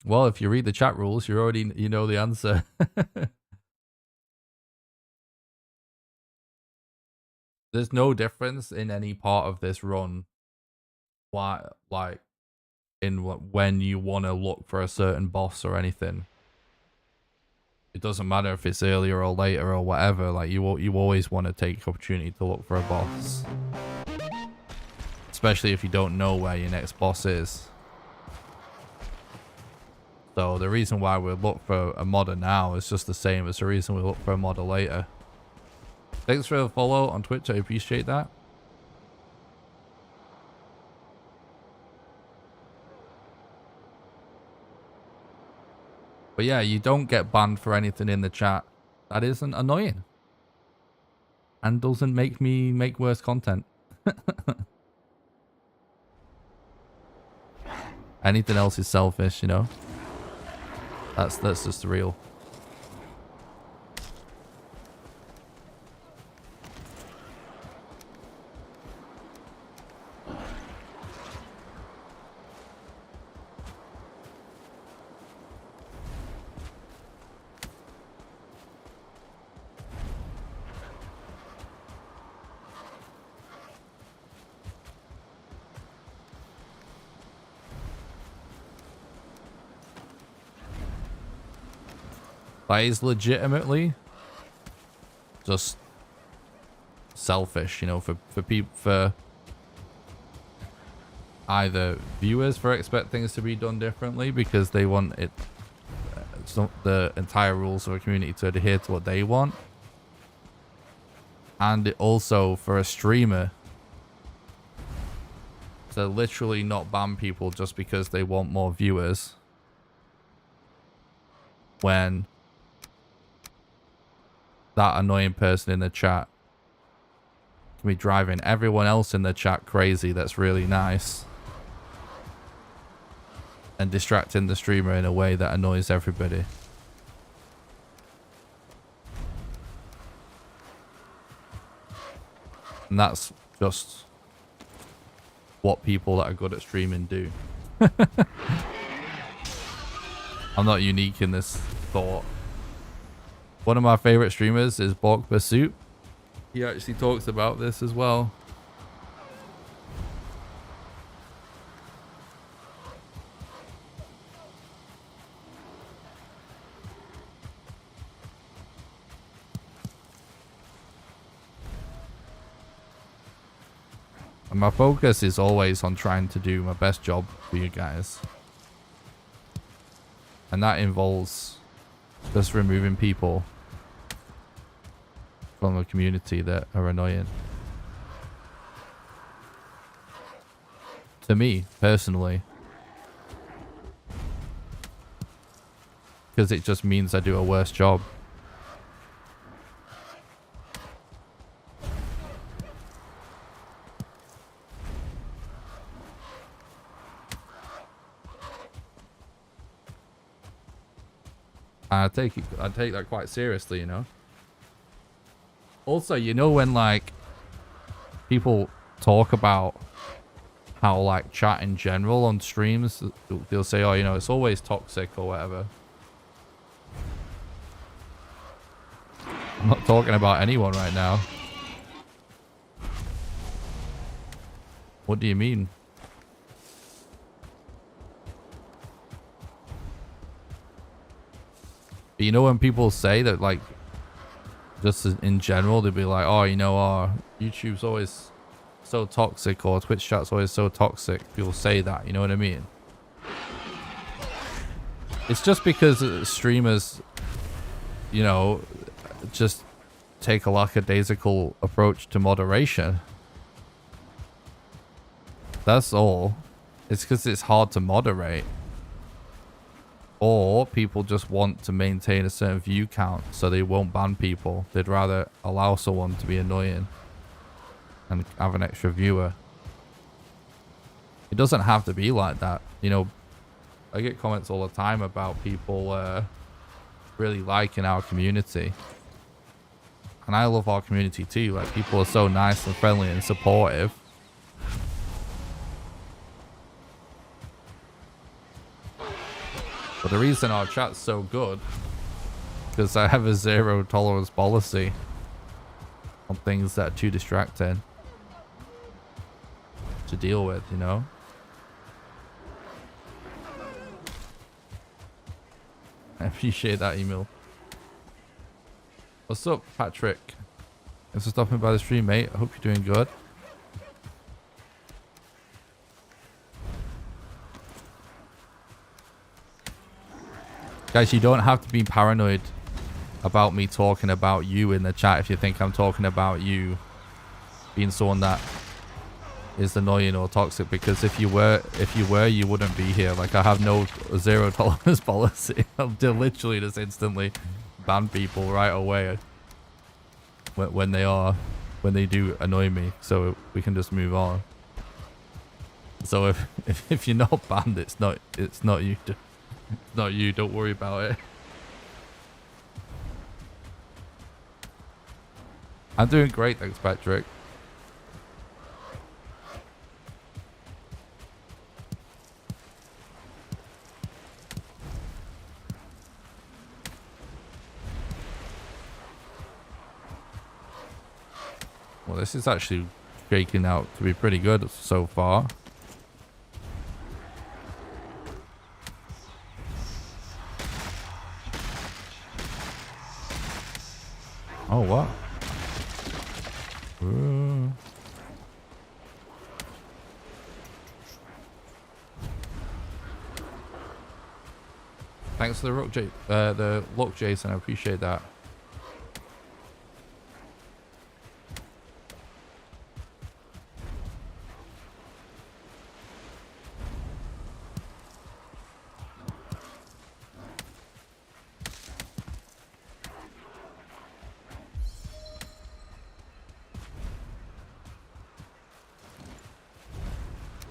Well, if you read the chat rules, you know the answer. There's no difference in any part of this run. Why, like, in when you want to look for a certain boss or anything. It doesn't matter if it's earlier or later or whatever. Like you always want to take opportunity to look for a boss, especially if you don't know where your next boss is. So the reason why we look for a modder now is just the same as the reason we look for a modder later. Thanks for the follow on Twitch. I appreciate that. But yeah, you don't get banned for anything in the chat. That isn't annoying. And doesn't make me make worse content. Anything else is selfish, you know? That's just real. That is legitimately just selfish, you know, for people, for either viewers for expect things to be done differently because they want it, the entire rules of a community to adhere to what they want, and it also for a streamer to literally not ban people just because they want more viewers when that annoying person in the chat can be driving everyone else in the chat crazy that's really nice and distracting the streamer in a way that annoys everybody. And that's just what people that are good at streaming do. I'm not unique in this thought. One of my favorite streamers is Bork Pursuit. He actually talks about this as well. And my focus is always on trying to do my best job for you guys. And that involves just removing people from the community that are annoying. To me, personally. Because it just means I do a worse job. I take that quite seriously, you know. Also, you know, when like people talk about how like chat in general on streams, they'll say, oh, you know, it's always toxic or whatever. I'm not talking about anyone right now. What do you mean? But you know when people say that, like, just in general, they'd be like, oh, you know, YouTube's always so toxic, or Twitch chat's always so toxic. People say that, you know what I mean? It's just because streamers, you know, just take a lackadaisical approach to moderation. That's all. It's because it's hard to moderate. Or people just want to maintain a certain view count, so they won't ban people. They'd rather allow someone to be annoying and have an extra viewer. It doesn't have to be like that. You know, I get comments all the time about people really liking our community. And I love our community too. Like, people are so nice and friendly and supportive. But the reason our chat's so good, because I have a zero tolerance policy on things that are too distracting to deal with, you know? I appreciate that email. What's up, Patrick? Thanks for stopping by the stream, mate. I hope you're doing good. Guys, you don't have to be paranoid about me talking about you in the chat if you think I'm talking about you being someone that is annoying or toxic, because if you were, you wouldn't be here. Like, I have no zero tolerance policy. I'll literally just instantly ban people right away when they do annoy me, so we can just move on. So if you're not banned, it's not you. Not you, don't worry about it. I'm doing great, thanks, Patrick. Well, this is actually shaking out to be pretty good so far. Oh, what? Ooh. Thanks for the luck, Jason. I appreciate that.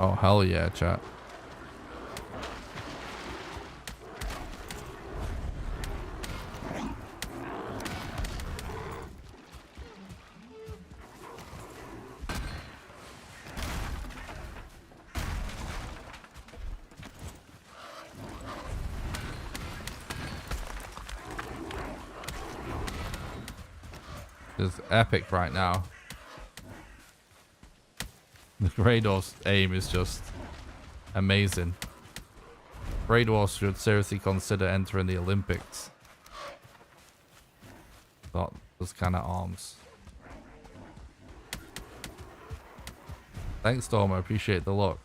Oh, hell yeah, chat. It's epic right now. The Raidor's aim is just amazing. Raidor should seriously consider entering the Olympics. Got those kind of arms. Thanks, Storm. I appreciate the look.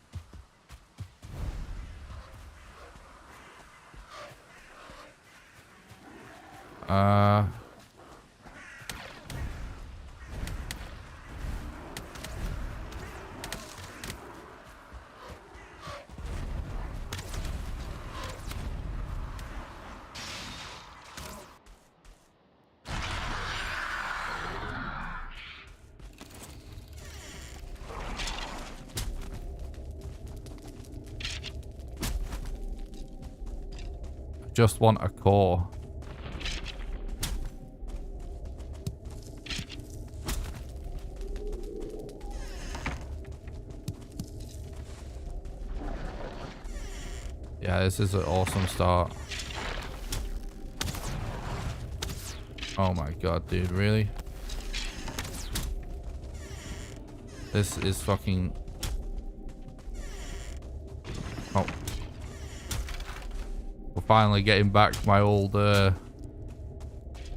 Just want a core. Yeah, this is an awesome start. Oh my god, dude, really? This is fucking... Oh. We're finally getting back my old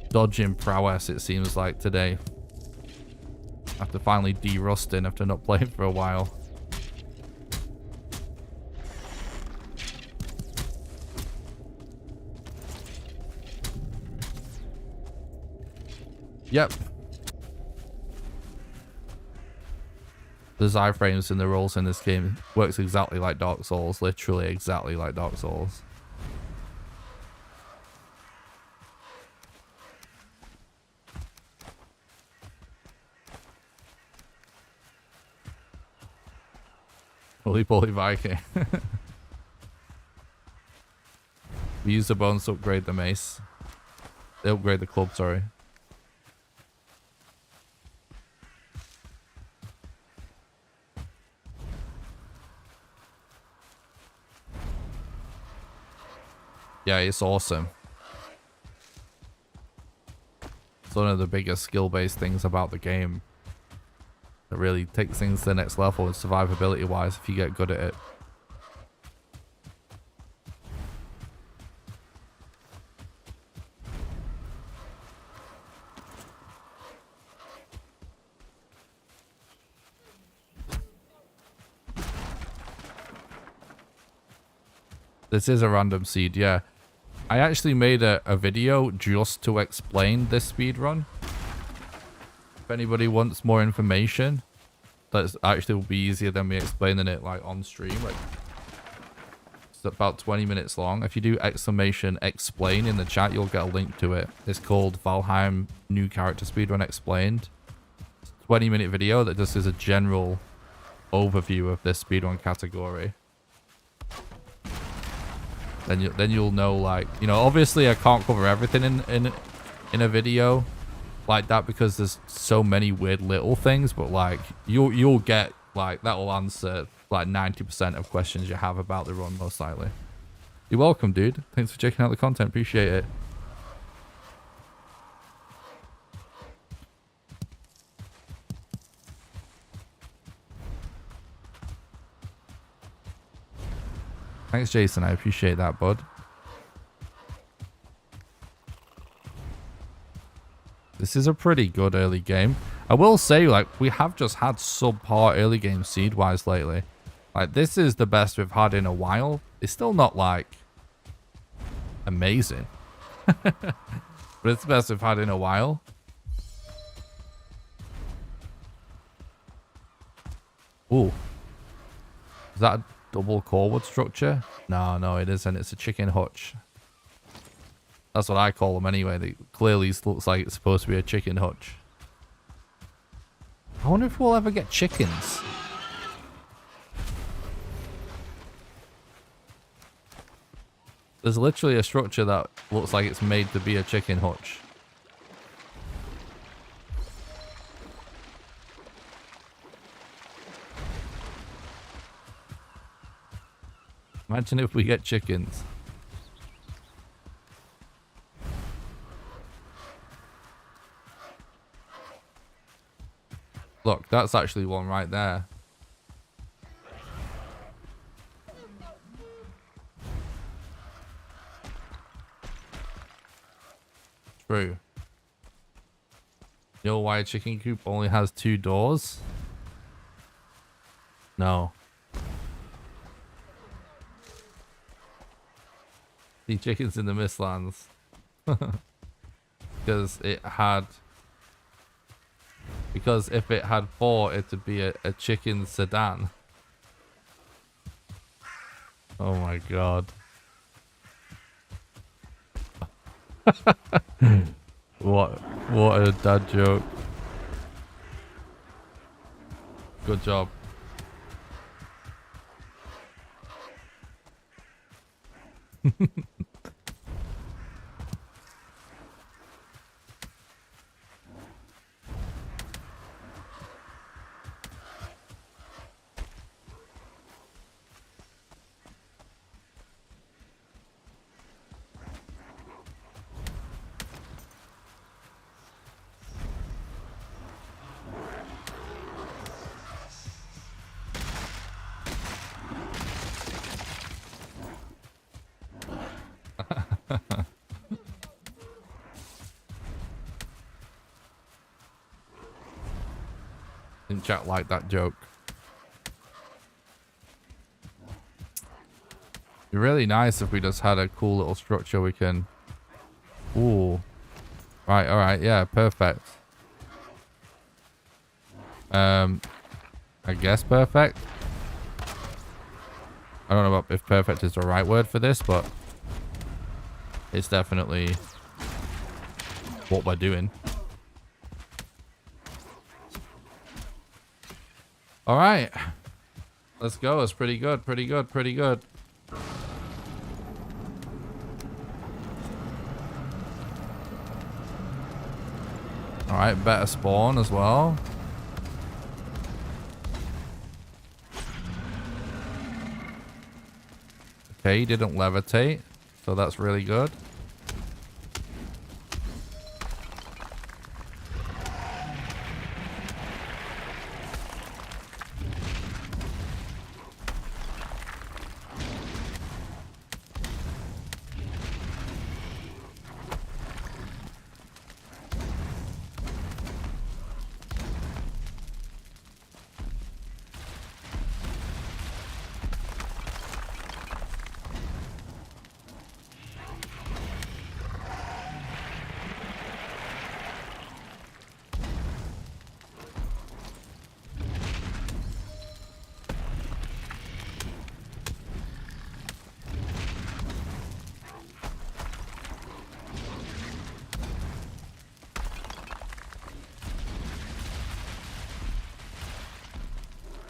dodging prowess, it seems like, today. After finally de-rusting after not playing for a while. Yep. The iframes and the rolls in this game works exactly like Dark Souls. Literally exactly like Dark Souls. Holy Poly Viking. We use the bones to upgrade the mace. They upgrade the club, sorry. Yeah, it's awesome. It's one of the biggest skill-based things about the game. It really takes things to the next level survivability-wise if you get good at it. This is a random seed, yeah. I actually made a video just to explain this speedrun. If anybody wants more information, that actually will be easier than me explaining it like on stream. Like, it's about 20 minutes long. If you do exclamation explain in the chat, you'll get a link to it. It's called Valheim New Character Speedrun Explained. It's a 20-minute video that just is a general overview of this speedrun category. Then you'll know, like, you know, obviously I can't cover everything in a video like that because there's so many weird little things, but like you'll get, like, that will answer like 90% of questions you have about the run most likely. You're welcome, dude. Thanks for checking out the content. Appreciate it. Thanks, Jason. I appreciate that, bud. This is a pretty good early game. I will say, like, we have just had subpar early game seed-wise lately. Like, this is the best we've had in a while. It's still not, like, amazing. But it's the best we've had in a while. Ooh. Is that a double core wood structure? No, it isn't. It's a chicken hutch. That's what I call them anyway. It clearly looks like it's supposed to be a chicken hutch. I wonder if we'll ever get chickens. There's literally a structure that looks like it's made to be a chicken hutch. Imagine if we get chickens. Look, that's actually one right there. True. You know why a chicken coop only has 2 doors? No. See chickens in the Mistlands. Because if it had 4, it would be a chicken sedan. Oh my god. What a dad joke. Good job. Didn't chat like that joke. It'd be really nice if we just had a cool little structure we can... Ooh. Right, alright, yeah, perfect. I guess perfect. I don't know if perfect is the right word for this, but it's definitely what we're doing. All right, let's go. It's pretty good, pretty good, pretty good. All right, better spawn as well. Okay, he didn't levitate, so that's really good.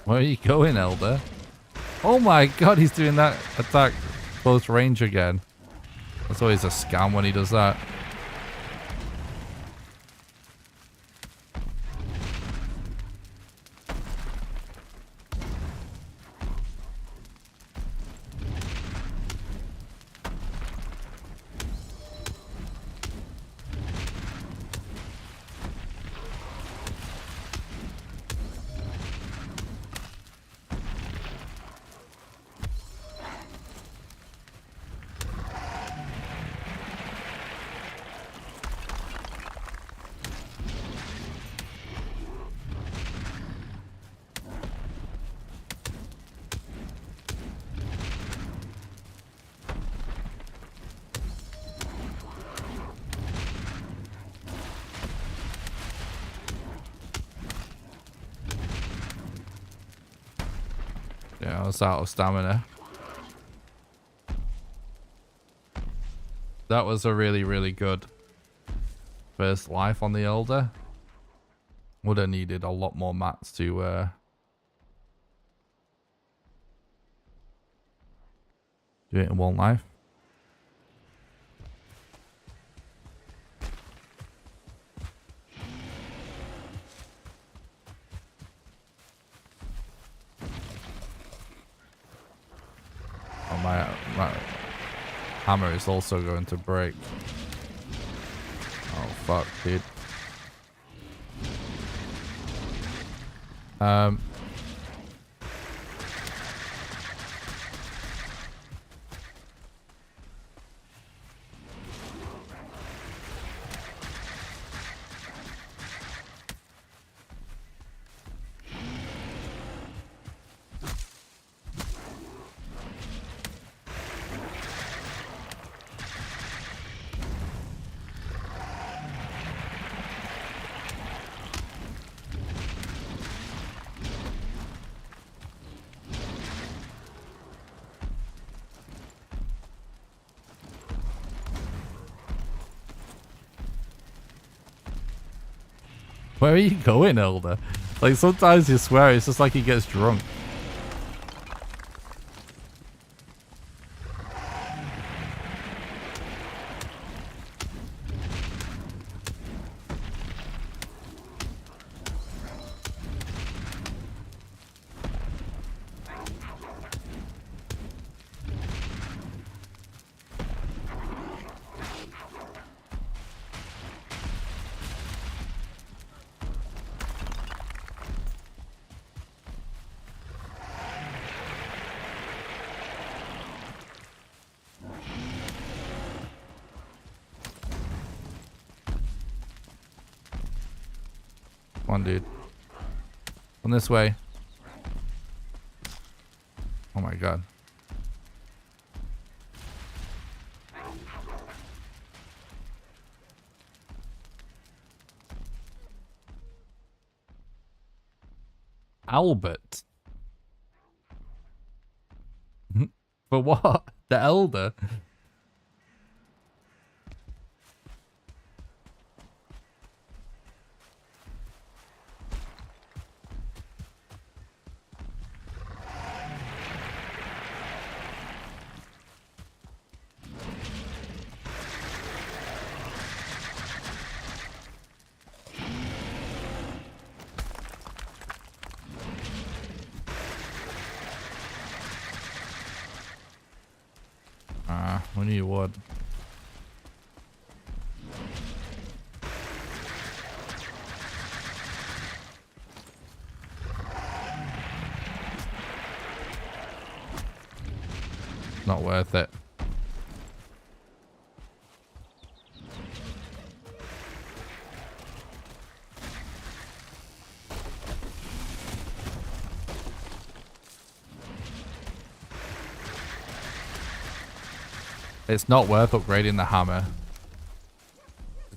Where are you going, Elder? Oh my god, he's doing that attack close range again. That's always a scam when he does that. almost out of stamina. That was a really, really good first life on the Elder. Would have needed a lot more mats to do it in one life. Oh, my hammer is also going to break. Oh fuck, dude. Where are you going, Elder? Like, sometimes you swear it's just like he gets drunk. Come on, dude. On this way. Oh my god. Albert. For what? The Elder? We need wood. Not worth it. It's not worth upgrading the hammer.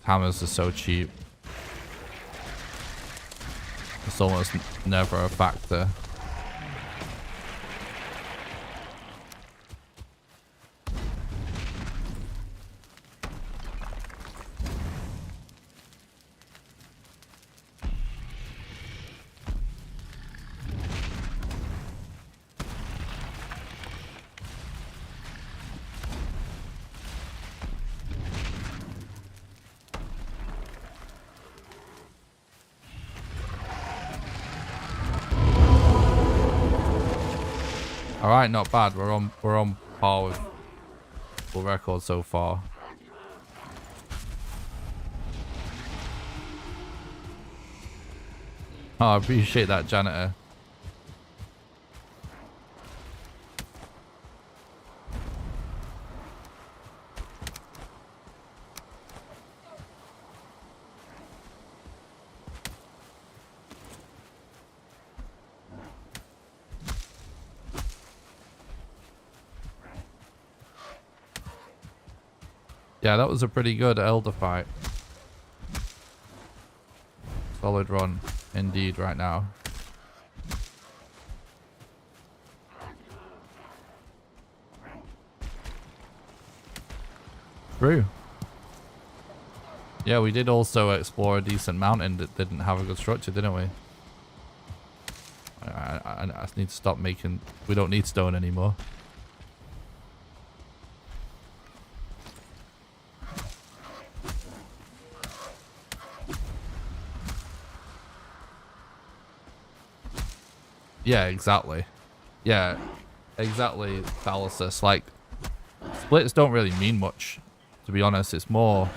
Hammers are so cheap. It's almost never a factor. Alright, not bad. We're on par with full record so far. Oh, I appreciate that, janitor. Yeah, that was a pretty good Elder fight. Solid run indeed right now. True. Yeah, we did also explore a decent mountain that didn't have a good structure, didn't we? I just need to stop making... We don't need stone anymore. Yeah, exactly. Yeah, exactly, fallacious. Like, splits don't really mean much, to be honest. It's more...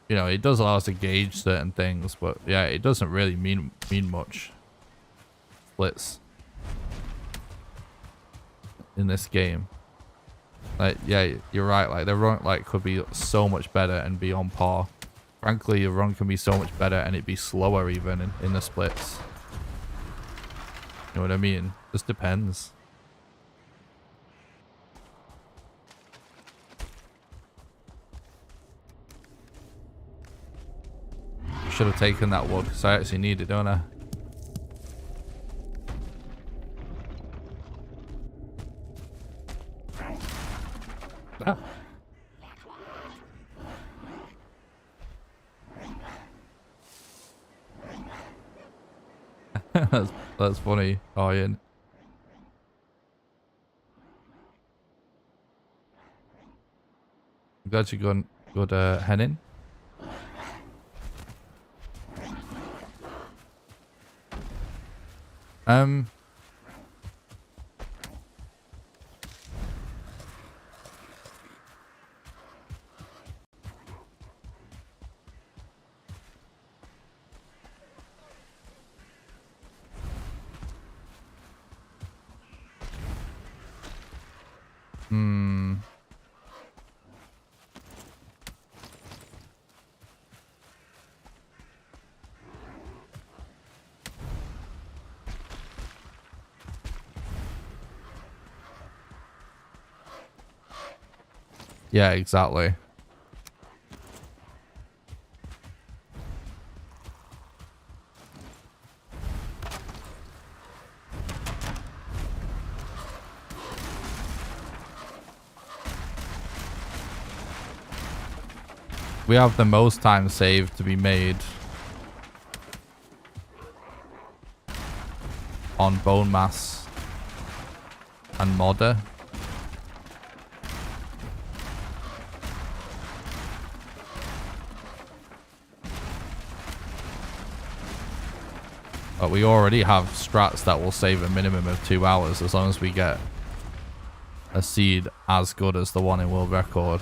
You know, it does allow us to gauge certain things, but yeah, it doesn't really mean much. Splits in this game. Like, yeah, you're right. Like, the run could be so much better and be on par. Frankly, the run can be so much better and it'd be slower even in the splits. You know what I mean? Just depends. Should have taken that wood because I actually need it, don't I? Ah. that's funny. Oh, Ian. I'm glad you good henning. Yeah, exactly. We have the most time saved to be made on Bonemass and Modder. But we already have strats that will save a minimum of 2 hours as long as we get a seed as good as the one in world record.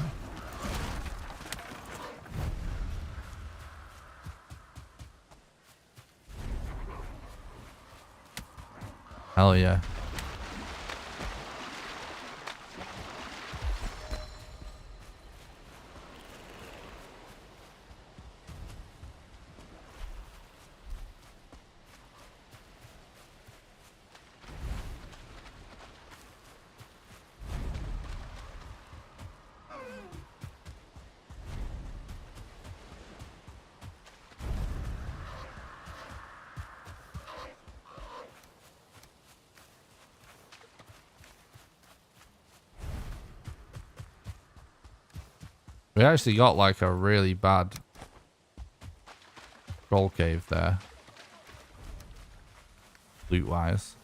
Hell yeah. We actually got like a really bad troll cave there. Loot wise.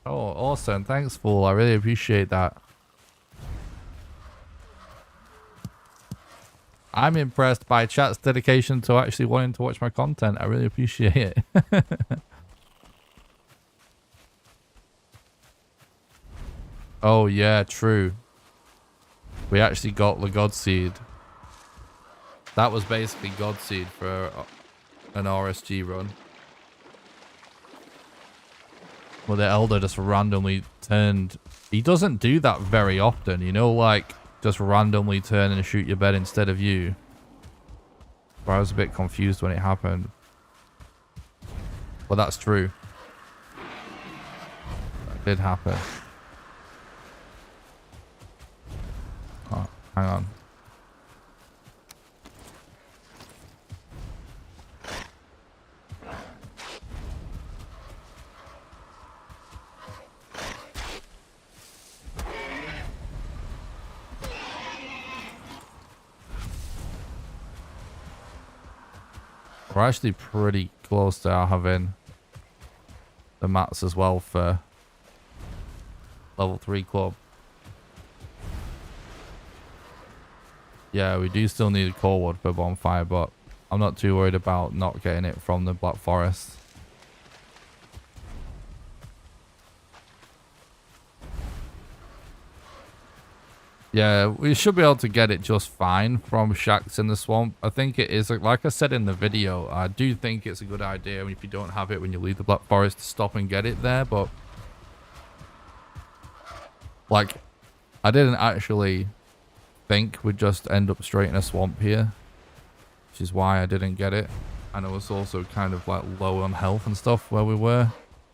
Oh, awesome. Thanks, Fool. I really appreciate that. I'm impressed by chat's dedication to actually wanting to watch my content. I really appreciate it. Oh, yeah, true. We actually got the God Seed. That was basically God Seed for an RSG run. Well, the Elder just randomly turned... He doesn't do that very often, you know, like, just randomly turn and shoot your bed instead of you. But I was a bit confused when it happened. Well, that's true. That did happen. Oh, hang on. We're actually pretty close to having the mats as well for level 3 club. Yeah, we do still need core wood for bonfire, but I'm not too worried about not getting it from the Black Forest. Yeah, we should be able to get it just fine from shacks in the swamp. I think it is, like I said in the video, I do think it's a good idea if you don't have it when you leave the Black Forest to stop and get it there, but like I didn't actually think we'd just end up straight in a swamp here, which is why I didn't get it. And I was also kind of like low on health and stuff where we were,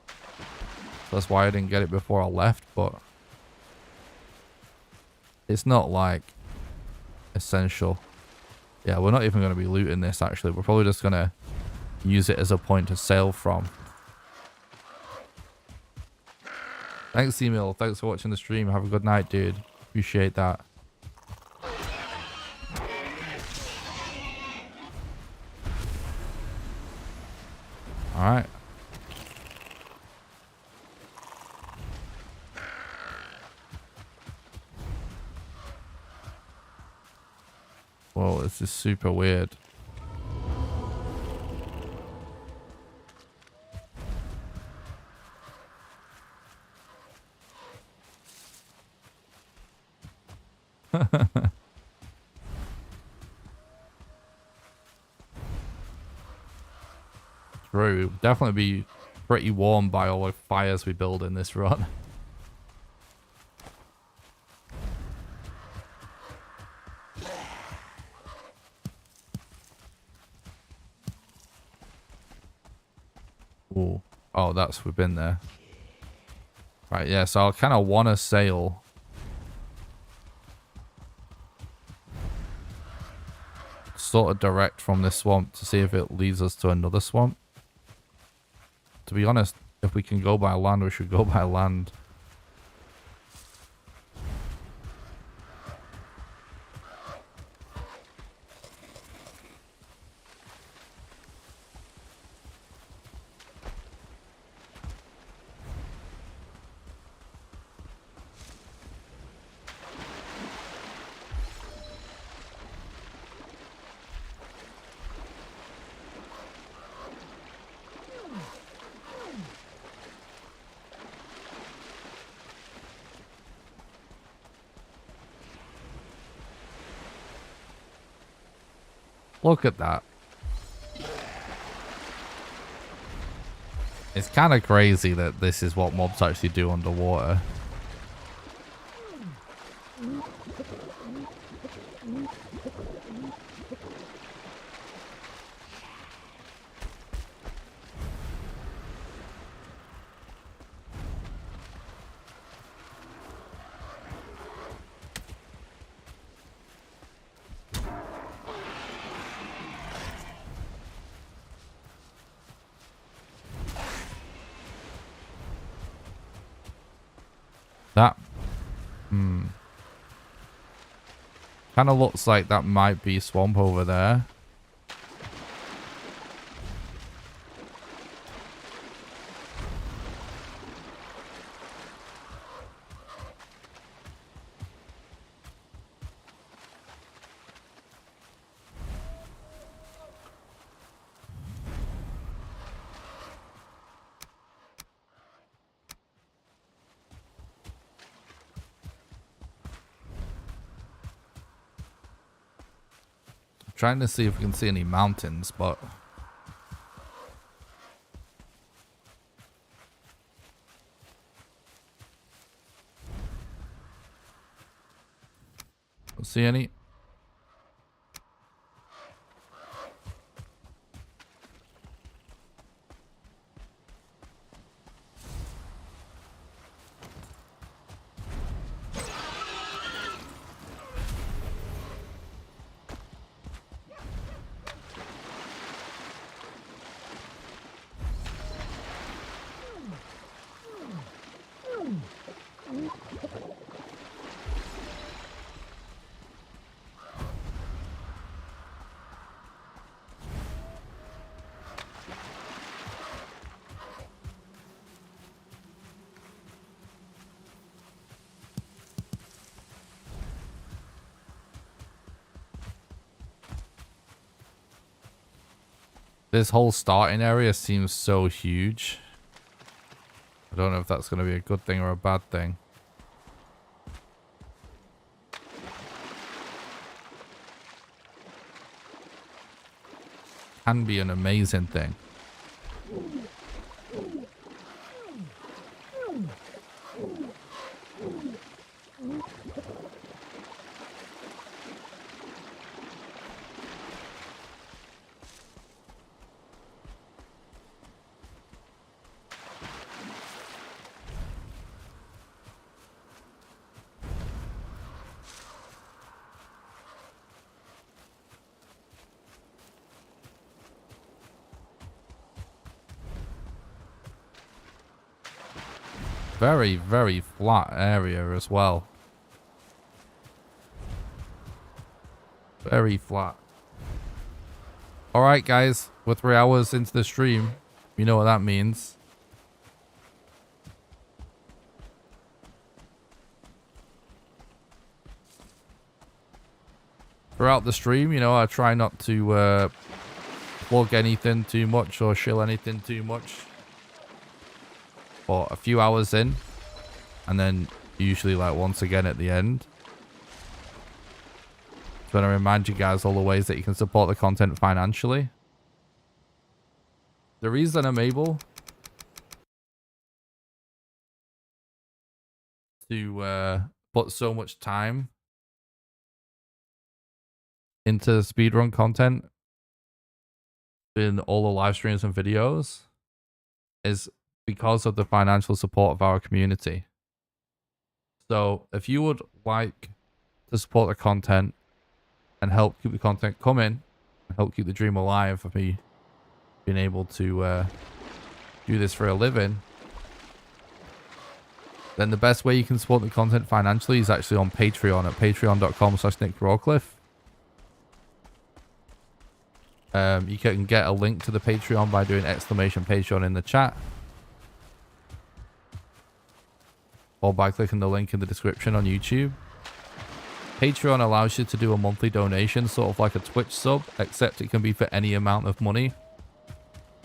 so that's why I didn't get it before I left. But it's not like essential. Yeah, we're not even going to be looting this actually. We're probably just going to use it as a point to sail from. Thanks, Emil. Thanks for watching the stream. Have a good night, dude. Appreciate that. Alright. Whoa, this is super weird. True, it would definitely be pretty warm by all the fires we build in this run. Ooh. Oh, we've been there. Right, yeah, so I kind of want to sail sort of direct from this swamp to see if it leads us to another swamp. To be honest, if we can go by land, we should go by land. Look at that. It's kind of crazy that this is what mobs actually do underwater. That, kind of looks like that might be swamp over there. Trying to see if we can see any mountains, but don't see any. This whole starting area seems so huge. I don't know if that's going to be a good thing or a bad thing. Can be an amazing thing. Very, very flat area as well. Very flat. Alright guys, we're 3 hours into the stream. You know what that means. Throughout the stream, you know, I try not to plug anything too much or shill anything too much. But a few hours in, and then usually like once again at the end. Just want to remind you guys all the ways that you can support the content financially. The reason I'm able to put so much time into speedrun content in all the live streams and videos is because of the financial support of our community. So if you would like to support the content and help keep the content coming and help keep the dream alive of me being able to do this for a living, then the best way you can support the content financially is actually on Patreon at patreon.com/NickRawcliffe. You can get a link to the Patreon by doing !Patreon in the chat, or by clicking the link in the description on YouTube. Patreon allows you to do a monthly donation, sort of like a Twitch sub, except it can be for any amount of money,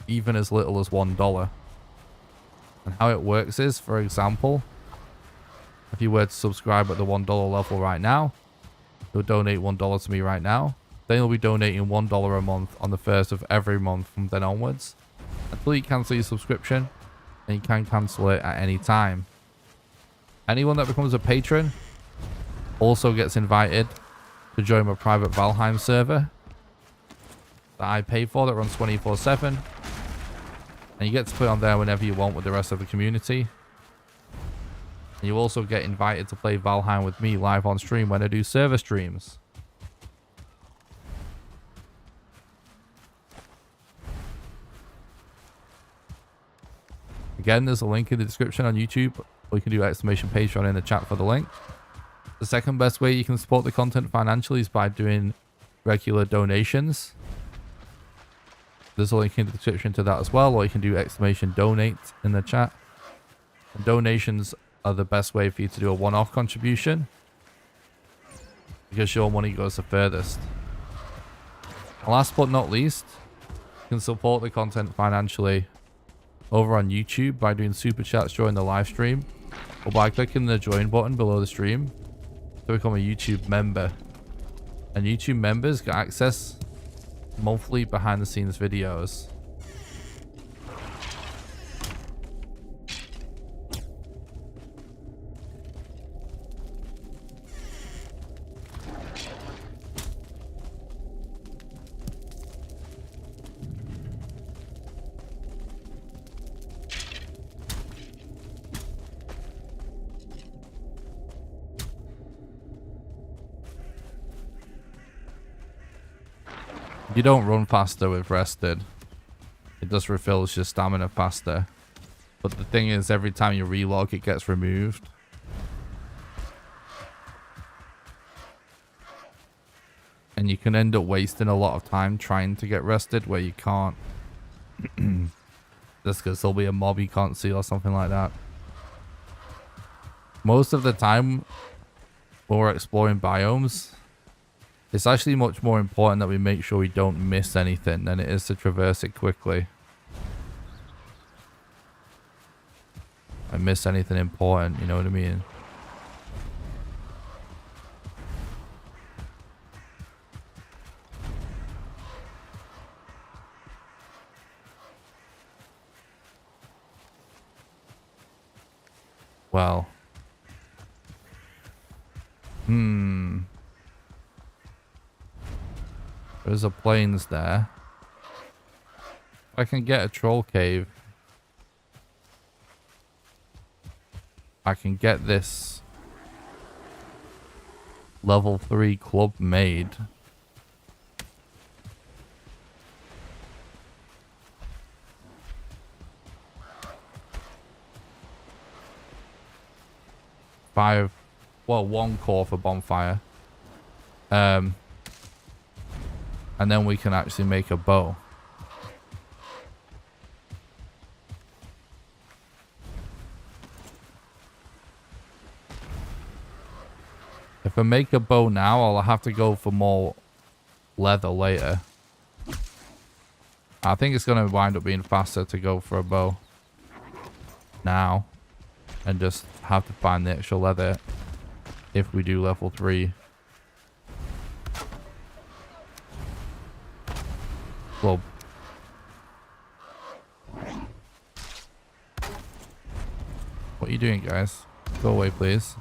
even as little as $1. And how it works is, for example, if you were to subscribe at the $1 level right now, you'll donate $1 to me right now. Then you'll be donating $1 a month on the 1st of every month from then onwards, until you cancel your subscription, and you can cancel it at any time. Anyone that becomes a patron also gets invited to join my private Valheim server that I pay for, that runs 24/7. And you get to play on there whenever you want with the rest of the community. And you also get invited to play Valheim with me live on stream when I do server streams. Again, there's a link in the description on YouTube, or you can do !Patreon in the chat for the link. The second best way you can support the content financially is by doing regular donations. There's a link in the description to that as well, or you can do !Donate in the chat. And donations are the best way for you to do a one-off contribution, because your money goes the furthest. And last but not least, you can support the content financially over on YouTube by doing super chats during the live stream, or by clicking the join button below the stream to become a YouTube member. And YouTube members get access to monthly behind the scenes videos. You don't run faster with rested. It just refills your stamina faster. But the thing is, every time you relog, it gets removed. And you can end up wasting a lot of time trying to get rested where you can't. Just because there'll be a mob you can't see or something like that. Most of the time when we're exploring biomes, It's actually much more important that we make sure we don't miss anything than it is to traverse it quickly. I miss anything important, you know what I mean? Well. There's a plains there. I can get a troll cave. I can get this level 3 club made. One core for bonfire. And then we can actually make a bow. If I make a bow now, I'll have to go for more leather later. I think it's going to wind up being faster to go for a bow now and just have to find the extra leather if we do level 3. Club. What are you doing, guys? Go away, please.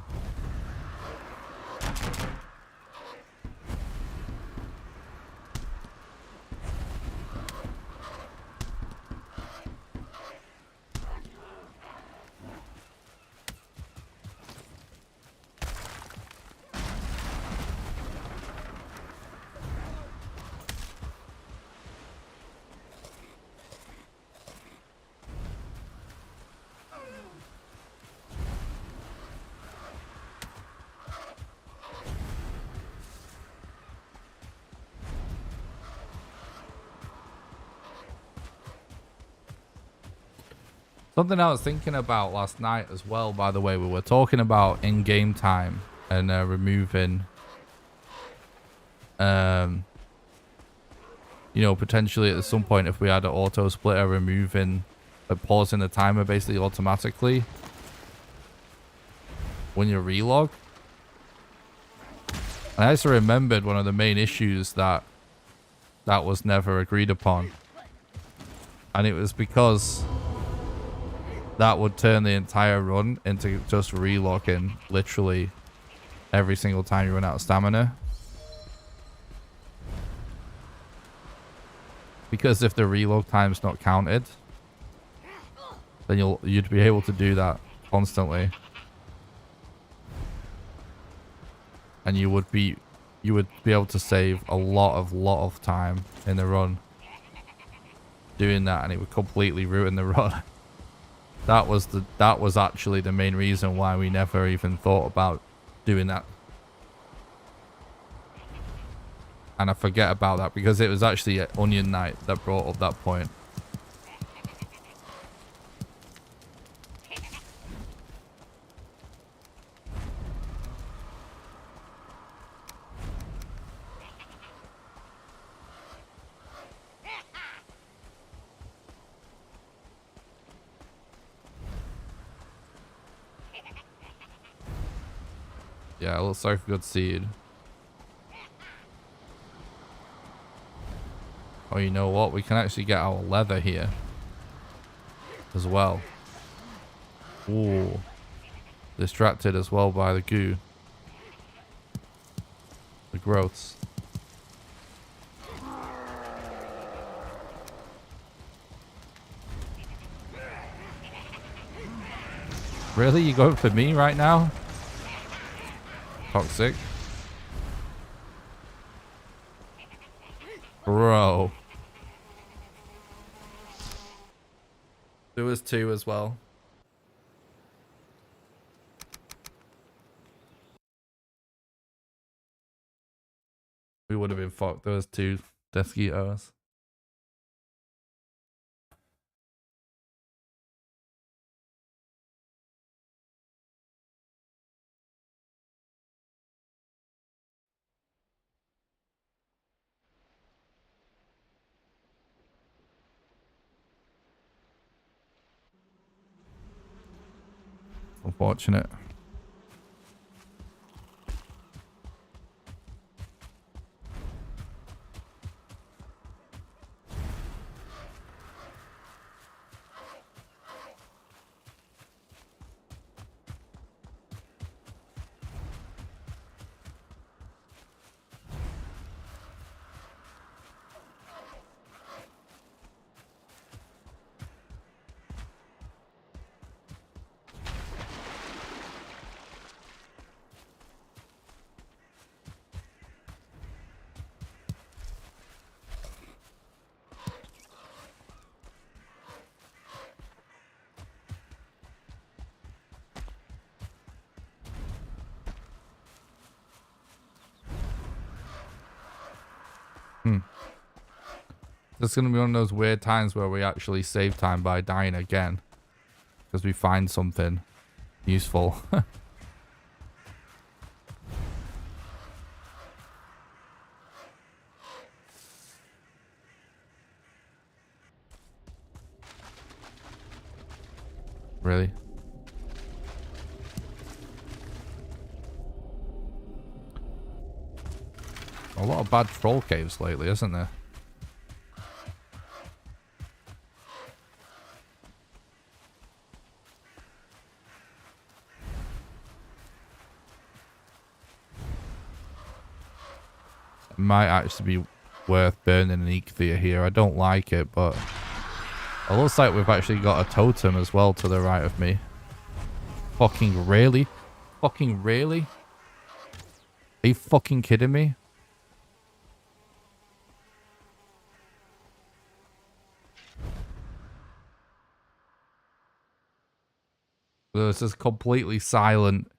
Something I was thinking about last night as well, by the way, we were talking about in-game time and removing, you know, potentially at some point if we had an auto splitter, removing, pausing the timer basically automatically when you relog. And I also remembered one of the main issues that was never agreed upon. And it was because that would turn the entire run into just relogging literally every single time you run out of stamina. Because if the relog time's not counted, then you'd be able to do that constantly. And you would be able to save a lot of time in the run doing that, and it would completely ruin the run. That was actually the main reason why we never even thought about doing that. And I forget about that because it was actually Onion Knight that brought up that point. Yeah, it looks like a good seed. Oh, you know what? We can actually get our leather here as well. Ooh. Distracted as well by the goo. The growths. Really? You going for me right now? Toxic. Bro. There was 2 as well. We would have been fucked. There was 2 Desquitos. Unfortunate. There's going to be one of those weird times where we actually save time by dying again. Because we find something useful. Really? A lot of bad troll caves lately, isn't there? Might actually be worth burning an Ichthia here. I don't like it, but it looks like we've actually got a totem as well to the right of me. Fucking really? Fucking really? Are you fucking kidding me? This is completely silent.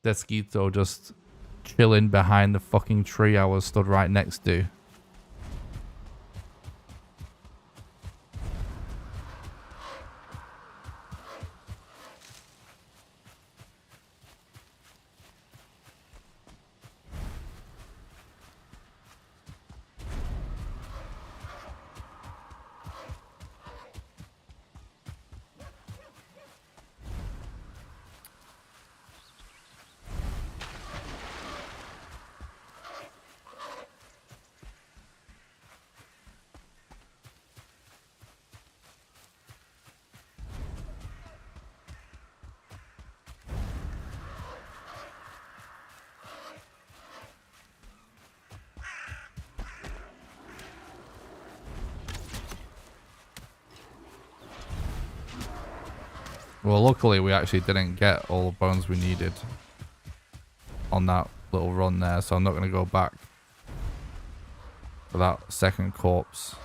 Desquito just chilling behind the fucking tree I was stood right next to. Well, luckily we actually didn't get all the bones we needed on that little run there, so I'm not going to go back for that second corpse.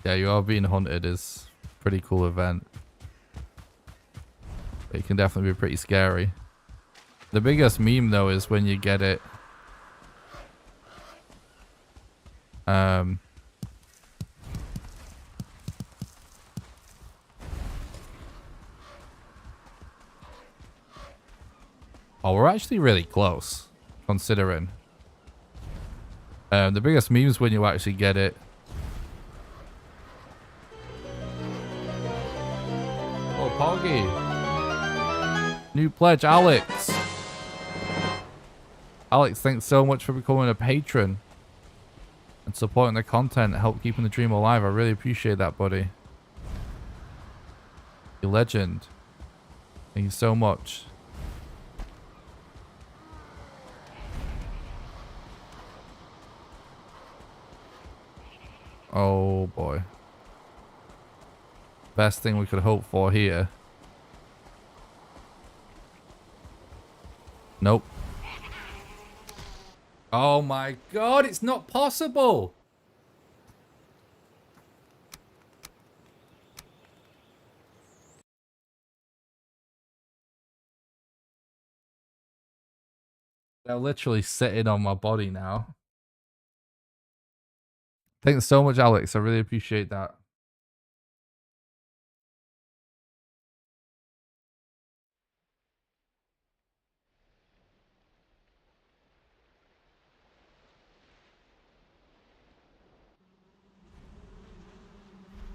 Yeah, you are being hunted is a pretty cool event. But it can definitely be pretty scary. The biggest meme though is when you get it. Oh, we're actually really close, considering. The biggest memes when you actually get it. Oh, Poggy. New pledge, Alex. Alex, thanks so much for becoming a patron and supporting the content, help keeping the dream alive. I really appreciate that, buddy. You legend. Thank you so much. Oh boy. Best thing we could hope for here. Nope. Oh my god, it's not possible. They're literally sitting on my body now. Thanks so much, Alex. I really appreciate that.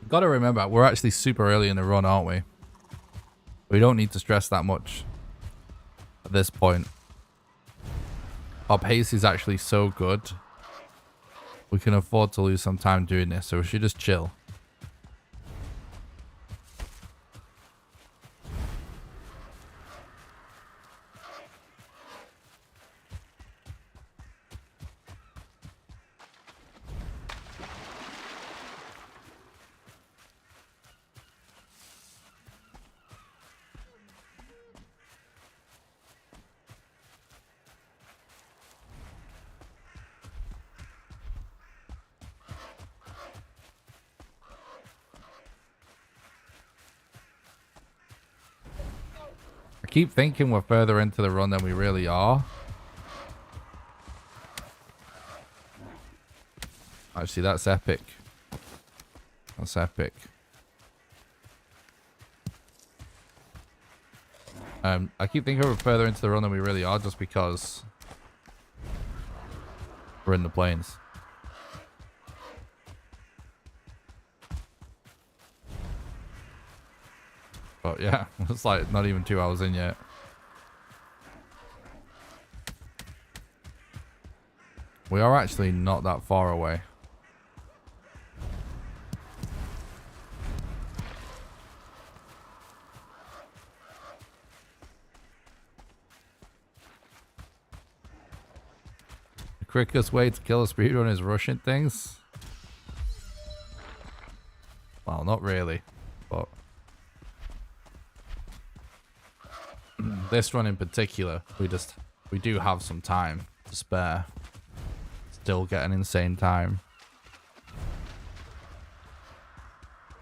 You gotta remember, we're actually super early in the run, aren't we? We don't need to stress that much at this point. Our pace is actually so good. We can afford to lose some time doing this, so we should just chill. I keep thinking we're further into the run than we really are. Actually, that's epic. That's epic. I keep thinking we're further into the run than we really are just because we're in the plains. But yeah, it's like not even 2 hours in yet. We are actually not that far away. The quickest way to kill a speedrun is rushing things. Well, not really, but this run in particular, we do have some time to spare. Still get an insane time.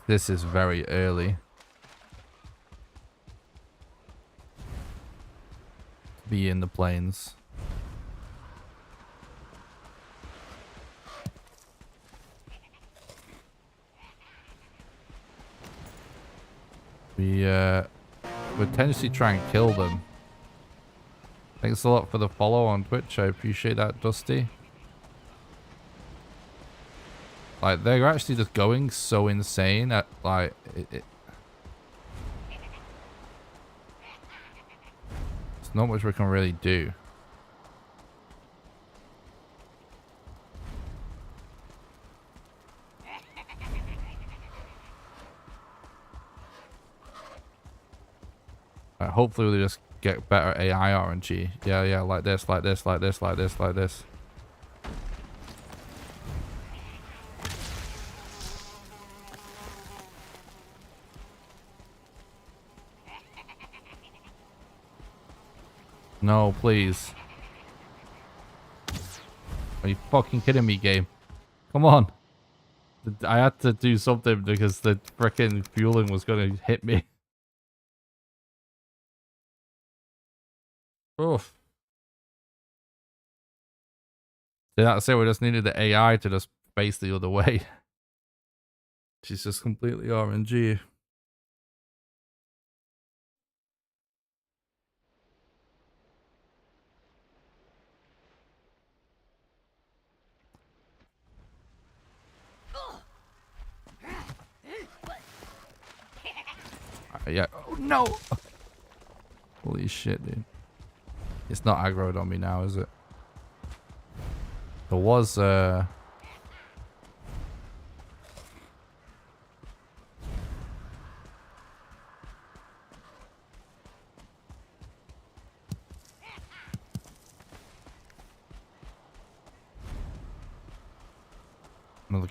This is very early. Be in the plains. We would potentially try and kill them. Thanks a lot for the follow on Twitch. I appreciate that, Dusty. Like, they're actually just going so insane at, like, there's not much we can really do. Hopefully we'll just get better AI RNG. Yeah, like this, like this, like this, like this, like this. No, please. Are you fucking kidding me, game? Come on. I had to do something because the frickin' fueling was going to hit me. Oof. Did that say we just needed the AI to just face the other way? She's just completely RNG. Yeah. Oh, no! Holy shit, dude. It's not aggroed on me now, is it? There was, another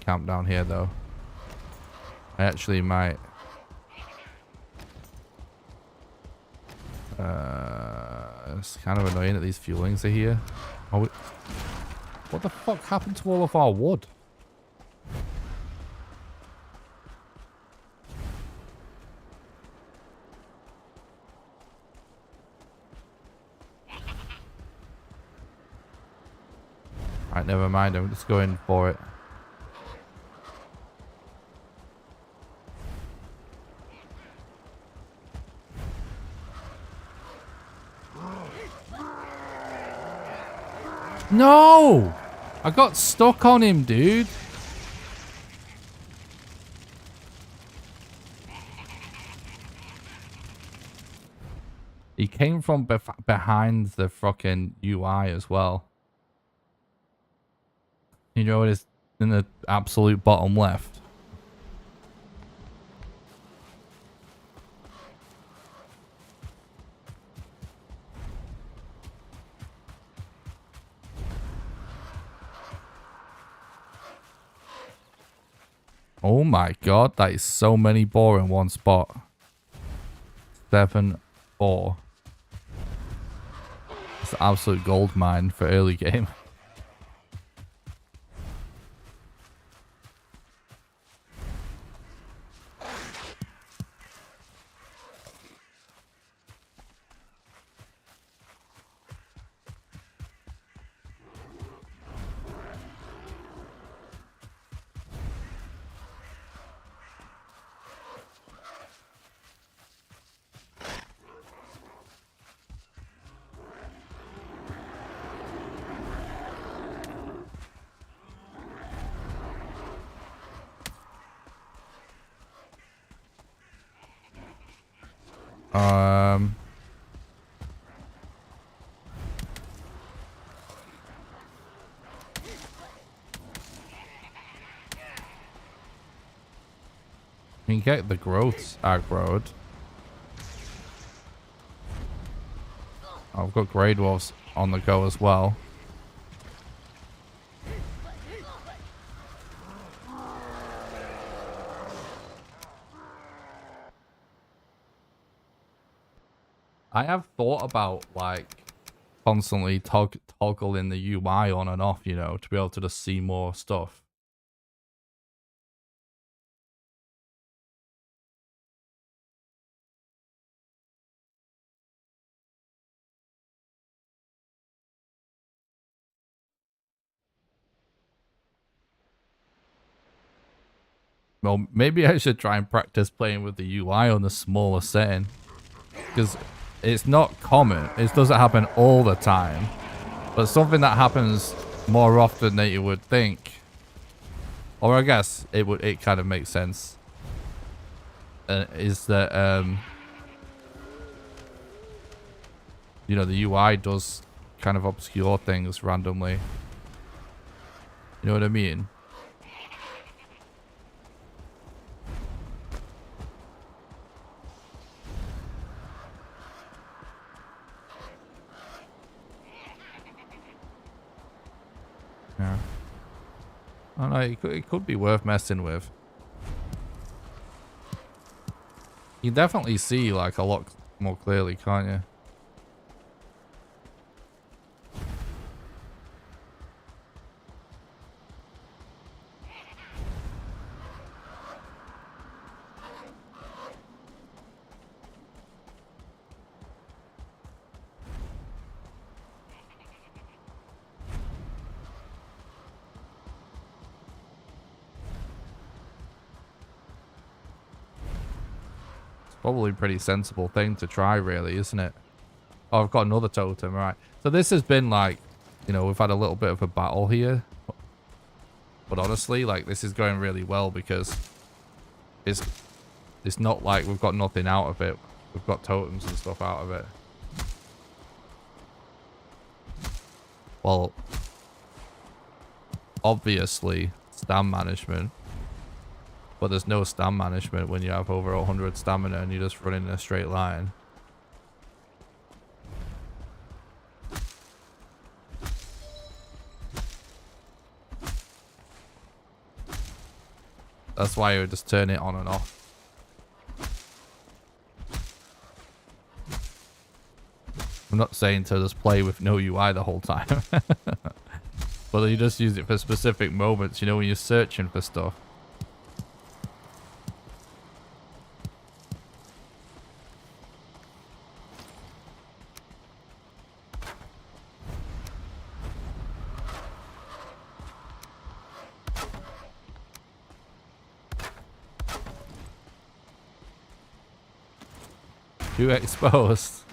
camp down here, though. I actually might... it's kind of annoying that these fuelings are here. Oh, what the fuck happened to all of our wood? Alright, never mind. I'm just going for it. No! I got stuck on him, dude. He came from behind the fucking UI as well. You know it is in the absolute bottom left. Oh my god, that is so many boar in one spot. 7, 4. It's an absolute gold mine for early game. You can get the growths aggroed. I've got Grey Dwarfs on the go as well. I have thought about like constantly toggling the UI on and off, you know, to be able to just see more stuff. Well, maybe I should try and practice playing with the UI on the smaller setting. Because it's not common. It doesn't happen all the time. But something that happens more often than you would think. Or I guess it kind of makes sense. Is that, you know, the UI does kind of obscure things randomly. You know what I mean? Yeah. I don't know, it could be worth messing with. You definitely see like a lot more clearly, can't you? Probably a pretty sensible thing to try, really, isn't it? Oh, I've got another totem, right. So this has been like, you know, we've had a little bit of a battle here. But honestly, like, this is going really well because it's not like we've got nothing out of it. We've got totems and stuff out of it. Well, obviously, stam management. But there's no stam management when you have over 100 stamina and you just run in a straight line. That's why I would just turn it on and off. I'm not saying to just play with no UI the whole time. But you just use it for specific moments, you know, when you're searching for stuff. Too exposed.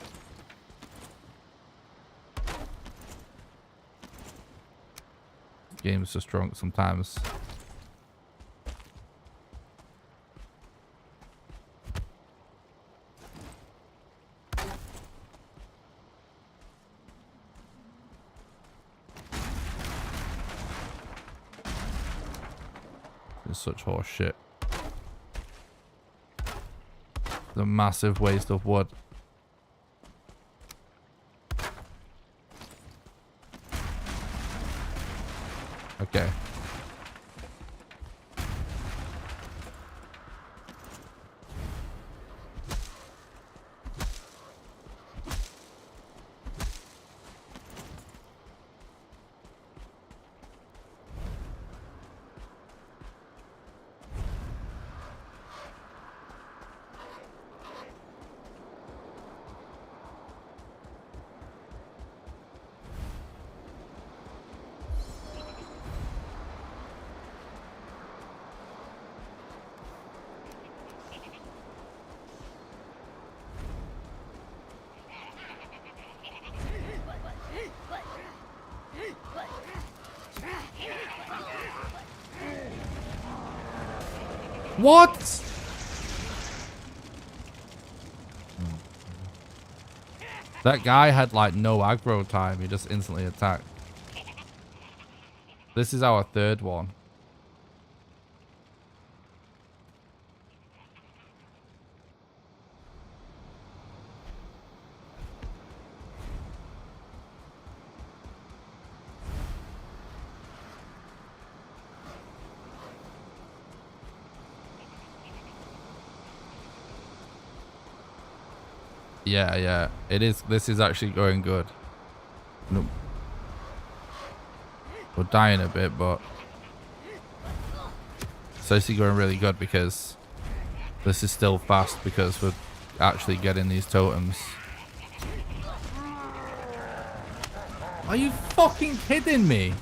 Game's just drunk sometimes. It's such horse shit. The massive waste of wood. Okay. What? That guy had like no aggro time. He just instantly attacked. This is our third one. Yeah, yeah. It is. This is actually going good. Nope. We're dying a bit, but it's actually going really good because this is still fast because we're actually getting these totems. Are you fucking kidding me?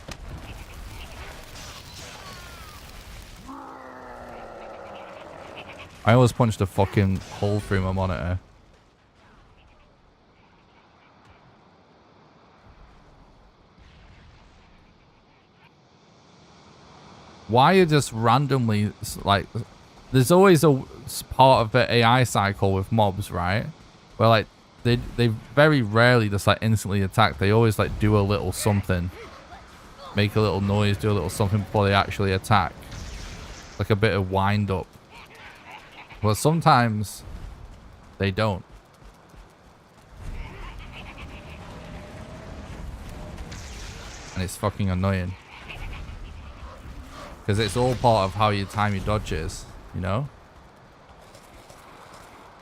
I almost punched a fucking hole through my monitor. Why are just randomly, like, there's always a part of the AI cycle with mobs, right? Where like they very rarely just like instantly attack. They always like do a little something, make a little noise, do a little something before they actually attack, like a bit of wind up. But sometimes they don't. And it's fucking annoying. Because it's all part of how you time your dodges, you know?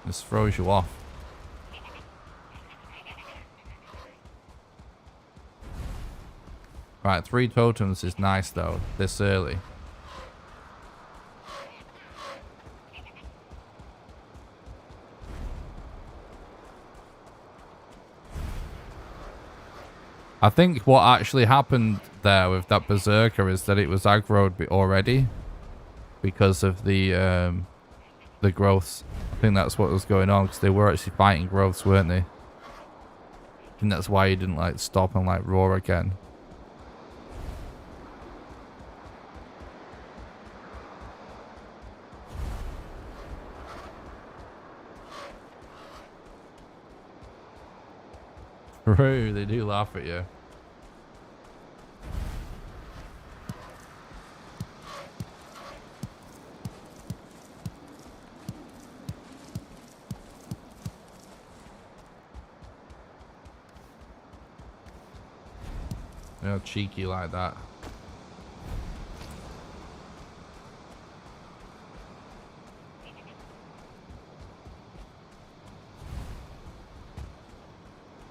Just throws you off. Right, 3 totems is nice though, this early. I think what actually happened there with that berserker is that it was aggroed already because of the growths. I think that's what was going on because they were actually fighting growths, weren't they? I think that's why he didn't like stop and like roar again. True, they do laugh at you. They're cheeky like that.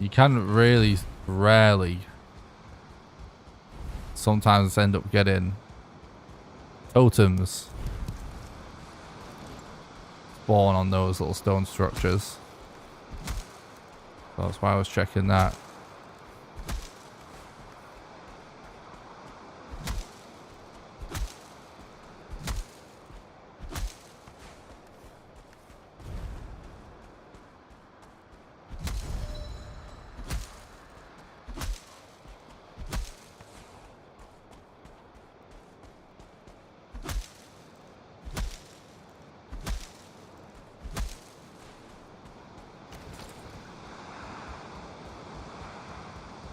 You can really rarely sometimes end up getting totems spawn on those little stone structures. So that's why I was checking that.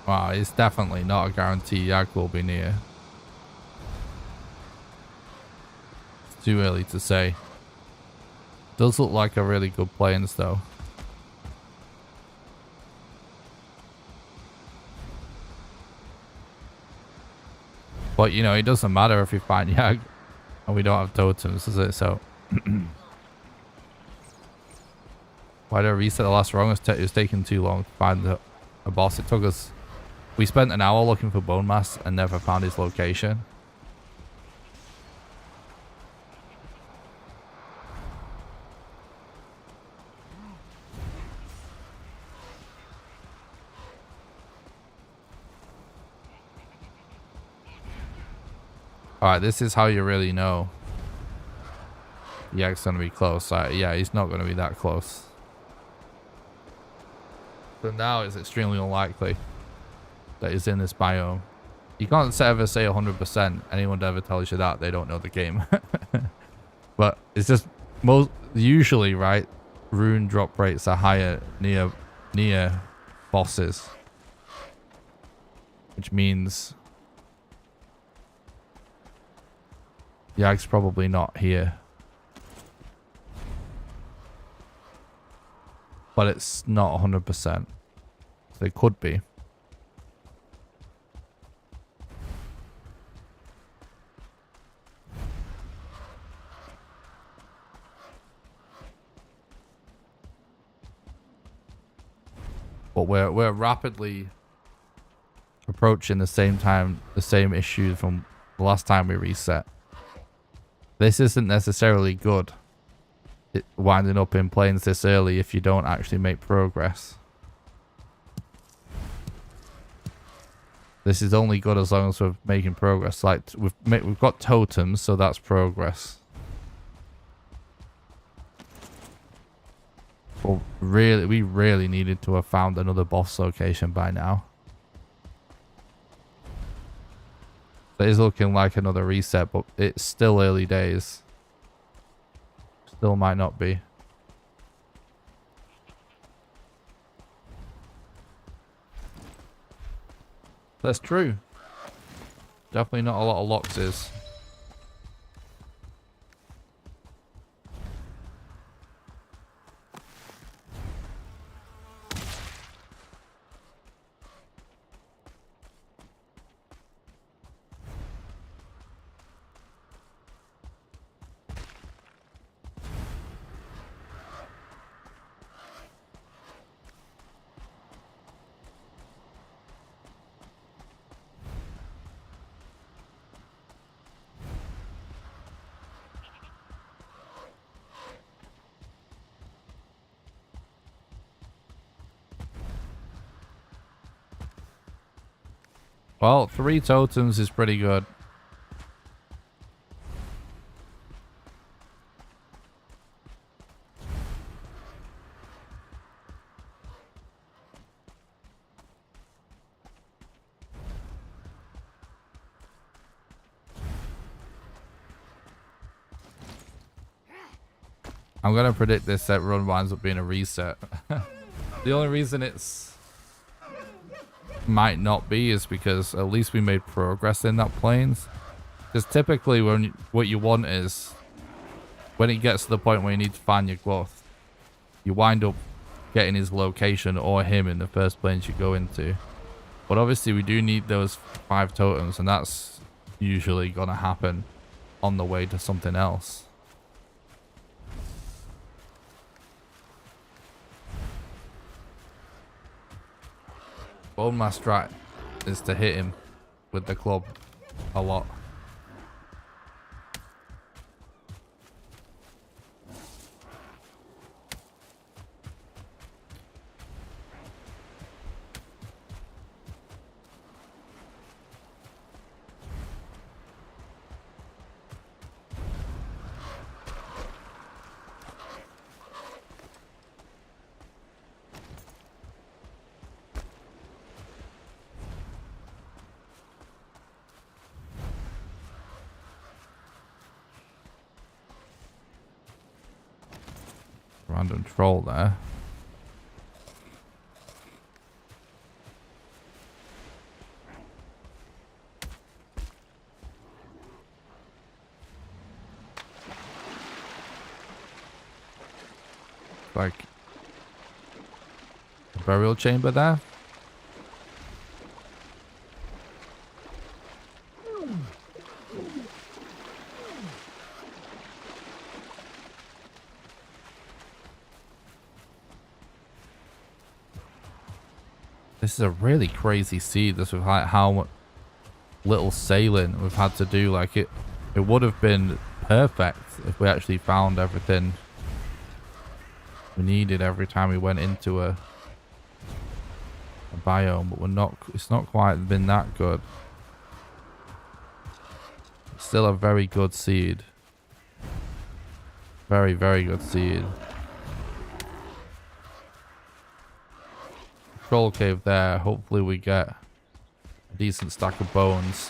Wow, it's definitely not a guarantee Yag will be near. It's too early to say. Does look like a really good plains though. But you know, it doesn't matter if we find Yag and we don't have totems, does it? So why did I reset the last rung? It was taking too long to find a boss. It took us... We spent an hour looking for Bonemass and never found his location. Alright, this is how you really know Yag's going to be close. Yeah, he's not going to be that close. So now it's extremely unlikely that he's in this biome. You can't ever say 100%. Anyone that ever tells you that, they don't know the game. But it's just usually, right, rune drop rates are higher near bosses, which means Yag's probably not here. But it's not 100%. So it could be. But we're rapidly approaching the same issue from the last time we reset. This isn't necessarily good, winding up in plains this early if you don't actually make progress. This is only good as long as we're making progress. Like we've got totems, so that's progress. But really, we really needed to have found another boss location by now. It is looking like another reset, but it's still early days. Still might not be. That's true. Definitely not a lot of loxes. Well, 3 totems is pretty good. I'm going to predict this set run winds up being a reset. The only reason it's might not be is because at least we made progress in that plains. Because typically what you want is when it gets to the point where you need to find your growth, you wind up getting his location or him in the first plains you go into. But obviously we do need those 5 totems, and that's usually going to happen on the way to something else. Bonemass strat is to hit him with the club a lot. Random troll there. like a burial chamber there. This is a really crazy seed. This with like how little sailing we've had to do. Like it would have been perfect if we actually found everything we needed every time we went into a biome, but we're not. It's not quite been that good. It's still a very good seed. Very, very good seed. Troll cave there. Hopefully we get a decent stack of bones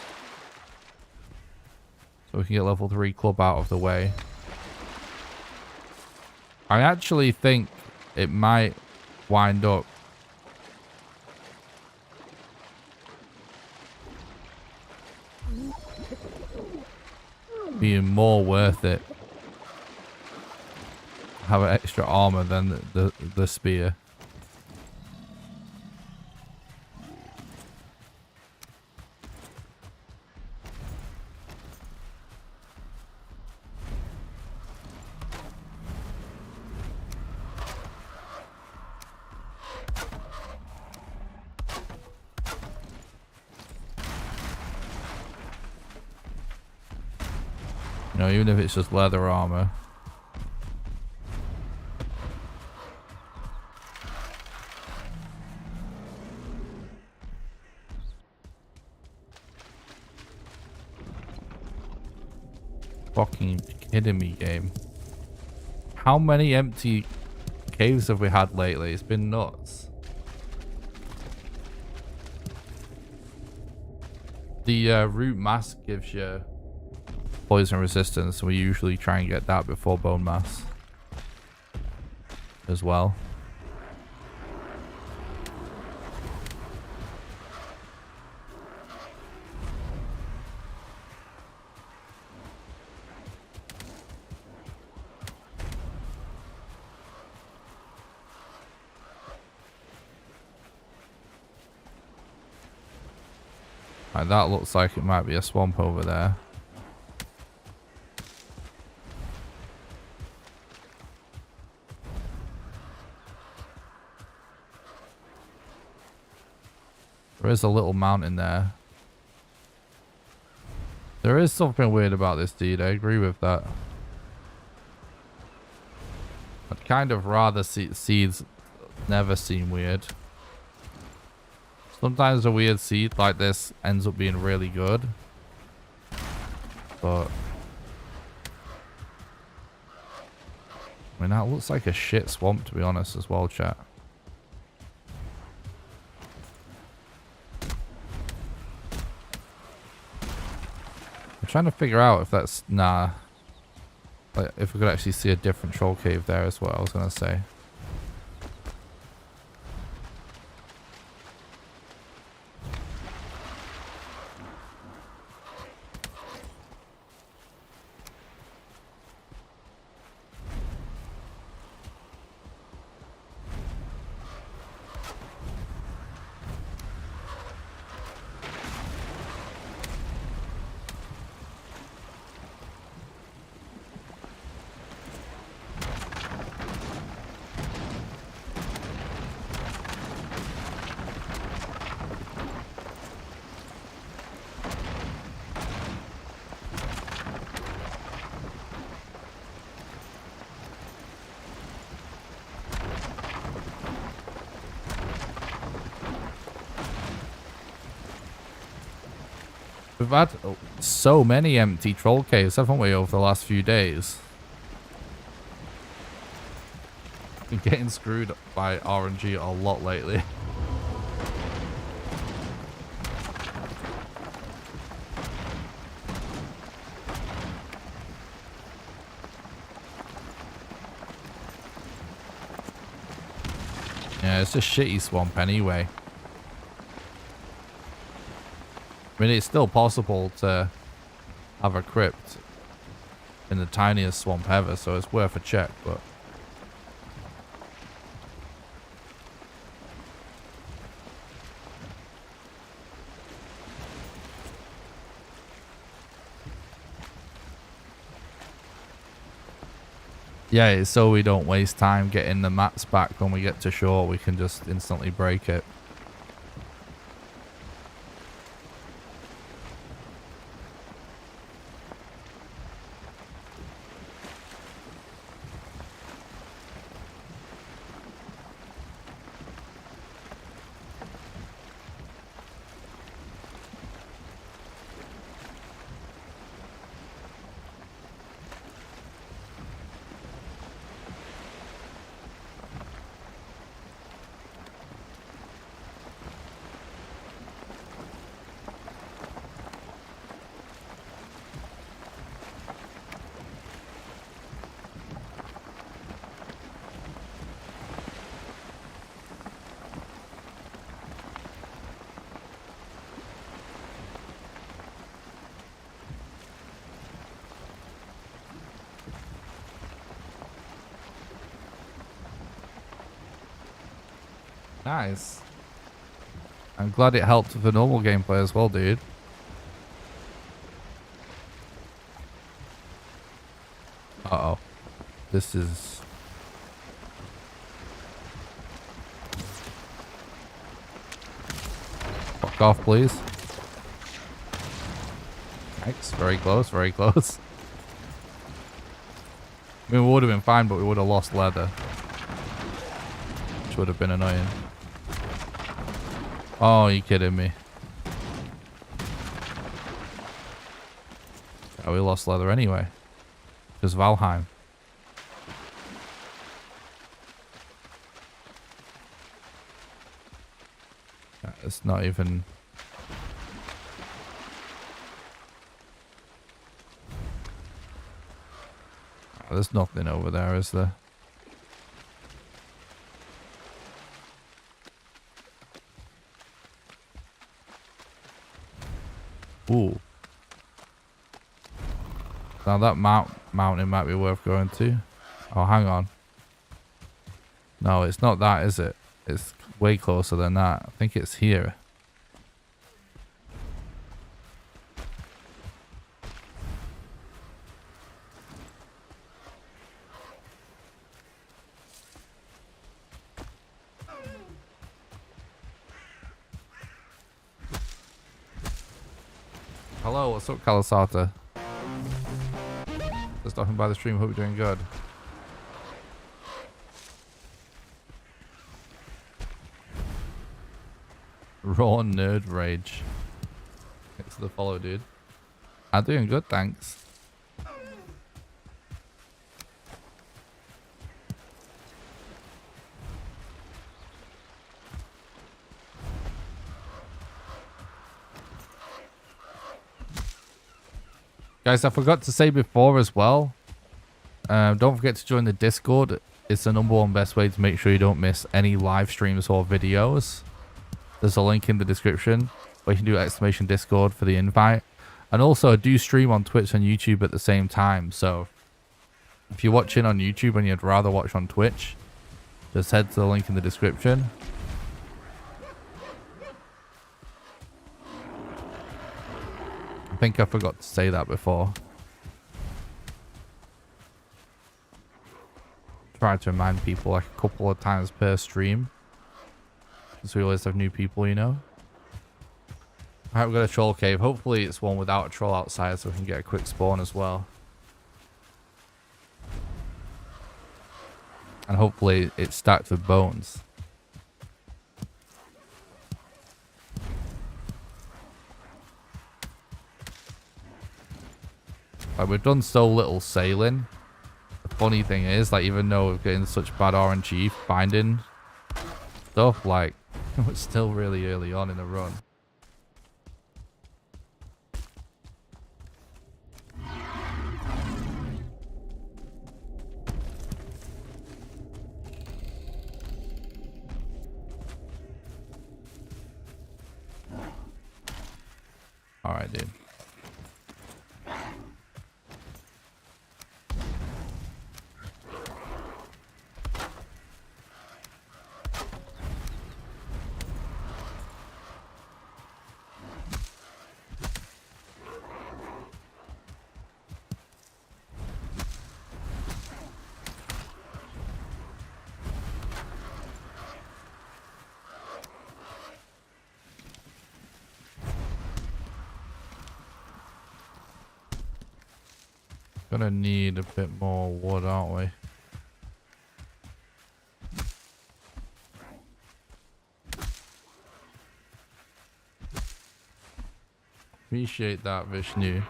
so we can get level 3 club out of the way. I actually think it might wind up being more worth it. Have an extra armor than the spear. You know, even if it's just leather armor. Fucking kidding me, game. How many empty caves have we had lately? It's been nuts. The root mask gives you poison resistance. We usually try and get that before Bonemass as well. Right, that looks like it might be a swamp over there. There is a little mountain there. There is something weird about this deed. I agree with that. I'd kind of rather see seeds never seem weird. Sometimes a weird seed like this ends up being really good. But I mean, that looks like a shit swamp, to be honest, as well, chat. I'm trying to figure out if that's... Nah. Like, if we could actually see a different troll cave there is what I was going to say. We've had so many empty troll caves, haven't we, over the last few days? Been getting screwed by RNG a lot lately. Yeah, it's a shitty swamp anyway. I mean, it's still possible to have a crypt in the tiniest swamp ever, so it's worth a check, but Yeah, it's so we don't waste time getting the mats back when we get to shore. We can just instantly break it. Nice. I'm glad it helped with the normal gameplay as well, dude. Uh-oh. This is... Fuck off, please. Thanks. Very close, very close. I mean, we would have been fine, but we would have lost leather. Which would have been annoying. Oh, you kidding me? Oh, we lost leather anyway. Because Valheim. It's not even... Oh, there's nothing over there, is there? Ooh. Now that mountain might be worth going to. Oh, hang on. No, it's not that, is it? It's way closer than that. I think it's here. Hello, what's up, Kalasata? Just stopping by the stream. Hope you're doing good. Raw nerd rage. Thanks for the follow, dude. I'm doing good, thanks. Guys, I forgot to say before as well. Don't forget to join the Discord. It's the #1 best way to make sure you don't miss any live streams or videos. There's a link in the description where you can do !Discord for the invite. And also, I do stream on Twitch and YouTube at the same time. So, if you're watching on YouTube and you'd rather watch on Twitch, just head to the link in the description. I think I forgot to say that before. Try to remind people like a couple of times per stream. Because we always have new people, you know. Alright, we've got a troll cave. Hopefully it's one without a troll outside so we can get a quick spawn as well. And hopefully it's stacked with bones. Like, we've done so little sailing. The funny thing is, like, even though we're getting such bad RNG finding stuff, like, we're still really early on in the run. Alright, dude. Gonna need a bit more wood, aren't we? Appreciate that, Vishnu.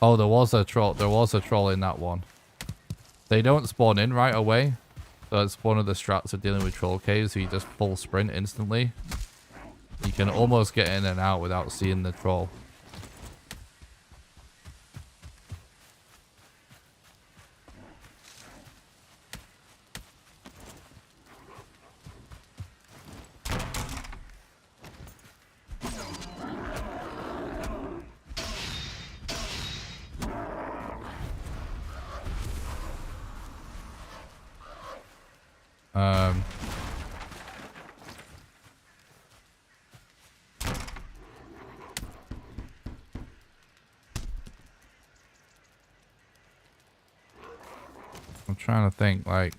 Oh, there was a troll. There was a troll in that one. They don't spawn in right away. So it's one of the strats of dealing with troll caves. So you just full sprint instantly. You can almost get in and out without seeing the troll. I'm trying to think, like...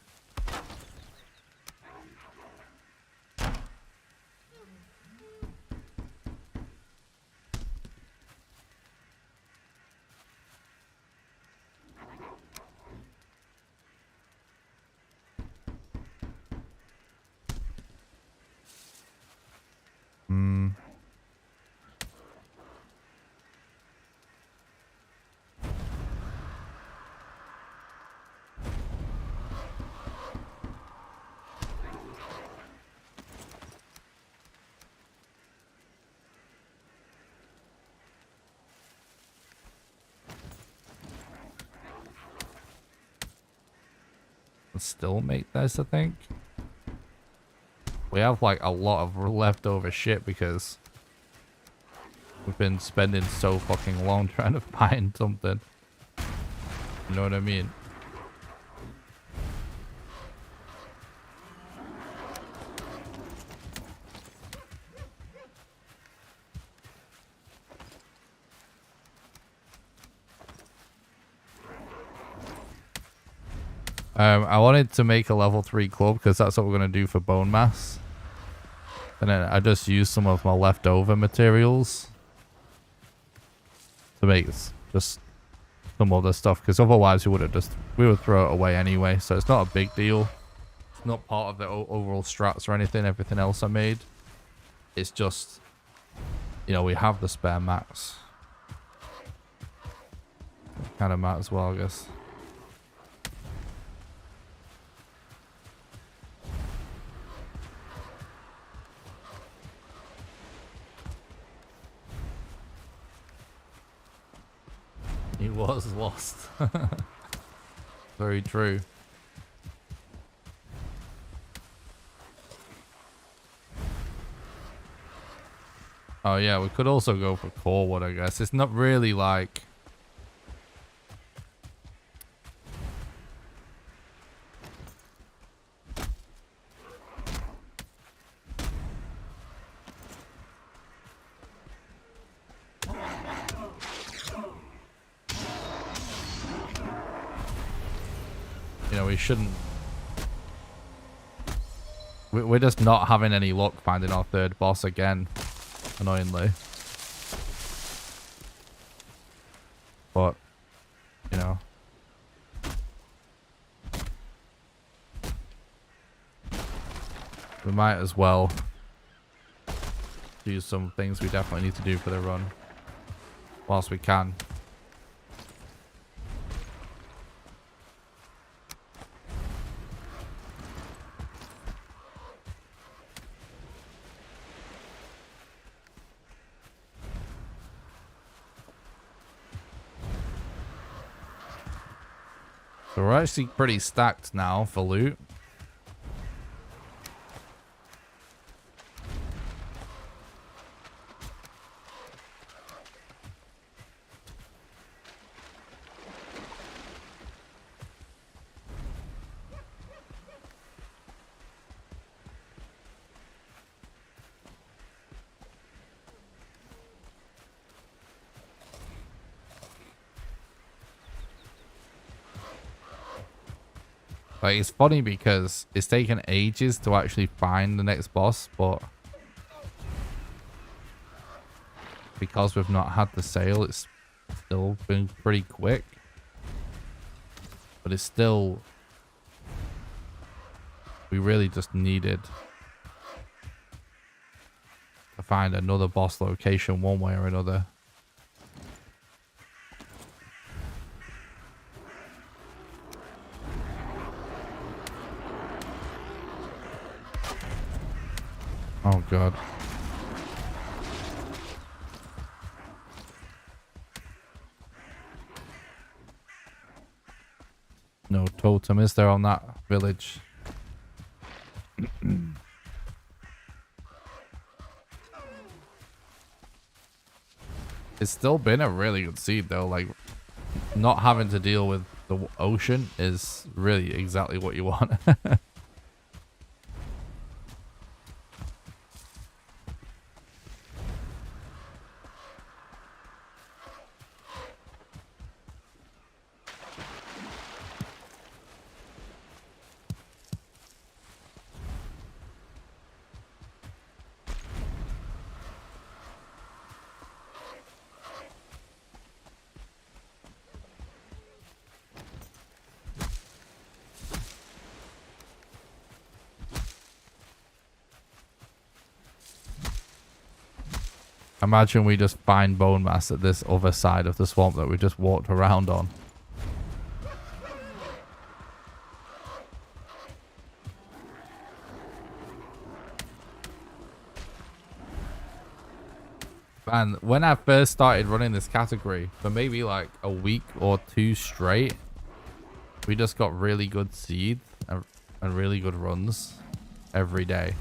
still make this, I think. We have like a lot of leftover shit because we've been spending so fucking long trying to find something. You know what I mean? I wanted to make a level 3 club because that's what we're going to do for Bonemass. And then I just used some of my leftover materials to make just some other stuff, because otherwise we would throw it away anyway. So it's not a big deal. It's not part of the overall strats or anything. Everything else I made, it's just, you know, we have the spare mats. Kind of might as well, I guess. He was lost. Very true. Oh yeah, we could also go for core wood, I guess. It's not really like... You know, we shouldn't... We're just not having any luck finding our third boss again, annoyingly. But, you know. We might as well do some things we definitely need to do for the run whilst we can. So we're actually pretty stacked now for loot. Like, it's funny because it's taken ages to actually find the next boss, but because we've not had the sale, it's still been pretty quick. But it's still... We really just needed to find another boss location one way or another. Oh god. No totem is there on that village? It's still been a really good seed though, like not having to deal with the ocean is really exactly what you want. Imagine we just find Bonemass at this other side of the swamp that we just walked around on. Man, when I first started running this category, for maybe like a week or two straight, we just got really good seeds and really good runs every day.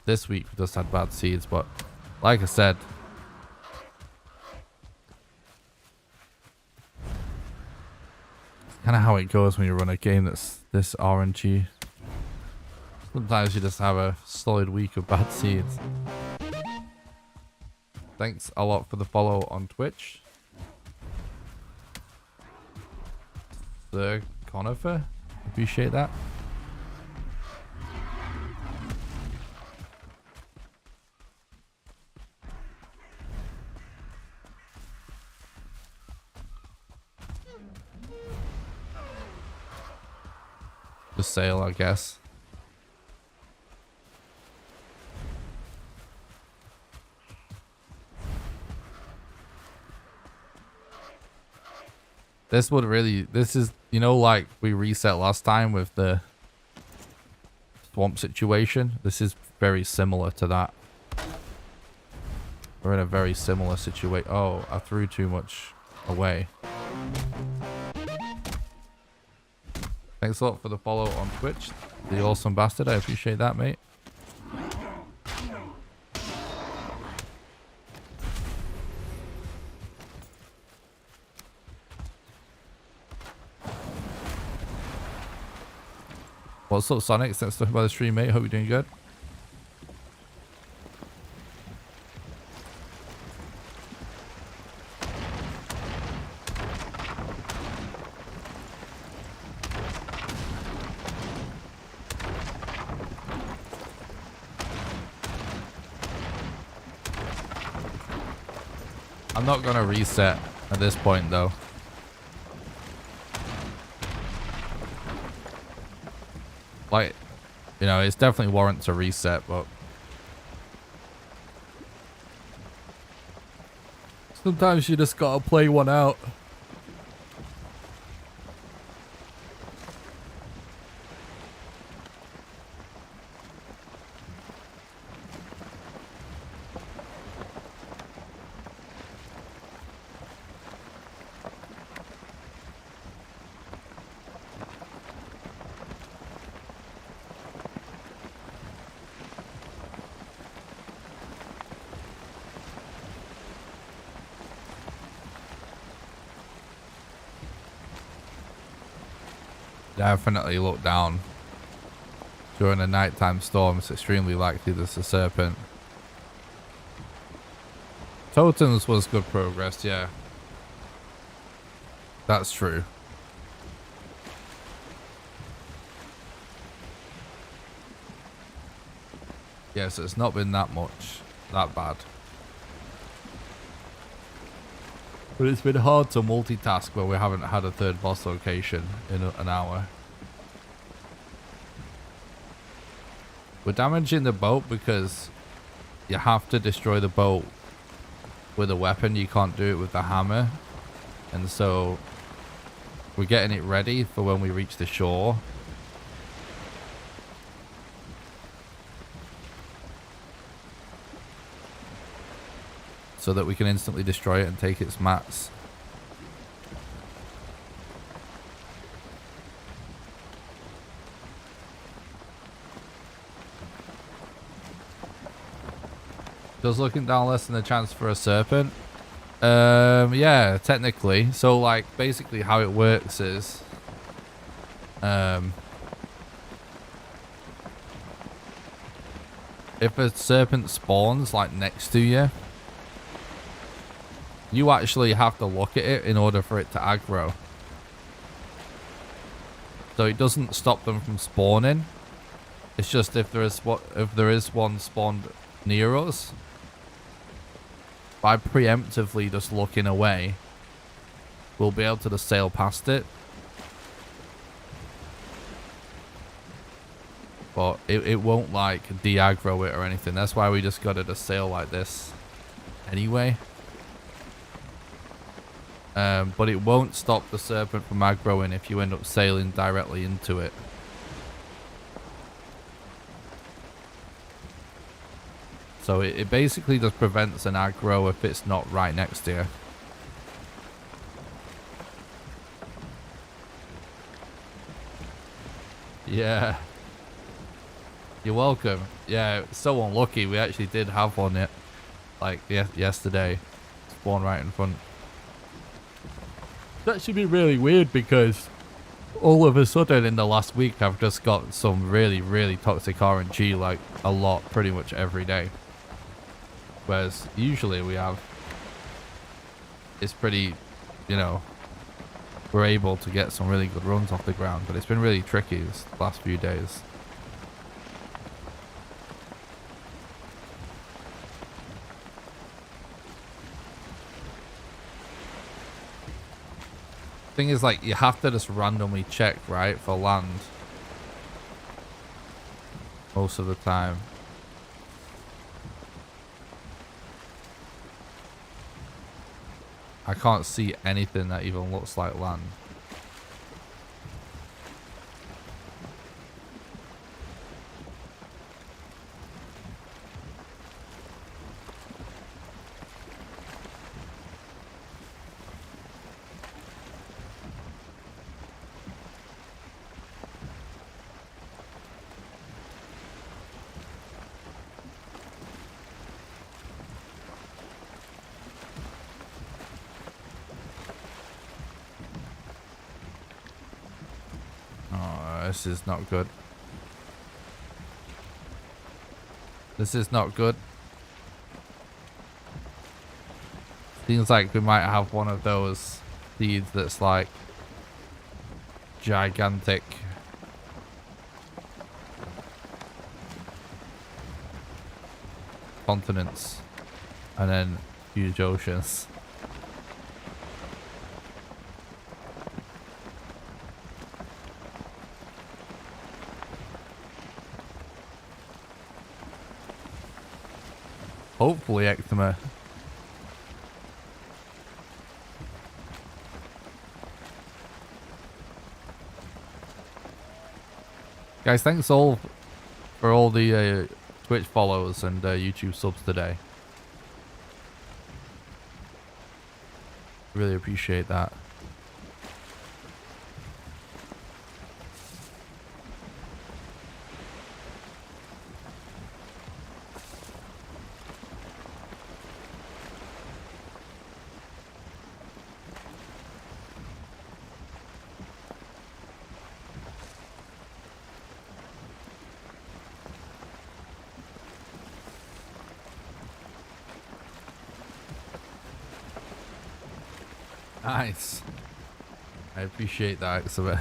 This week we just had bad seeds, but like I said, it's kind of how it goes when you run a game that's this RNG. Sometimes you just have a solid week of bad seeds. Thanks a lot for the follow on Twitch. The Conifer, appreciate that. The sale, I guess. This would really, this is, you know, like we reset last time with the swamp situation. This is very similar to that. We're in a very similar situation. Oh, I threw too much away. Thanks a lot for the follow on Twitch. The awesome bastard. I appreciate that, mate. What's up, Sonic? Thanks for by the stream, mate. Hope you're doing good. I'm not gonna reset at this point though. Like, you know, it's definitely warrant to reset, but sometimes you just gotta play one out. Definitely look down during a nighttime storm. It's extremely likely there's a serpent. Totems was good progress, yeah. That's true. Yes, it's not been that much, that bad. But it's been hard to multitask where we haven't had a third boss location in an hour. We're damaging the boat because you have to destroy the boat with a weapon. You can't do it with the hammer. And so we're getting it ready for when we reach the shore. So that we can instantly destroy it and take its mats. Does looking down lessen the chance for a serpent? Yeah, technically. So like basically how it works is if a serpent spawns like next to you, you actually have to look at it in order for it to aggro. So it doesn't stop them from spawning. It's just if there is one spawned near us, by preemptively just looking away, we'll be able to just sail past it. But it won't like de-aggro it or anything. That's why we just gotta just sail like this anyway. But it won't stop the serpent from aggroing if you end up sailing directly into it. So it basically just prevents an aggro if it's not right next to you. Yeah. You're welcome. Yeah, so unlucky. We actually did have one like yesterday. Spawn right in front. That should be really weird because all of a sudden in the last week I've just got some really, really toxic RNG like a lot pretty much every day. Whereas usually we have, it's pretty, you know, we're able to get some really good runs off the ground, but it's been really tricky this last few days. Thing is, like, you have to just randomly check, right, for land most of the time. I can't see anything that even looks like land. This is not good. This is not good. Seems like we might have one of those seeds that's like gigantic. Continents and then huge oceans. Hopefully eczema. Guys, thanks all for all the Twitch follows and YouTube subs today. Really appreciate that. Nice. I appreciate that, Exhibit.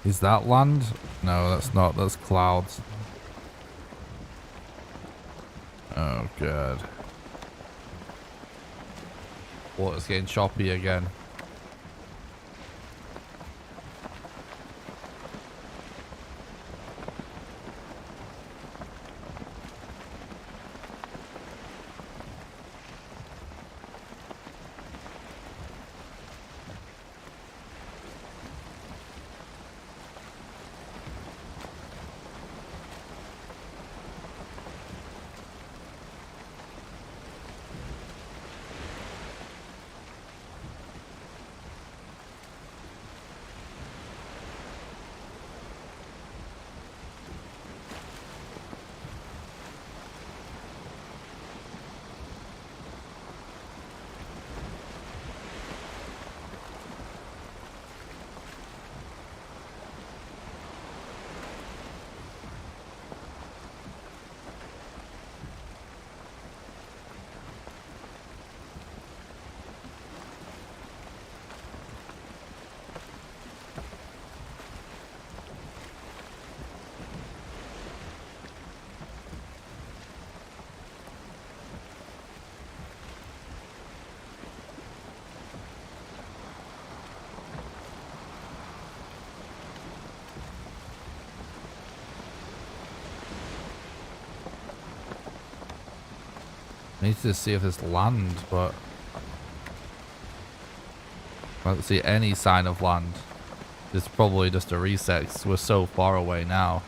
Is that land? No, that's not. That's clouds. Oh, God. Water's getting choppy again. I need to see if there's land, but I don't see any sign of land. It's probably just a reset 'cause we're so far away now.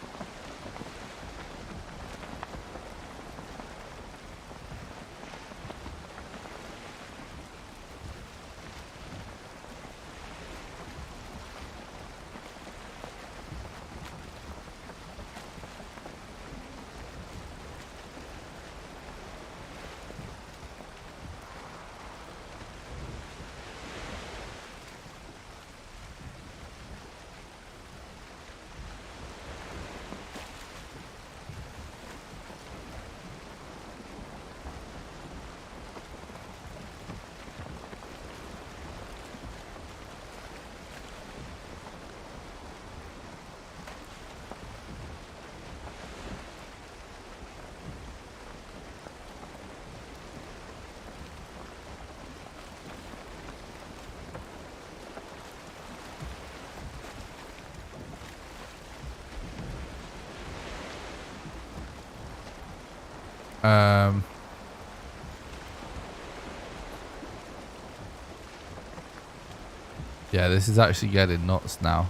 Yeah, this is actually getting nuts now.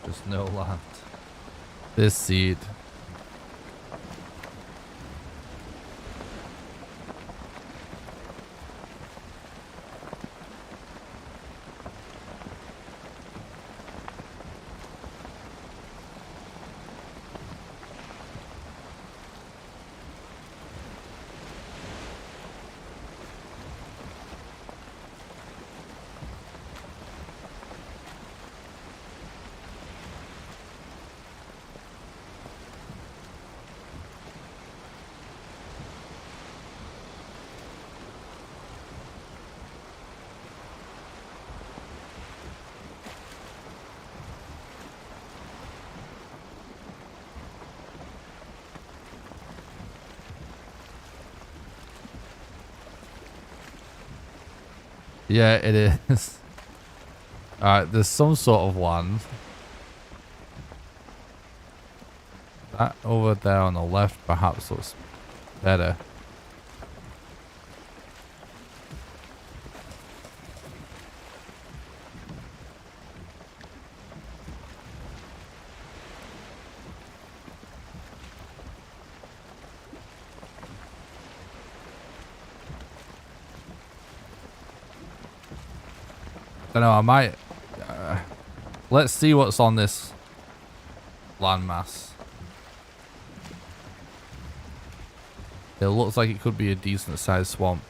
Just no land. This seed. Yeah, it is. Alright, there's some sort of land. That over there on the left perhaps looks better. I don't know, I might... let's see what's on this landmass. It looks like it could be a decent sized swamp.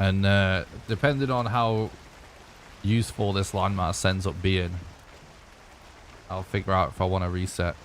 And depending on how useful this landmass ends up being, I'll figure out if I want to reset.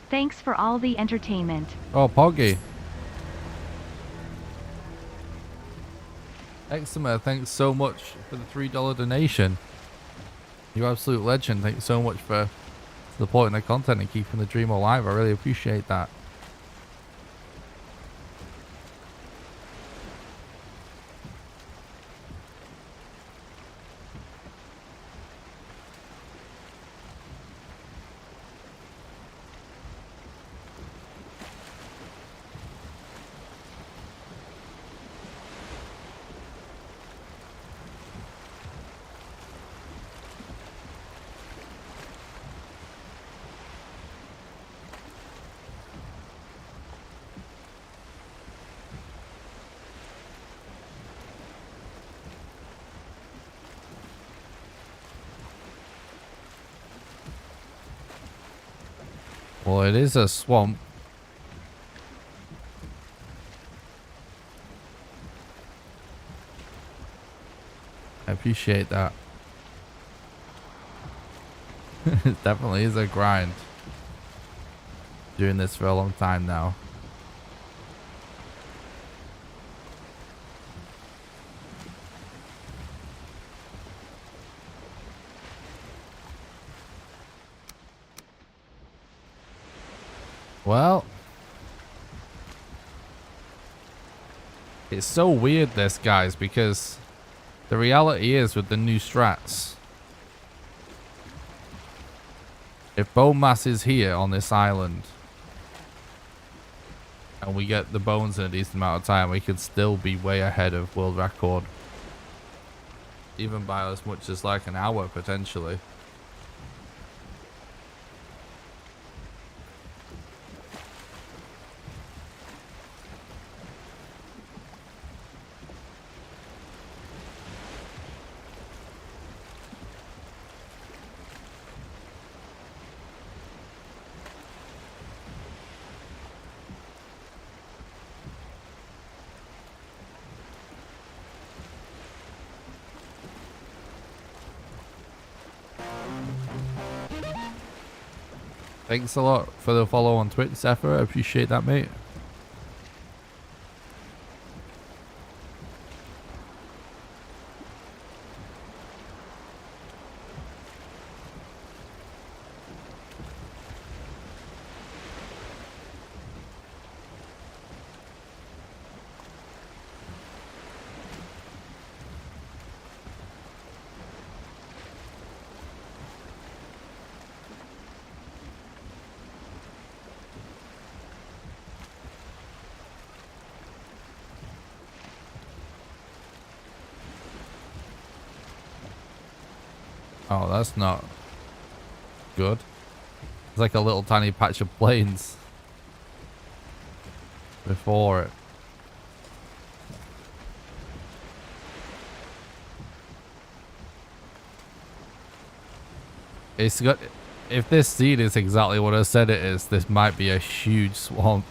Thanks for all the entertainment. Oh, Poggy. Eczema, thanks so much for the $3 donation. You absolute legend. Thanks so much for supporting the content and keeping the dream alive. I really appreciate that. Well, it is a swamp. I appreciate that. It definitely is a grind. Doing this for a long time now. Well, it's so weird this, guys, because the reality is with the new strats, if Bonemass is here on this island and we get the bones in a decent amount of time, we could still be way ahead of world record. Even by as much as like an hour potentially. Thanks a lot for the follow on Twitch, Zephyr. I appreciate that, mate. Oh, that's not good. It's like a little tiny patch of plains before it. It's got, if this seed is exactly what I said it is, this might be a huge swamp.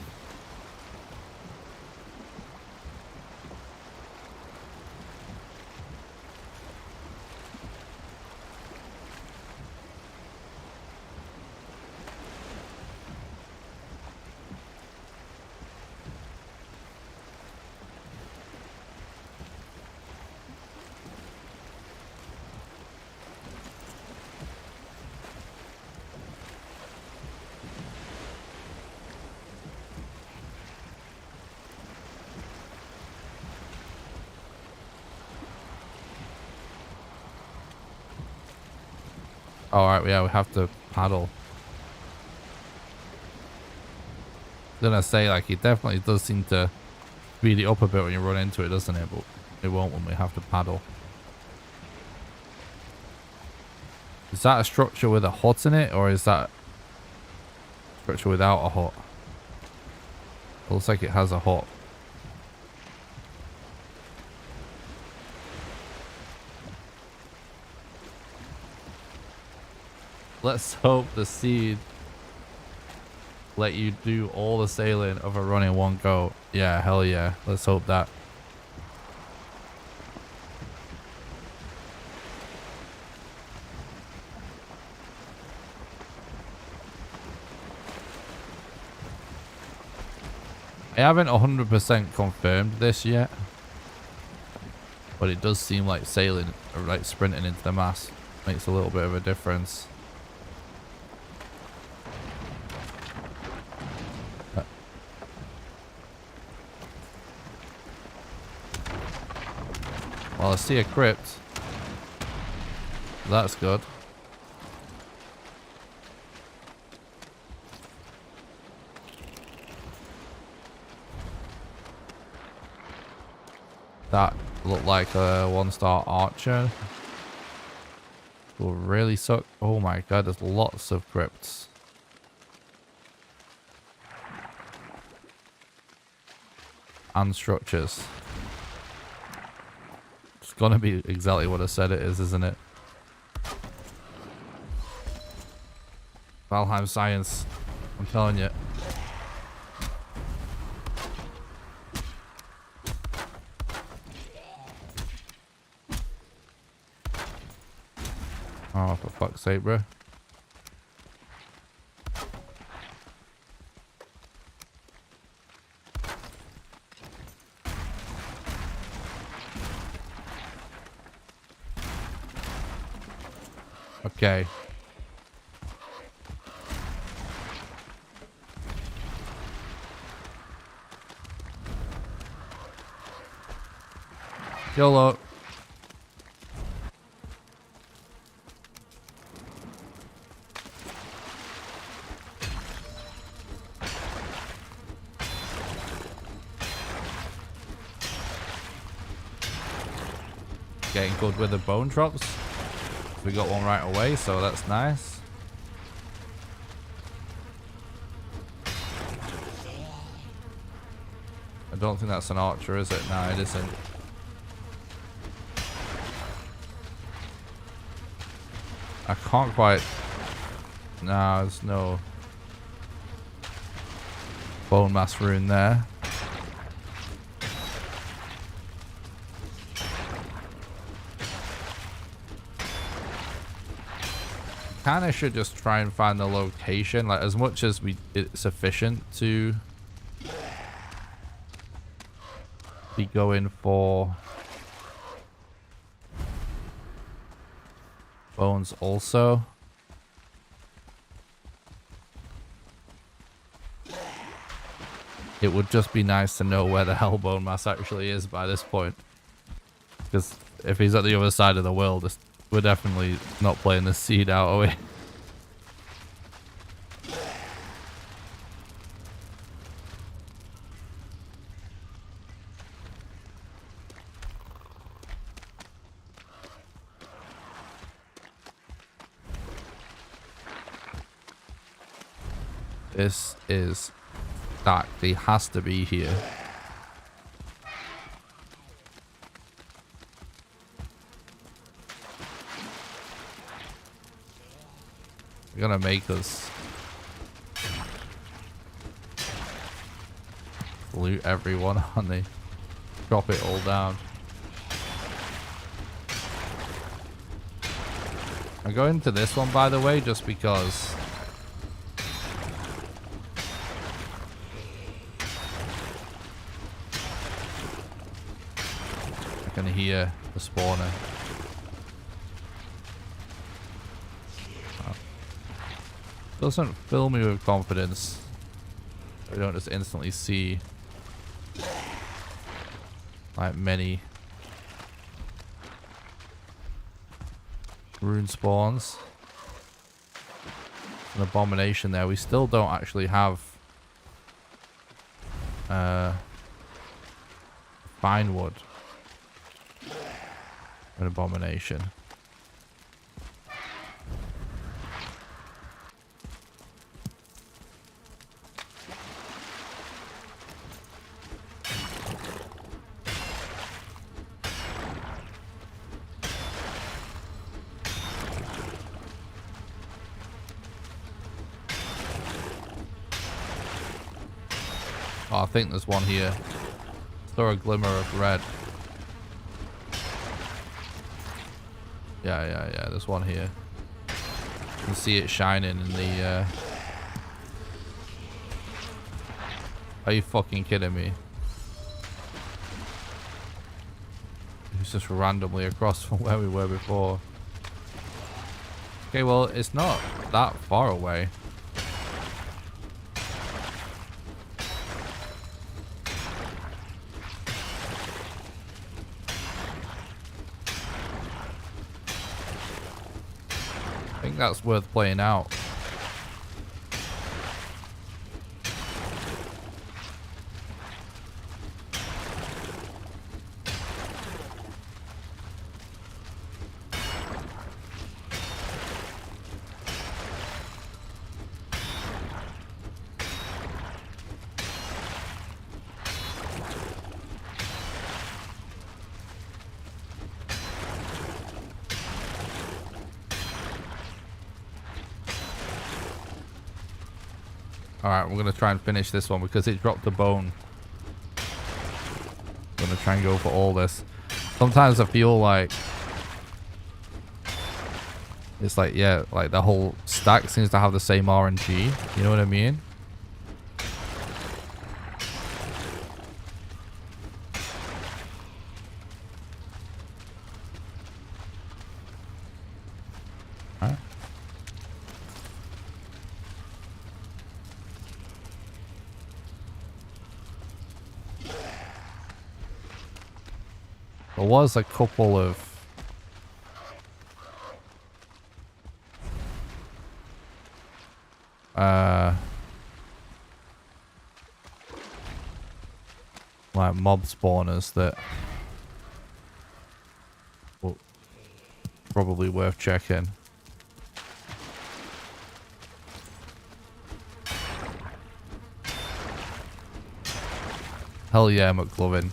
Alright, yeah, we have to paddle. I was gonna say, like, it definitely does seem to speed it up a bit when you run into it, doesn't it? But it won't when we have to paddle. Is that a structure with a hut in it, or is that a structure without a hut? It looks like it has a hut. Let's hope the seed let you do all the sailing of a run in one go. Yeah, hell yeah. Let's hope that. I haven't 100% confirmed this yet, but it does seem like sailing, or like sprinting into the mast, makes a little bit of a difference. Well, I see a crypt. That's good. That looked like a 1-star archer. Will really suck. Oh my god, there's lots of crypts. And structures. It's gonna be exactly what I said it is, isn't it? Valheim science. I'm telling you. Oh, for fuck's sake, bro. Okay. YOLO. Getting good with the bone drops. We got one right away, so that's nice. I don't think that's an archer, is it? No, it isn't. I can't quite... No, there's no Bonemass rune there. Kinda should just try and find the location, like as much as it's efficient to be going for bones also. It would just be nice to know where the hell Bonemass actually is by this point, because if he's at the other side of the world, we're definitely not playing this seed out, are we? This is stacked. He has to be here. They're gonna make us loot everyone, aren't they? Drop it all down. I'm going to this one, by the way, just because I can hear the spawner. Doesn't fill me with confidence. I don't just instantly see like many rune spawns. an abomination there. We still don't actually have fine wood. An abomination. Oh, I think there's one here. Saw a glimmer of red. Yeah. There's one here. You can see it shining in the... Are you fucking kidding me? It's just randomly across from where we were before. Okay, well, it's not that far away. I think that's worth playing out. Alright, we're going to try and finish this one because it dropped a bone. I'm going to try and go for all this. Sometimes I feel like... It's like, yeah, like the whole stack seems to have the same RNG. You know what I mean? Alright. There was a couple of like mob spawners that were probably worth checking. Hell yeah, McLovin.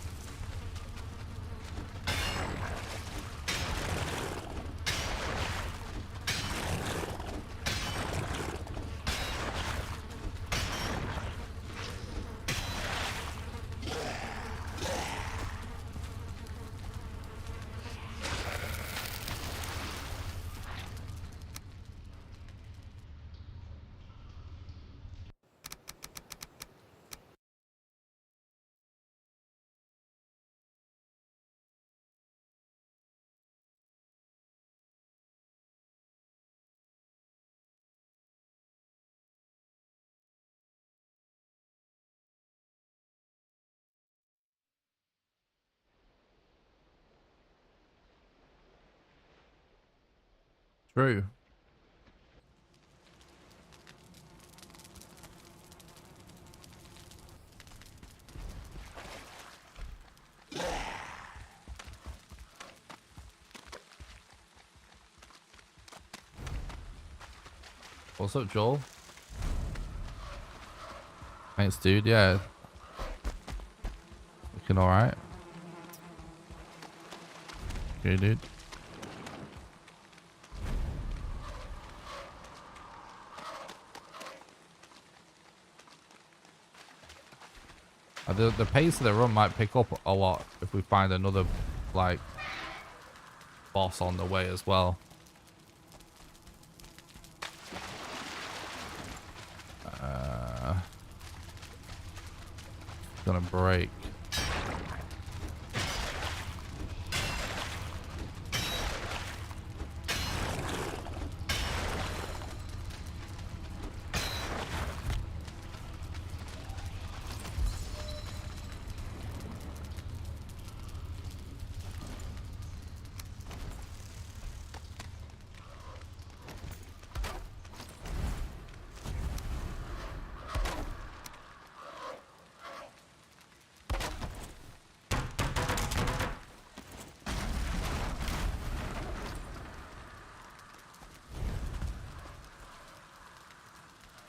True. What's up, Joel? Thanks, dude. Yeah. Looking alright. Okay, dude. The pace of the run might pick up a lot if we find another, like, boss on the way as well. Gonna break.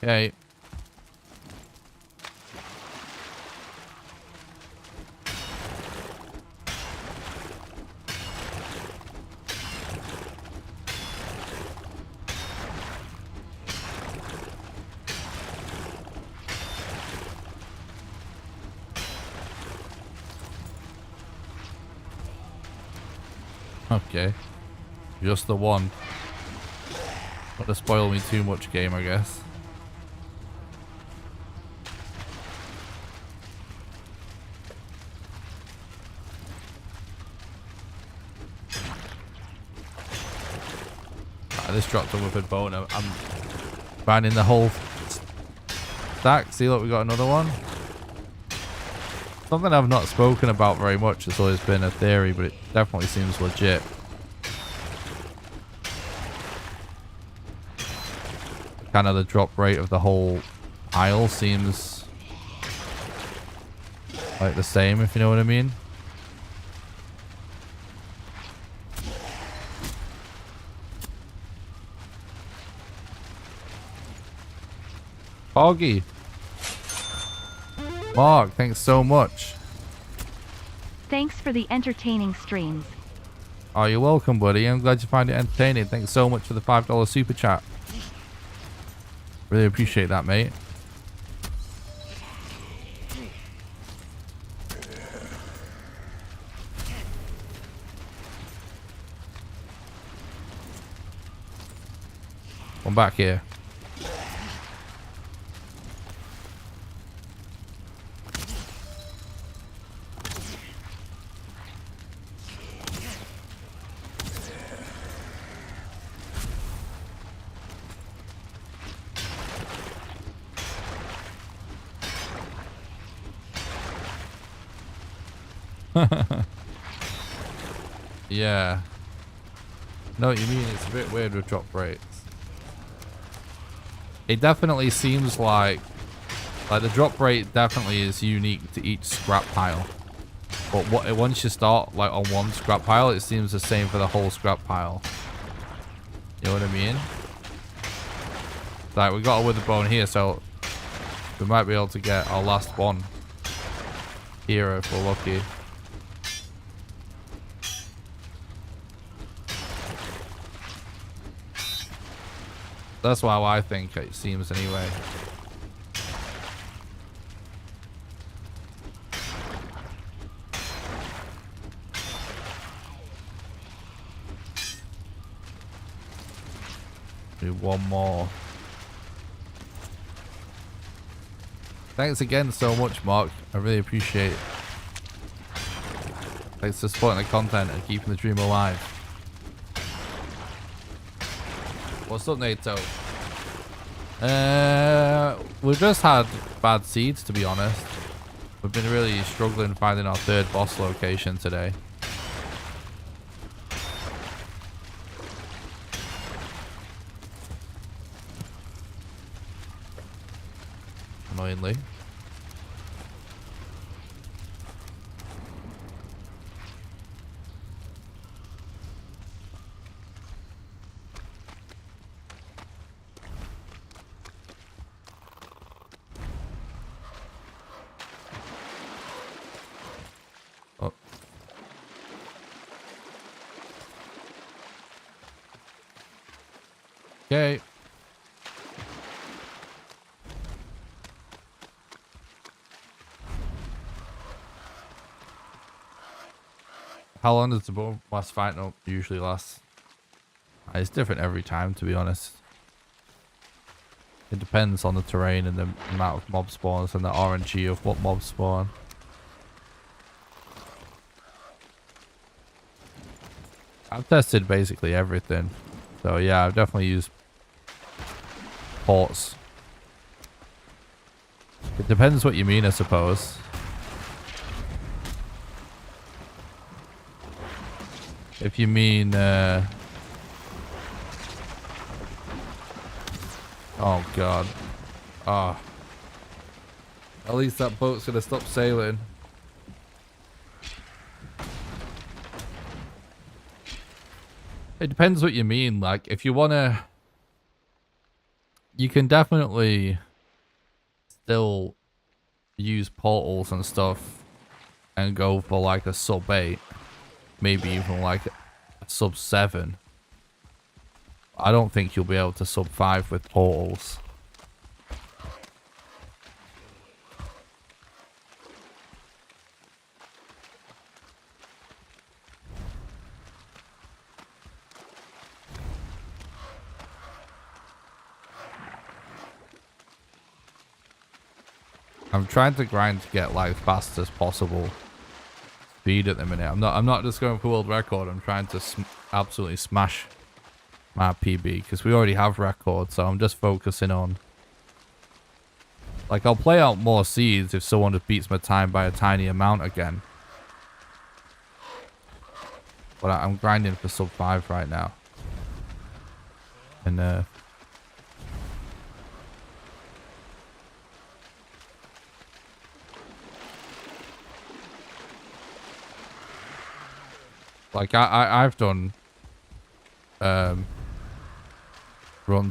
Okay. Okay. Just the one. Not to spoil me too much, game, I guess. Right, this dropped a withered bone. I'm finding the whole stack. See, look, we got another one. Something I've not spoken about very much. It's always been a theory, but it definitely seems legit. Kind of the drop rate of the whole pile seems like the same, if you know what I mean. Foggy. Mark, thanks so much. Thanks for the entertaining streams. Oh, you're welcome, buddy. I'm glad you find it entertaining. Thanks so much for the $5 super chat. Really appreciate that, mate. Come back here. Yeah. Know what you mean? It's a bit weird with drop rates. It definitely seems like the drop rate definitely is unique to each scrap pile. But once you start like on one scrap pile, it seems the same for the whole scrap pile. You know what I mean? Like, we got a wither bone here, so we might be able to get our last one here if we're lucky. That's how I think it seems anyway. Do one more. Thanks again so much, Mark. I really appreciate it. Thanks for supporting the content and keeping the dream alive. What's up, NATO? We've just had bad seeds, to be honest. We've been really struggling finding our third boss location today. Annoyingly. Okay. How long does the boss fight usually last? It's different every time, to be honest. It depends on the terrain and the amount of mob spawns and the RNG of what mobs spawn. I've tested basically everything. So yeah, I've definitely used ports. It depends what you mean, I suppose. If you mean, oh god. Ah. At least that boat's gonna stop sailing. It depends what you mean. Like, if you wanna you can definitely still use portals and stuff and go for like a sub 8, maybe even like a sub 7. I don't think you'll be able to sub 5 with portals. I'm trying to grind to get like fast as possible speed at the minute. I'm not just going for world record. I'm trying to absolutely smash my PB because we already have records, so I'm just focusing on, like, I'll play out more seeds if someone just beats my time by a tiny amount again. But I'm grinding for sub 5 right now. And like I've done runs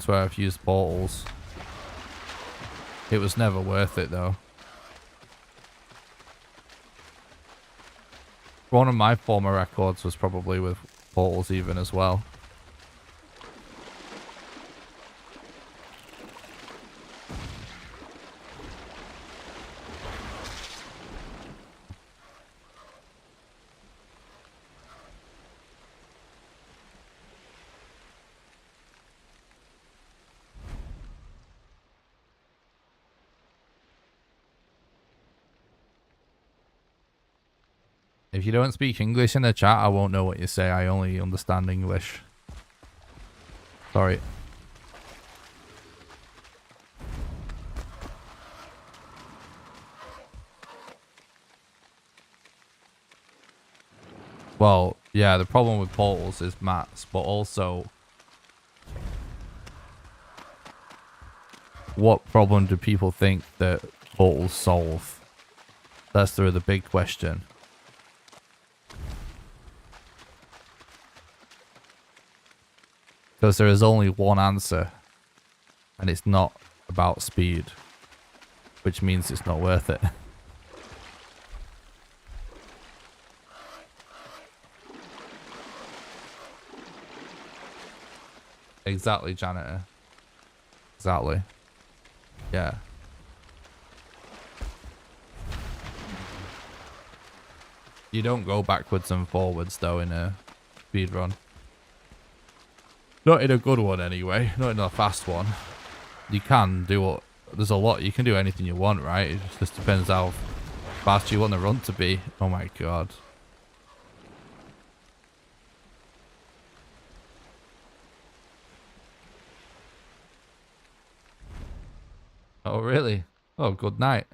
where I've used portals. It was never worth it though. One of my former records was probably with portals even as well. If you don't speak English in the chat, I won't know what you say. I only understand English. Sorry. Well, yeah, the problem with portals is maths, but also what problem do people think that portals solve? That's the big question. Because there is only one answer, and it's not about speed, which means it's not worth it. Exactly, janitor. Exactly. Yeah. You don't go backwards and forwards though in a speedrun. Not in a good one anyway. Not in a fast one. You can do what... There's a lot. You can do anything you want, right? It just depends how fast you want the run to be. Oh my god. Oh really? Oh, good night.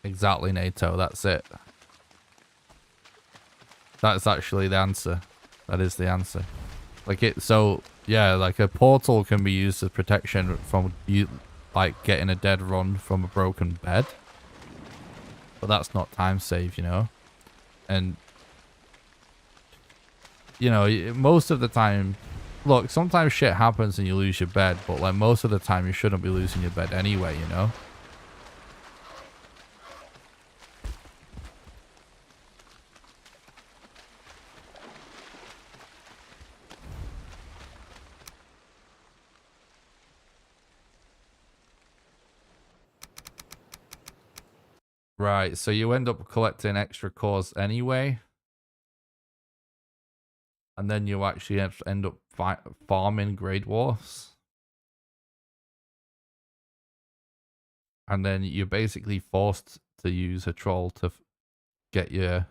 Exactly, NATO. That's it. That's actually the answer. That is the answer. Like it. So yeah, like a portal can be used as protection from you, like getting a dead run from a broken bed. But that's not time save, you know. And you know, most of the time, look, sometimes shit happens and you lose your bed, but like most of the time you shouldn't be losing your bed anyway, you know. Right, so you end up collecting extra cores anyway. And then you actually end up farming Grey Dwarfs. And then you're basically forced to use a troll to get your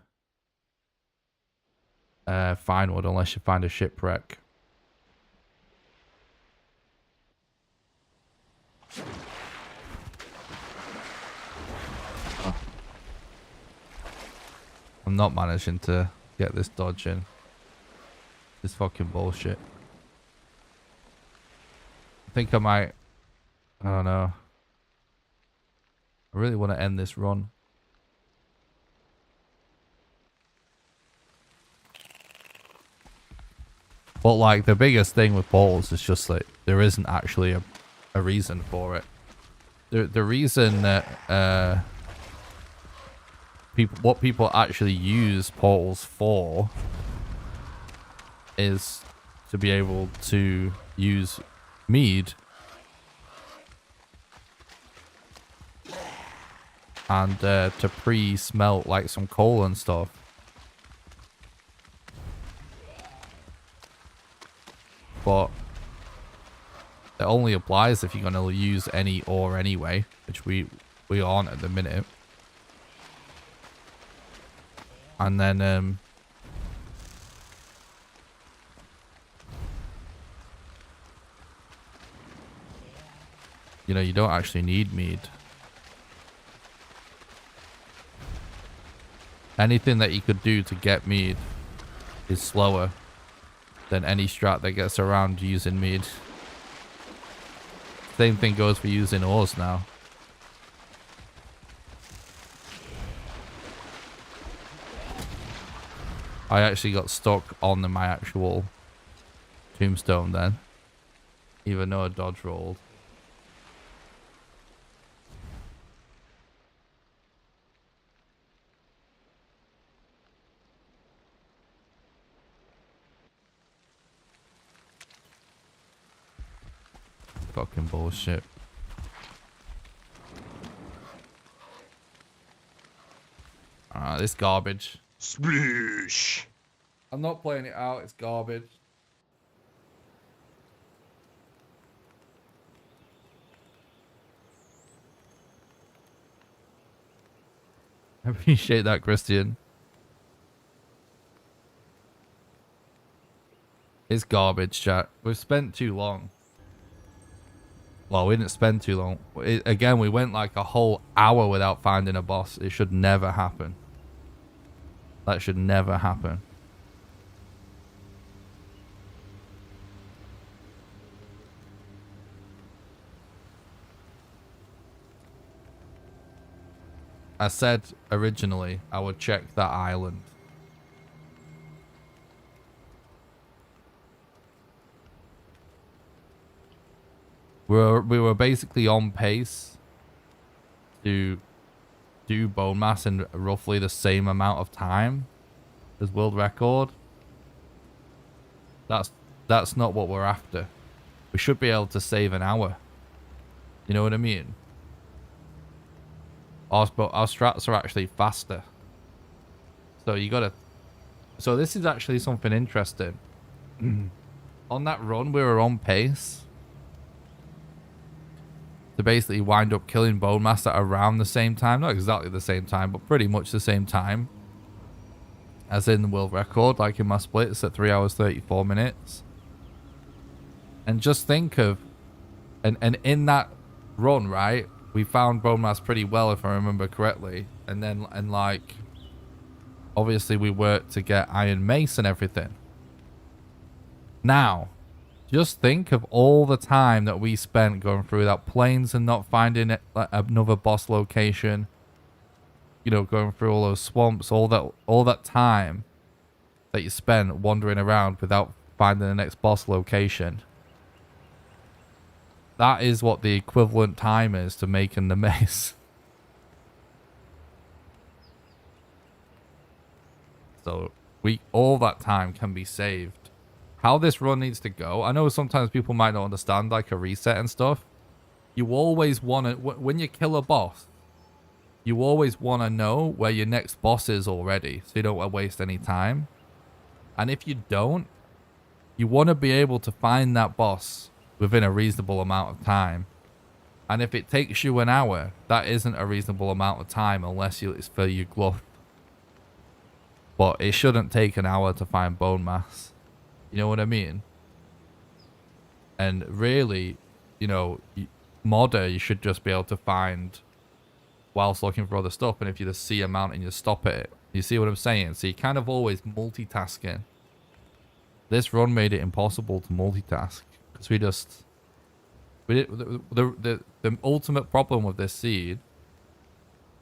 fine wood unless you find a shipwreck. I'm not managing to get this dodge in. This fucking bullshit. I think I might... I don't know. I really want to end this run. But like the biggest thing with portals is just like there isn't actually a reason for it. The reason that what people actually use portals for is to be able to use mead and to pre-smelt like some coal and stuff. But it only applies if you're going to use any ore anyway, which we aren't at the minute. And then you know, you don't actually need mead. Anything that you could do to get mead is slower than any strat that gets around using mead. Same thing goes for using ores now. I actually got stuck on my actual tombstone then, even though I dodge rolled. Fucking bullshit. This garbage. Sploosh. I'm not playing it out, it's garbage. I appreciate that, Christian. It's garbage, chat. We've spent too long. Well, we didn't spend too long. Again, we went like a whole hour without finding a boss. It should never happen. That should never happen. I said originally I would check that island. We were basically on pace to do Bonemass in roughly the same amount of time as world record. That's not what we're after. We should be able to save an hour. You know what I mean? Our strats are actually faster. So you gotta... So this is actually something interesting. On that run, we were on pace to basically wind up killing Bonemass at around the same time. Not exactly the same time, but pretty much the same time as in the world record, like in my splits at 3 hours 34 minutes. And just think of... And in that run, right, we found Bonemass pretty well, if I remember correctly. And then, and like, obviously we worked to get Iron Mace and everything. Now, just think of all the time that we spent going through that plains and not finding it, like, another boss location. You know, going through all those swamps, all that time that you spent wandering around without finding the next boss location. That is what the equivalent time is to making the mace. So all that time can be saved. How this run needs to go, I know sometimes people might not understand like a reset and stuff. You always want to, when you kill a boss, you always want to know where your next boss is already, so you don't waste any time. And if you don't, you want to be able to find that boss within a reasonable amount of time. And if it takes you an hour, that isn't a reasonable amount of time unless it's for your gluff. but it shouldn't take an hour to find bone mass. You know what I mean? And really, you know, modder you should just be able to find whilst looking for other stuff. And if you just see a mountain, you stop it. You see what I'm saying? So you're kind of always multitasking. This run made it impossible to multitask because the ultimate problem with this seed,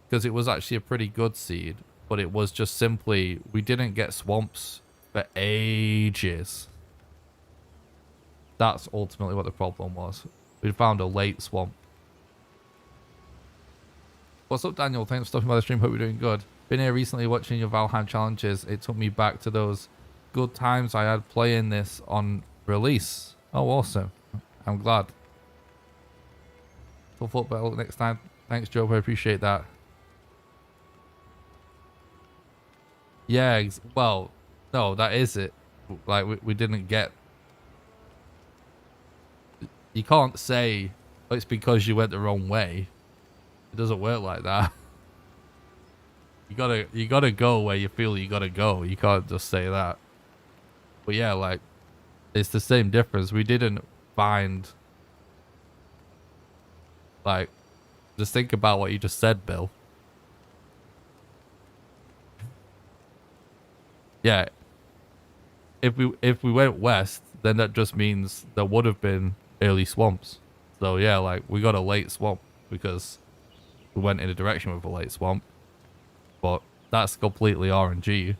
because it was actually a pretty good seed, but it was just simply we didn't get swamps for ages. That's ultimately what the problem was. We found a late swamp. What's up, Daniel? Thanks for stopping by the stream. Hope you're doing good. Been here recently watching your Valheim challenges. It took me back to those good times I had playing this on release. Oh, awesome. I'm glad. Full foot battle next time. Thanks, Joe. I appreciate that. Yeah, well, no, that is it. Like, we didn't get... You can't say, oh, it's because you went the wrong way. It doesn't work like that. You gotta go where you feel you gotta go. You can't just say that. But yeah, like, it's the same difference. We didn't find... Like, just think about what you just said, Bill. Yeah. If we went west, then that just means there would have been early swamps. So yeah, like, we got a late swamp because we went in a direction with a late swamp. But that's completely RNG.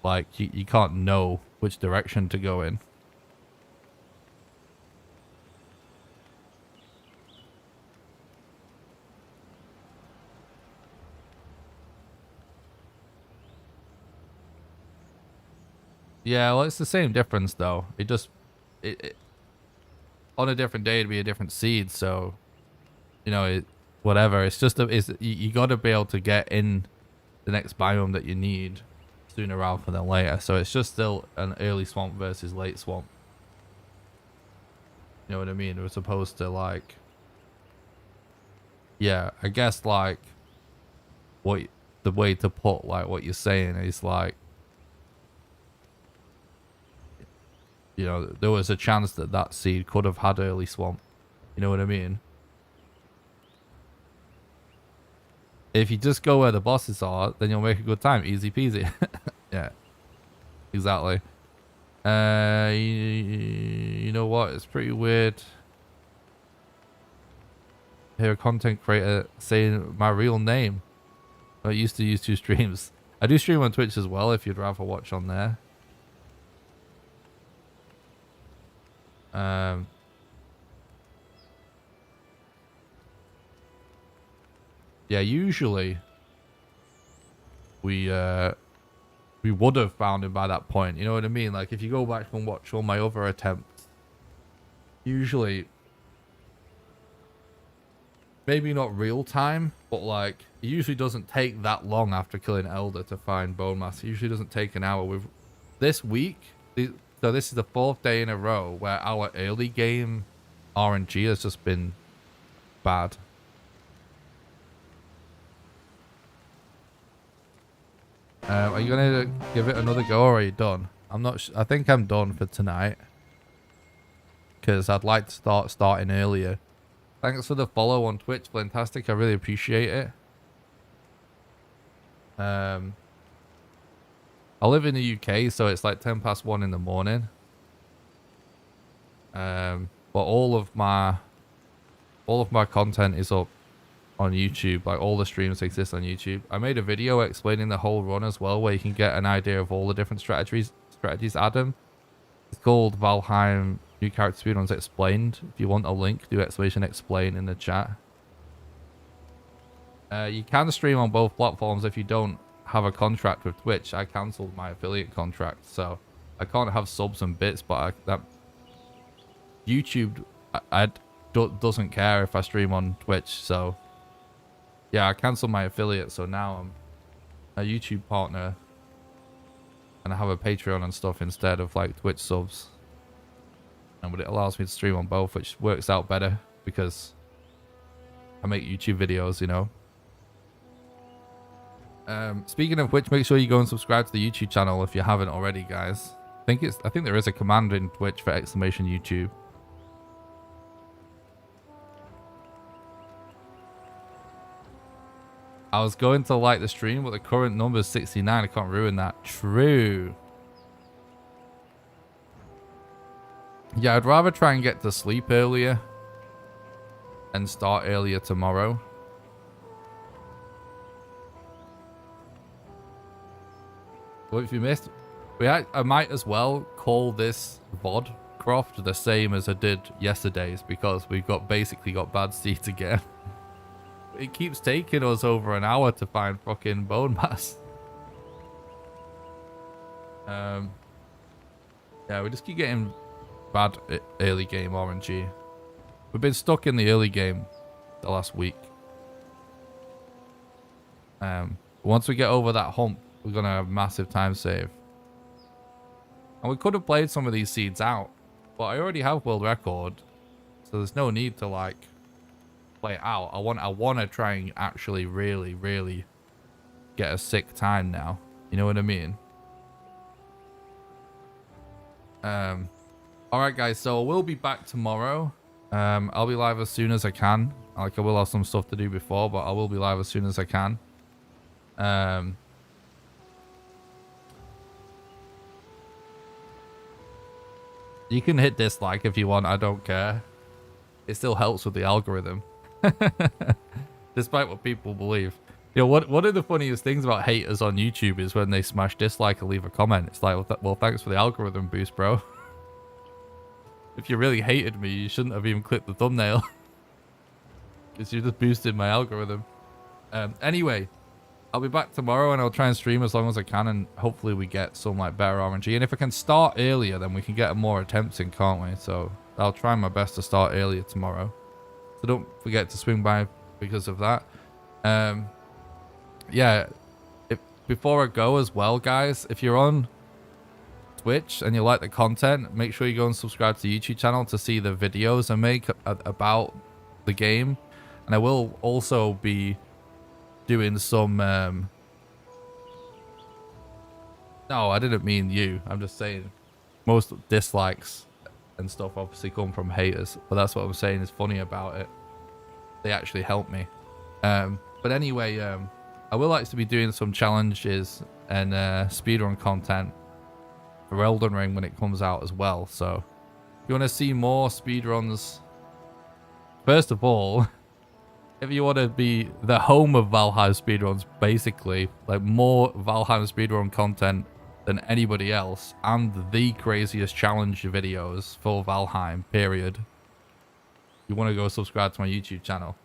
Like, you can't know which direction to go in. Yeah, well, it's the same difference though. It just on a different day it'd be a different seed, so you know, whatever. It's just you got to be able to get in the next biome that you need sooner rather than later. So it's just still an early swamp versus late swamp. You know what I mean? We're supposed to, like, yeah, I guess, like, what the way to put, like, what you're saying is, like, you know, there was a chance that that seed could have had early swamp. You know what I mean? If you just go where the bosses are, then you'll make a good time. Easy peasy. Yeah, exactly. You know what? It's pretty weird. Hear a content creator saying my real name. I used to use 2 streams. I do stream on Twitch as well if you'd rather watch on there. Yeah, usually we would have found him by that point. You know what I mean? Like, if you go back and watch all my other attempts, usually, maybe not real time, but like, it usually doesn't take that long after killing Elder to find Bonemass. It usually doesn't take an hour. With this week, so this is the 4th day in a row where our early game RNG has just been bad. Are you gonna give it another go, or are you done? I'm not. I think I'm done for tonight because I'd like to starting earlier. Thanks for the follow on Twitch, fantastic. I really appreciate it. I live in the UK, so it's like 1:10 in the morning. But all of my content is up on YouTube. Like, all the streams exist on YouTube. I made a video explaining the whole run as well, where you can get an idea of all the different strategies Adam. It's called Valheim New Character Speedruns Explained. If you want a link, do exclamation explain in the chat. You can stream on both platforms if you don't have a contract with Twitch. I cancelled my affiliate contract, so I can't have subs and bits, but YouTube doesn't care if I stream on Twitch, so yeah, I cancelled my affiliate, so now I'm a YouTube partner and I have a Patreon and stuff instead of like Twitch subs. But it allows me to stream on both, which works out better because I make YouTube videos, you know. Speaking of which, make sure you go and subscribe to the YouTube channel if you haven't already, guys. I think there is a command in Twitch for !YouTube. I was going to like the stream, but the current number is 69. I can't ruin that. True. Yeah, I'd rather try and get to sleep earlier and start earlier tomorrow. Well, if you missed, I might as well call this VOD Croft the same as I did yesterday's, because we've basically got bad seeds again. It keeps taking us over an hour to find fucking Bonemass. Yeah, we just keep getting bad early game RNG. We've been stuck in the early game the last week. Once we get over that hump, we're gonna have massive time save. And we could have played some of these seeds out, but I already have world record, so there's no need to like play it out. I want to try and actually really get a sick time now. You know what I mean? Alright guys, so we'll be back tomorrow. I'll be live as soon as I can. Like, I will have some stuff to do before, but I will be live as soon as I can. You can hit dislike if you want, I don't care. It still helps with the algorithm. Despite what people believe. You know, one of the funniest things about haters on YouTube is when they smash dislike or leave a comment. It's like, well, thanks for the algorithm boost, bro. If you really hated me, you shouldn't have even clicked the thumbnail. Because you just boosted my algorithm. Anyway, I'll be back tomorrow and I'll try and stream as long as I can, and hopefully we get some like better RNG. And if I can start earlier, then we can get more attempts in, can't we? So I'll try my best to start earlier tomorrow. So don't forget to swing by because of that. Yeah, before I go as well, guys, if you're on Twitch and you like the content, make sure you go and subscribe to the YouTube channel to see the videos I make about the game. And I will also be doing some no, I didn't mean you. I'm just saying most dislikes and stuff obviously come from haters, but that's what I'm saying is funny about it. They actually help me. But anyway, I will like to be doing some challenges and speedrun content for Elden Ring when it comes out as well. So if you want to see more speedruns, first of all, if you want to be the home of Valheim speedruns, basically, like more Valheim speedrun content than anybody else, and the craziest challenge videos for Valheim, period, you want to go subscribe to my YouTube channel.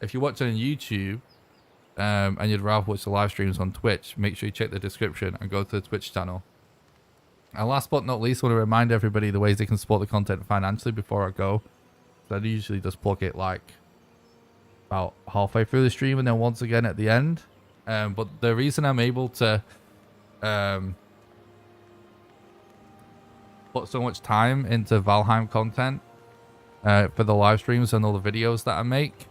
If you're watching on YouTube and you'd rather watch the live streams on Twitch, make sure you check the description and go to the Twitch channel. And last but not least, I want to remind everybody the ways they can support the content financially before I go. So I usually just plug it like about halfway through the stream and then once again at the end. But the reason I'm able to put so much time into Valheim content for the live streams and all the videos that I make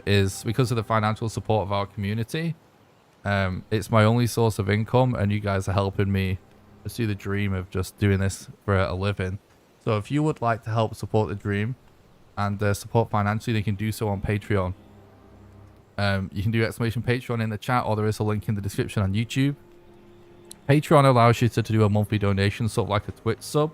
is because of the financial support of our community. It's my only source of income, and you guys are helping me pursue the dream of just doing this for a living. So if you would like to help support the dream and support financially, you can do so on Patreon. You can do !Patreon in the chat, or there is a link in the description on YouTube. Patreon allows you to do a monthly donation, sort of like a Twitch sub,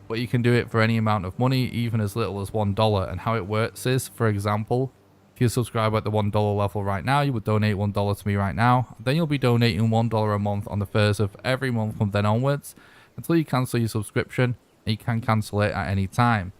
but you can do it for any amount of money, even as little as $1. And how it works is, for example, if you subscribe at the $1 level right now, you would donate $1 to me right now. Then you'll be donating $1 a month on the first of every month from then onwards until you cancel your subscription, and you can cancel it at any time.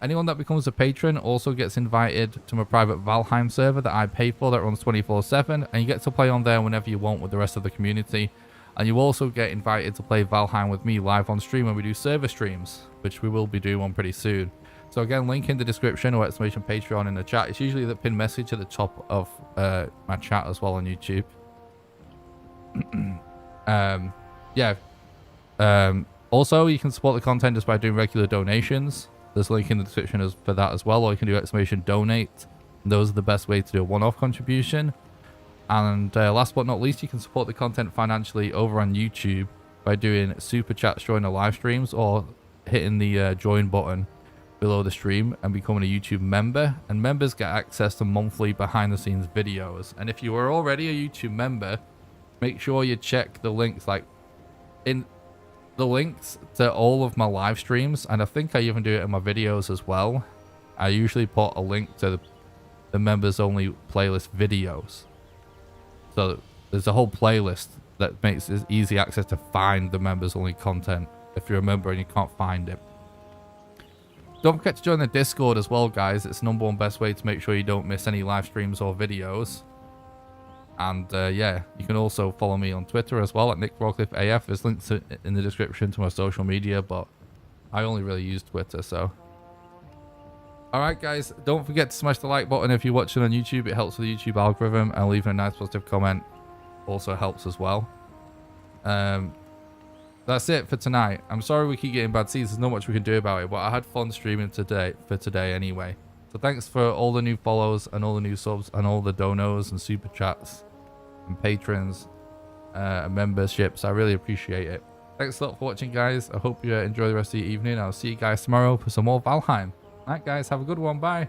Anyone that becomes a patron also gets invited to my private Valheim server that I pay for, that runs 24/7, and you get to play on there whenever you want with the rest of the community. And you also get invited to play Valheim with me live on stream when we do server streams, which we will be doing one pretty soon. So again, link in the description or !Patreon in the chat. It's usually the pinned message at the top of my chat as well on YouTube. Also, you can support the content just by doing regular donations. There's a link in the description for that as well, or you can do !Donate. Those are the best way to do a one-off contribution. And last but not least, you can support the content financially over on YouTube by doing super chats during the live streams or hitting the join button below the stream and becoming a YouTube member. And members get access to monthly behind the scenes videos. And if you are already a YouTube member, make sure you check the links, like in the links to all of my live streams. And I think I even do it in my videos as well. I usually put a link to the members only playlist videos. So there's a whole playlist that makes it easy access to find the members only content if you're a member and you can't find it. Don't forget to join the Discord as well, guys. It's the #1 best way to make sure you don't miss any live streams or videos. And yeah, you can also follow me on Twitter as well at NickRawcliffeAF. There's links in the description to my social media, but I only really use Twitter, so. Alright guys, don't forget to smash the like button if you're watching on YouTube. It helps with the YouTube algorithm, and leaving a nice positive comment also helps as well. That's it for tonight. I'm sorry we keep getting bad seeds. There's not much we can do about it, but I had fun streaming today anyway. So thanks for all the new follows and all the new subs and all the donos and super chats and patrons and memberships. I really appreciate it. Thanks a lot for watching, guys. I hope you enjoy the rest of your evening. I'll see you guys tomorrow for some more Valheim. Alright guys, have a good one. Bye.